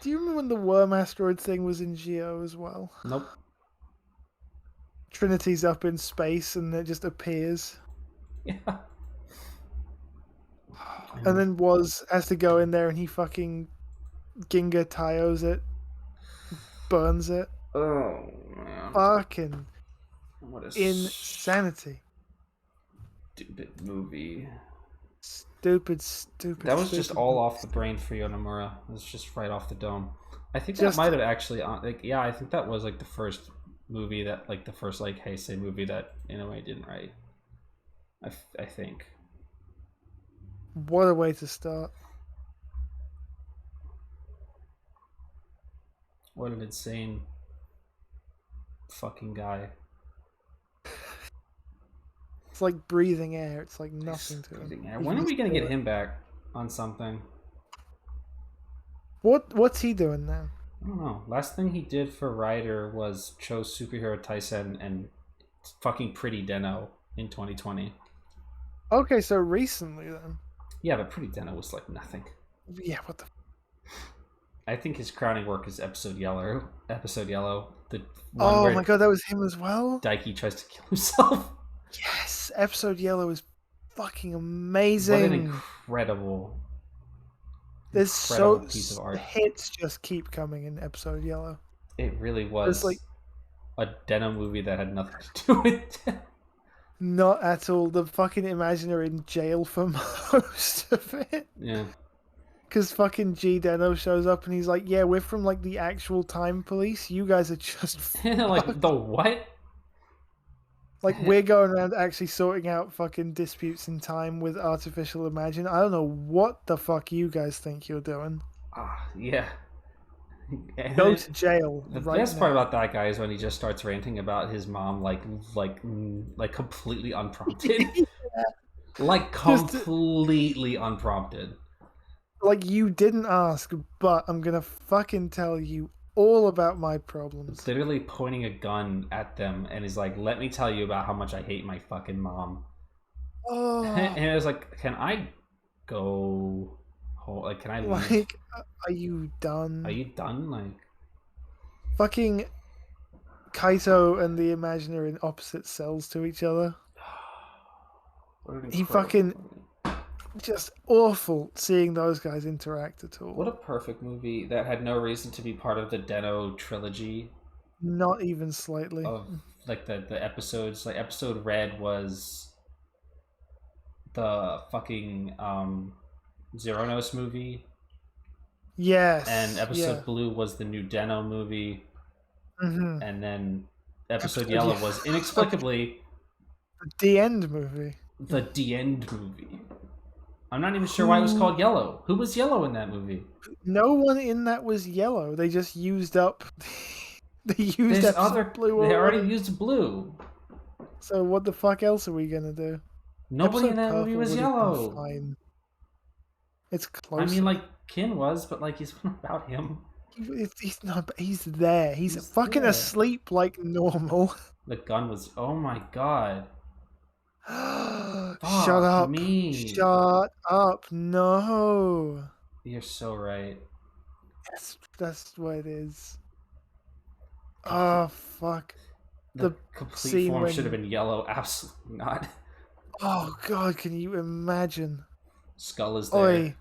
Do you remember when the worm asteroid thing was in Geo as well? Nope. Trinity's up in space and it just appears. Yeah. And then has to go in there and he fucking Ginga Taios it. Burns it. Oh, man. Fucking what insanity. Stupid movie. Stupid. That was just all off the brain for you, Nomura. It was just right off the dome. I think that might have actually, I think that was like the first movie that, like the first like Heisei movie that Inoue didn't write. I think. What a way to start. What an insane fucking guy. It's like breathing air. It's like nothing to him. When are we going to get him back on something? What's he doing now? I don't know. Last thing he did for Rider was Cho Superhero Taisen and fucking Pretty Den-O in 2020. Okay, so recently then. Yeah, but Pretty Deno was like nothing. Yeah, what the? I think his crowning work is Episode Yellow. The one oh where my god, that was him as well. Daiki tries to kill himself. Yes, Episode Yellow is fucking amazing. What an incredible piece of art. Hits just keep coming in Episode Yellow. It really was like a Deno movie that had nothing to do with it. Not at all. The fucking Imaginer in jail for most of it. Yeah. Because fucking G Deno shows up and he's like, yeah, we're from like the actual time police. You guys are just like the what? Like we're going around actually sorting out fucking disputes in time with artificial imagine. I don't know what the fuck you guys think you're doing. Yeah. Go to jail. The best part about that guy is when he just starts ranting about his mom, like completely unprompted. Yeah. Like completely unprompted. Like you didn't ask, but I'm gonna fucking tell you all about my problems. Literally pointing a gun at them, and he's like, "Let me tell you about how much I hate my fucking mom." Oh. And I was like, "Can I go home? Like, can I leave? Like, are you done? Are you done? Like, fucking Kaito and the Imaginer in opposite cells to each other. He fucking just awful seeing those guys interact at all. What a perfect movie that had no reason to be part of the Deno trilogy. Not even slightly. Of like the episodes. Like episode Red was the fucking Zeronos movie. Yes. And episode Blue was the new Deno movie. Mm-hmm. And then episode Yellow was inexplicably the End movie. The End movie. I'm not even sure why it was called Yellow. Who was yellow in that movie? No one in that was yellow. They just used up. They used Blue. They already used Blue. So what the fuck else are we gonna do? Nobody in that movie was yellow. Fine. It's close. I mean, like Kin was, but like he's not about him. He's not. He's there. He's fucking there. Asleep like normal. The gun was. Oh my god. Shut up. Shut up. No. You're so right. That's what it is. Oh, fuck. The complete form should have been yellow. Absolutely not. Oh, God. Can you imagine? Skull is there. Oi.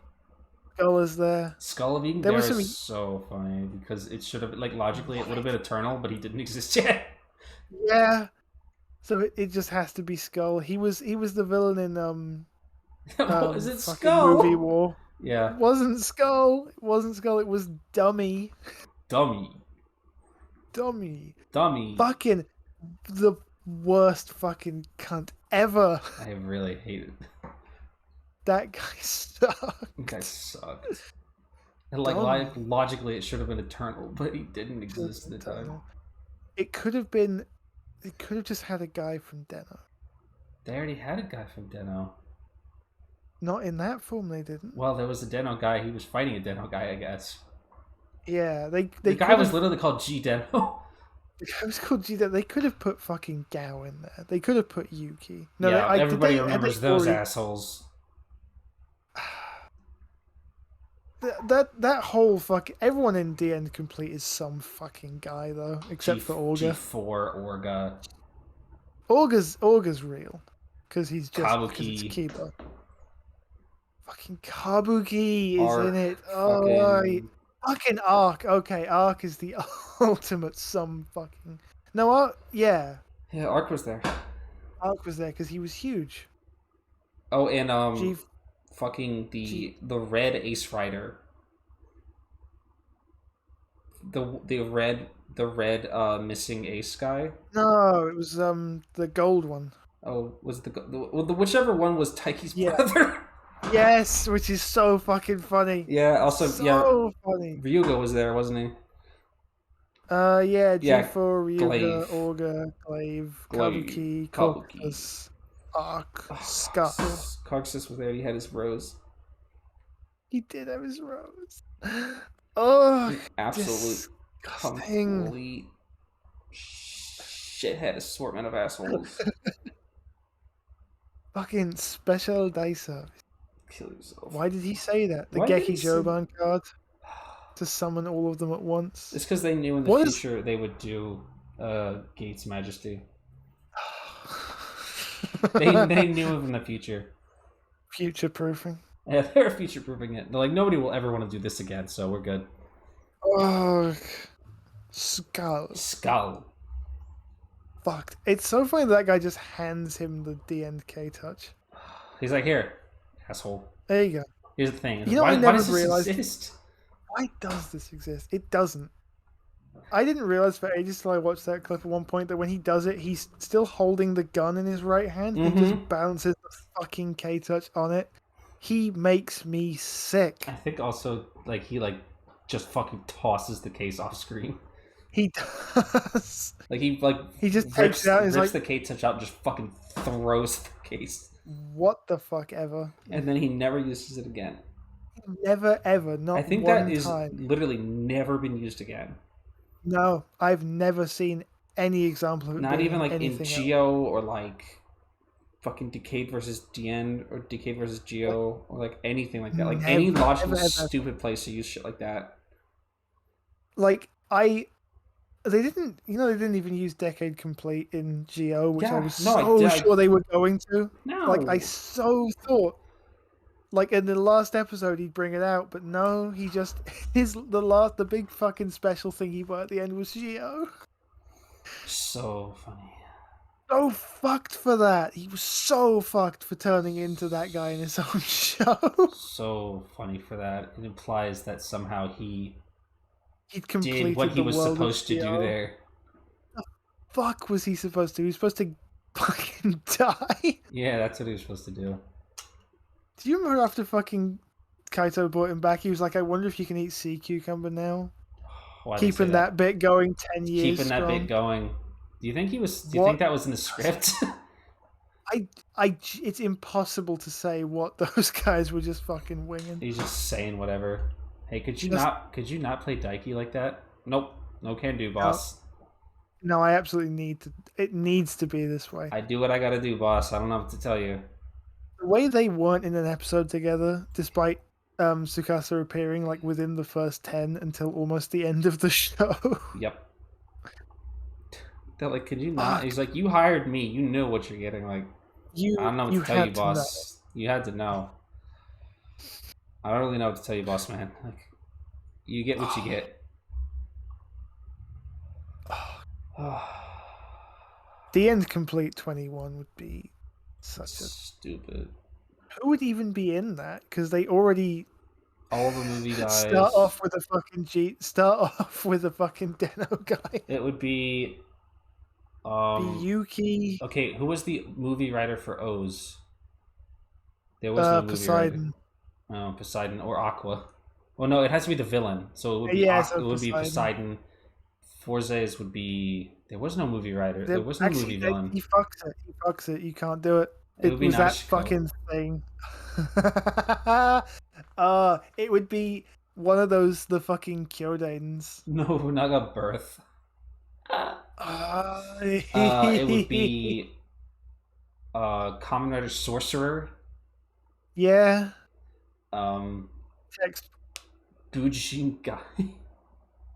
Skull is there. Skull of Eden is so funny because it should have, like, logically it would have been Eternal, but he didn't exist yet. Yeah. So it just has to be Skull. He was the villain in is it Skull? Movie War. Yeah. It wasn't Skull. It wasn't Skull. It was Dummy. Dummy. Fucking the worst fucking cunt ever. I really hate it. That guy sucked. That guy sucked. And like logically it should have been Eternal, but he didn't exist at the time. It could have been. They could have just had a guy from Deno. They already had a guy from Deno. Not in that form, they didn't. Well, there was a Deno guy. He was fighting a Deno guy, I guess. Yeah, the guy was literally called G Deno. The guy was called G Deno. They could have put fucking Gao in there. They could have put Yuki. No, yeah, everybody remembers those assholes. That whole everyone in The End Complete is some fucking guy though, except for Orga. G4 Orga. Orga's real, because he's just Kabuki. Kiba. Fucking Kabuki is in it. Oh, fucking Arc. Okay, Arc is the ultimate fucking. No, Arc. Yeah. Yeah, Arc was there. Arc was there because he was huge. Oh, and fucking the red Ace Rider. The red missing Ace guy. No, it was the gold one. Oh, was the whichever one was Taiki's brother? Yes, which is so fucking funny. Yeah, also funny. Ryuga was there, wasn't he? Yeah, G4, Ryuga, Orga, Glaive, Kabuki, Caucasus, Arc, Scar. Caucasus was there. He had his rose. He did have his rose. Oh, absolute complete shithead assortment of assholes. Fucking special day service. Kill yourself. Why did he say that? The Geki Joban card to summon all of them at once. It's because they knew in the future they would do Geats Majesty. they knew it in the future. Future proofing. Yeah, they're future proofing it. They're like, nobody will ever want to do this again, so we're good. Oh, Skull. Fucked. It's so funny that guy just hands him the DNK touch. He's like, here, asshole. There you go. Here's the thing. You know, why does this exist? Why does this exist? It doesn't. I didn't realize for ages till I watched that clip at one point that when he does it, he's still holding the gun in his right hand. Mm-hmm. He just bounces the fucking K-touch on it. He makes me sick. I think also, like, he, like, just fucking tosses the case off screen. He does. Like, he just takes it out and rips the K-touch out and just fucking throws the case. What the fuck ever. And then he never uses it again. Never, ever. Not I think one that is time. Literally never been used again. No, I've never seen any example of it. Not even, like, in Geo else. or, like, fucking Decade versus Dien or Decade versus Geo or, like, anything like that. Like, any logical stupid place to use shit like that. Like, they didn't even use Decade Complete in Geo, which I was sure they were going to. No. Like, I so thought. Like, in the last episode, he'd bring it out, but no, he just... The big fucking special thing he put at the end was Geo. So funny. So fucked for that. He was so fucked for turning into that guy in his own show. So funny for that. It implies that somehow he'd completed did what he was supposed to do there. The fuck was he supposed to do? He was supposed to fucking die? Yeah, that's what he was supposed to do. Do you remember after fucking Kaito brought him back, he was like, I wonder if you can eat sea cucumber now? Keeping that bit going 10 years Keeping that bit going. Do you think he was... Do you think that was in the script? It's impossible to say what those guys were just fucking winging. He's just saying whatever. Hey, could you not play Daiki like that? Nope. No can do, boss. No, I absolutely need to. It needs to be this way. I do what I gotta do, boss. I don't know what to tell you. The way they weren't in an episode together, despite Tsukasa appearing like within the first 10 until almost the end of the show. Yep. They're like, could you not? He's like, you hired me. You knew what you're getting. Like, I don't know what to tell you, boss. You had to know. I don't really know what to tell you, boss man. Like, you get what you get. The end complete 21 would be such a stupid. Who would even be in that? Because they already all the movie guys start off with a fucking Geats. Start off with a fucking Deno guy. It would be Yuki. Okay, who was the movie writer for O's? There was no movie Poseidon. Writer. Oh, Poseidon or Aqua. Well, no, it has to be the villain. So it would be it would be Poseidon. Forza's would be. There was no movie writer. There was no movie villain. He fucks it. You can't do it. It was that fucking thing. It would be one of those the fucking Kyodains. No, Naga Birth. It would be Kamen Rider Sorcerer. Yeah. Bujin Guy.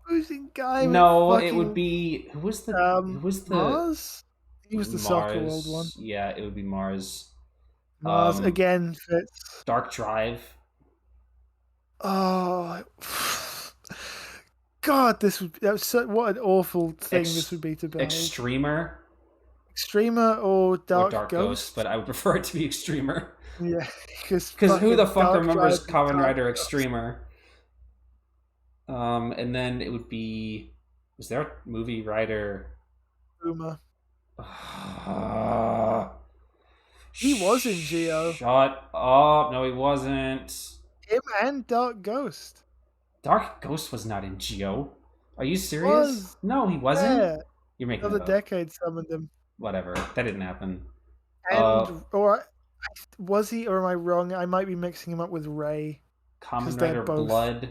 Bujin Guy. No, it would be who was the Mars? He was the Soccer World one. Yeah, it would be Mars. Mars again fits. Dark Drive. Oh, God! What an awful thing this would be to build. Extremer or Dark Ghost, but I would prefer it to be Extremer. Yeah, because who the fuck remembers Kamen Rider Extremer? And then it would be. Was there a movie writer? Uma. He was in Geo. Shut up! No, he wasn't. Him and Dark Ghost. Dark Ghost was not in Geo. Are you serious? No, he wasn't. Yeah. You're making another decade summoned him. Whatever. That didn't happen. And was he, or am I wrong? I might be mixing him up with Ray. Kamen Rider Blood.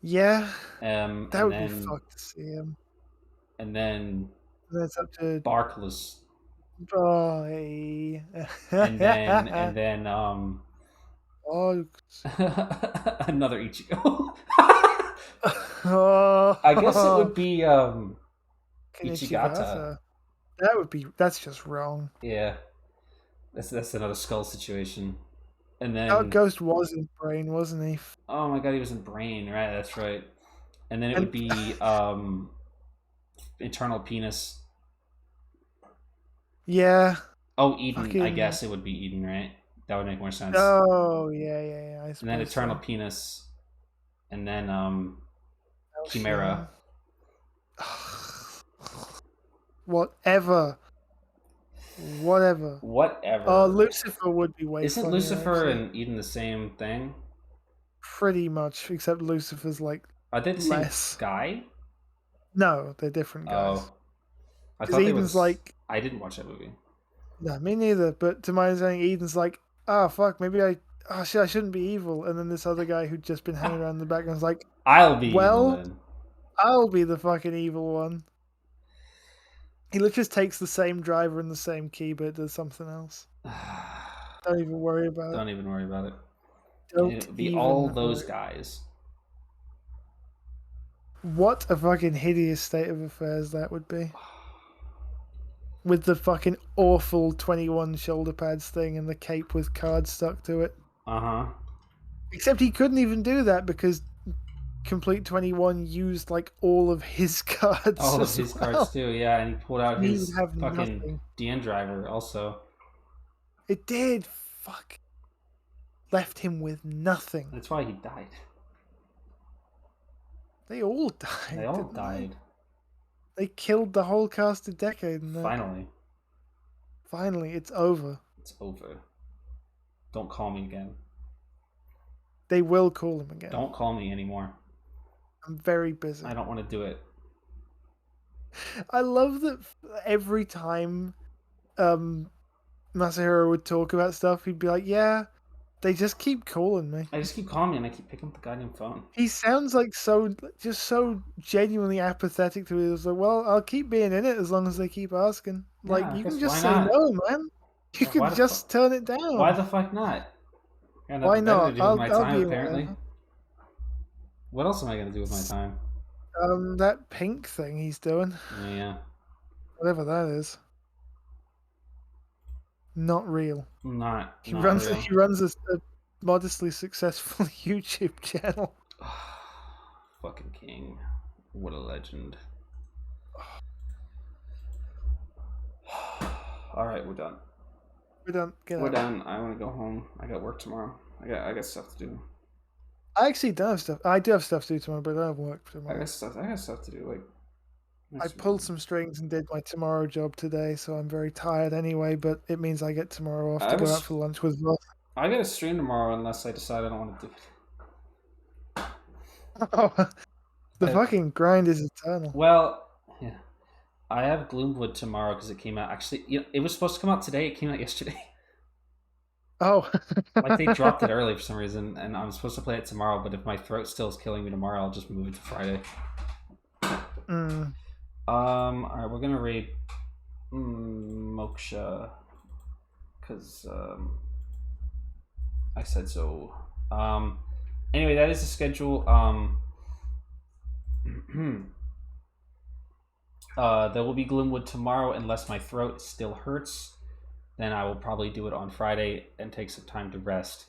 Yeah. That would be fucked to see him. And then that's up to Barkless. Boy. and then Oh. another Ichigo. Oh. I guess it would be Kenichigata. Ichigata. That's just wrong. Yeah. That's another skull situation. And then Outghost was in Brain, wasn't he? oh my god, he was in Brain, right? That's right. And then it would be Eternal Penis. Yeah. Oh, Eden. I guess it would be Eden, right? That would make more sense. Oh, yeah. And then Eternal Penis. And then Chimera. Whatever. Lucifer would be way Isn't funnier, Lucifer and Eden the same thing? Pretty much, except Lucifer's like are they the same guy? No, they're different guys. Oh, I thought Eden's like. I didn't watch that movie. No, me neither. But to my understanding, Eden's like, oh fuck, maybe I shouldn't be evil. And then this other guy who'd just been hanging around in the background's like, I'll be evil then. I'll be the fucking evil one. He just takes the same driver and the same key, but does something else. Don't even worry about it. Don't even worry about it. It'll be all those guys. What a fucking hideous state of affairs that would be. With the fucking awful 21 shoulder pads thing and the cape with cards stuck to it. Uh-huh. Except he couldn't even do that because Complete 21 used like all of his cards. All of his cards too, yeah, and he pulled out his fucking DN driver also. It did. Fuck. Left him with nothing. That's why he died. They all died. They all died. They killed the whole cast of Decade. Finally, it's over. It's over. Don't call me again. They will call him again. Don't call me anymore. I'm very busy. I don't want to do it. I love that every time Masahiro would talk about stuff, he'd be like, yeah, they just keep calling me. I just keep calling me and I keep picking up the goddamn phone. He sounds like so genuinely apathetic to it. It's like, well, I'll keep being in it as long as they keep asking. Yeah, like, you can just say no, man. You can just turn it down. Why the fuck not? Why not? I'll be apparently. What else am I going to do with my time? That pink thing he's doing. Yeah. Whatever that is. Not real. He runs a modestly successful YouTube channel. Fucking king. What a legend. Alright, we're done. We're done. I want to go home. I got work tomorrow. I got stuff to do. I actually don't have stuff. I do have stuff to do tomorrow, but I don't have work tomorrow. I got stuff to do. I pulled some strings and did my tomorrow job today, so I'm very tired anyway, but it means I get tomorrow off to go out for lunch with Ross. I got a stream tomorrow unless I decide I don't want to do it. Oh, the fucking grind is eternal. Well, yeah. I have Gloomwood tomorrow because it came out. Actually, it was supposed to come out today. It came out yesterday. Oh. Like they dropped it early for some reason, and I'm supposed to play it tomorrow, but if my throat still is killing me tomorrow, I'll just move it to Friday. Alright, we're gonna raid Moksha because I said so. Anyway, that is the schedule. There will be Gloomwood tomorrow unless my throat still hurts. Then I will probably do it on Friday and take some time to rest.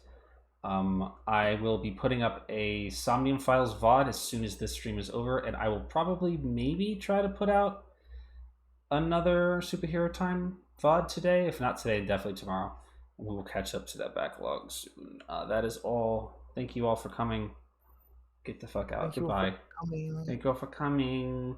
I will be putting up a Somnium Files VOD as soon as this stream is over, and I will probably maybe try to put out another Superhero Time VOD today. If not today, definitely tomorrow. We will catch up to that backlog soon. That is all. Thank you all for coming. Get the fuck out. Goodbye. Thank you all for coming.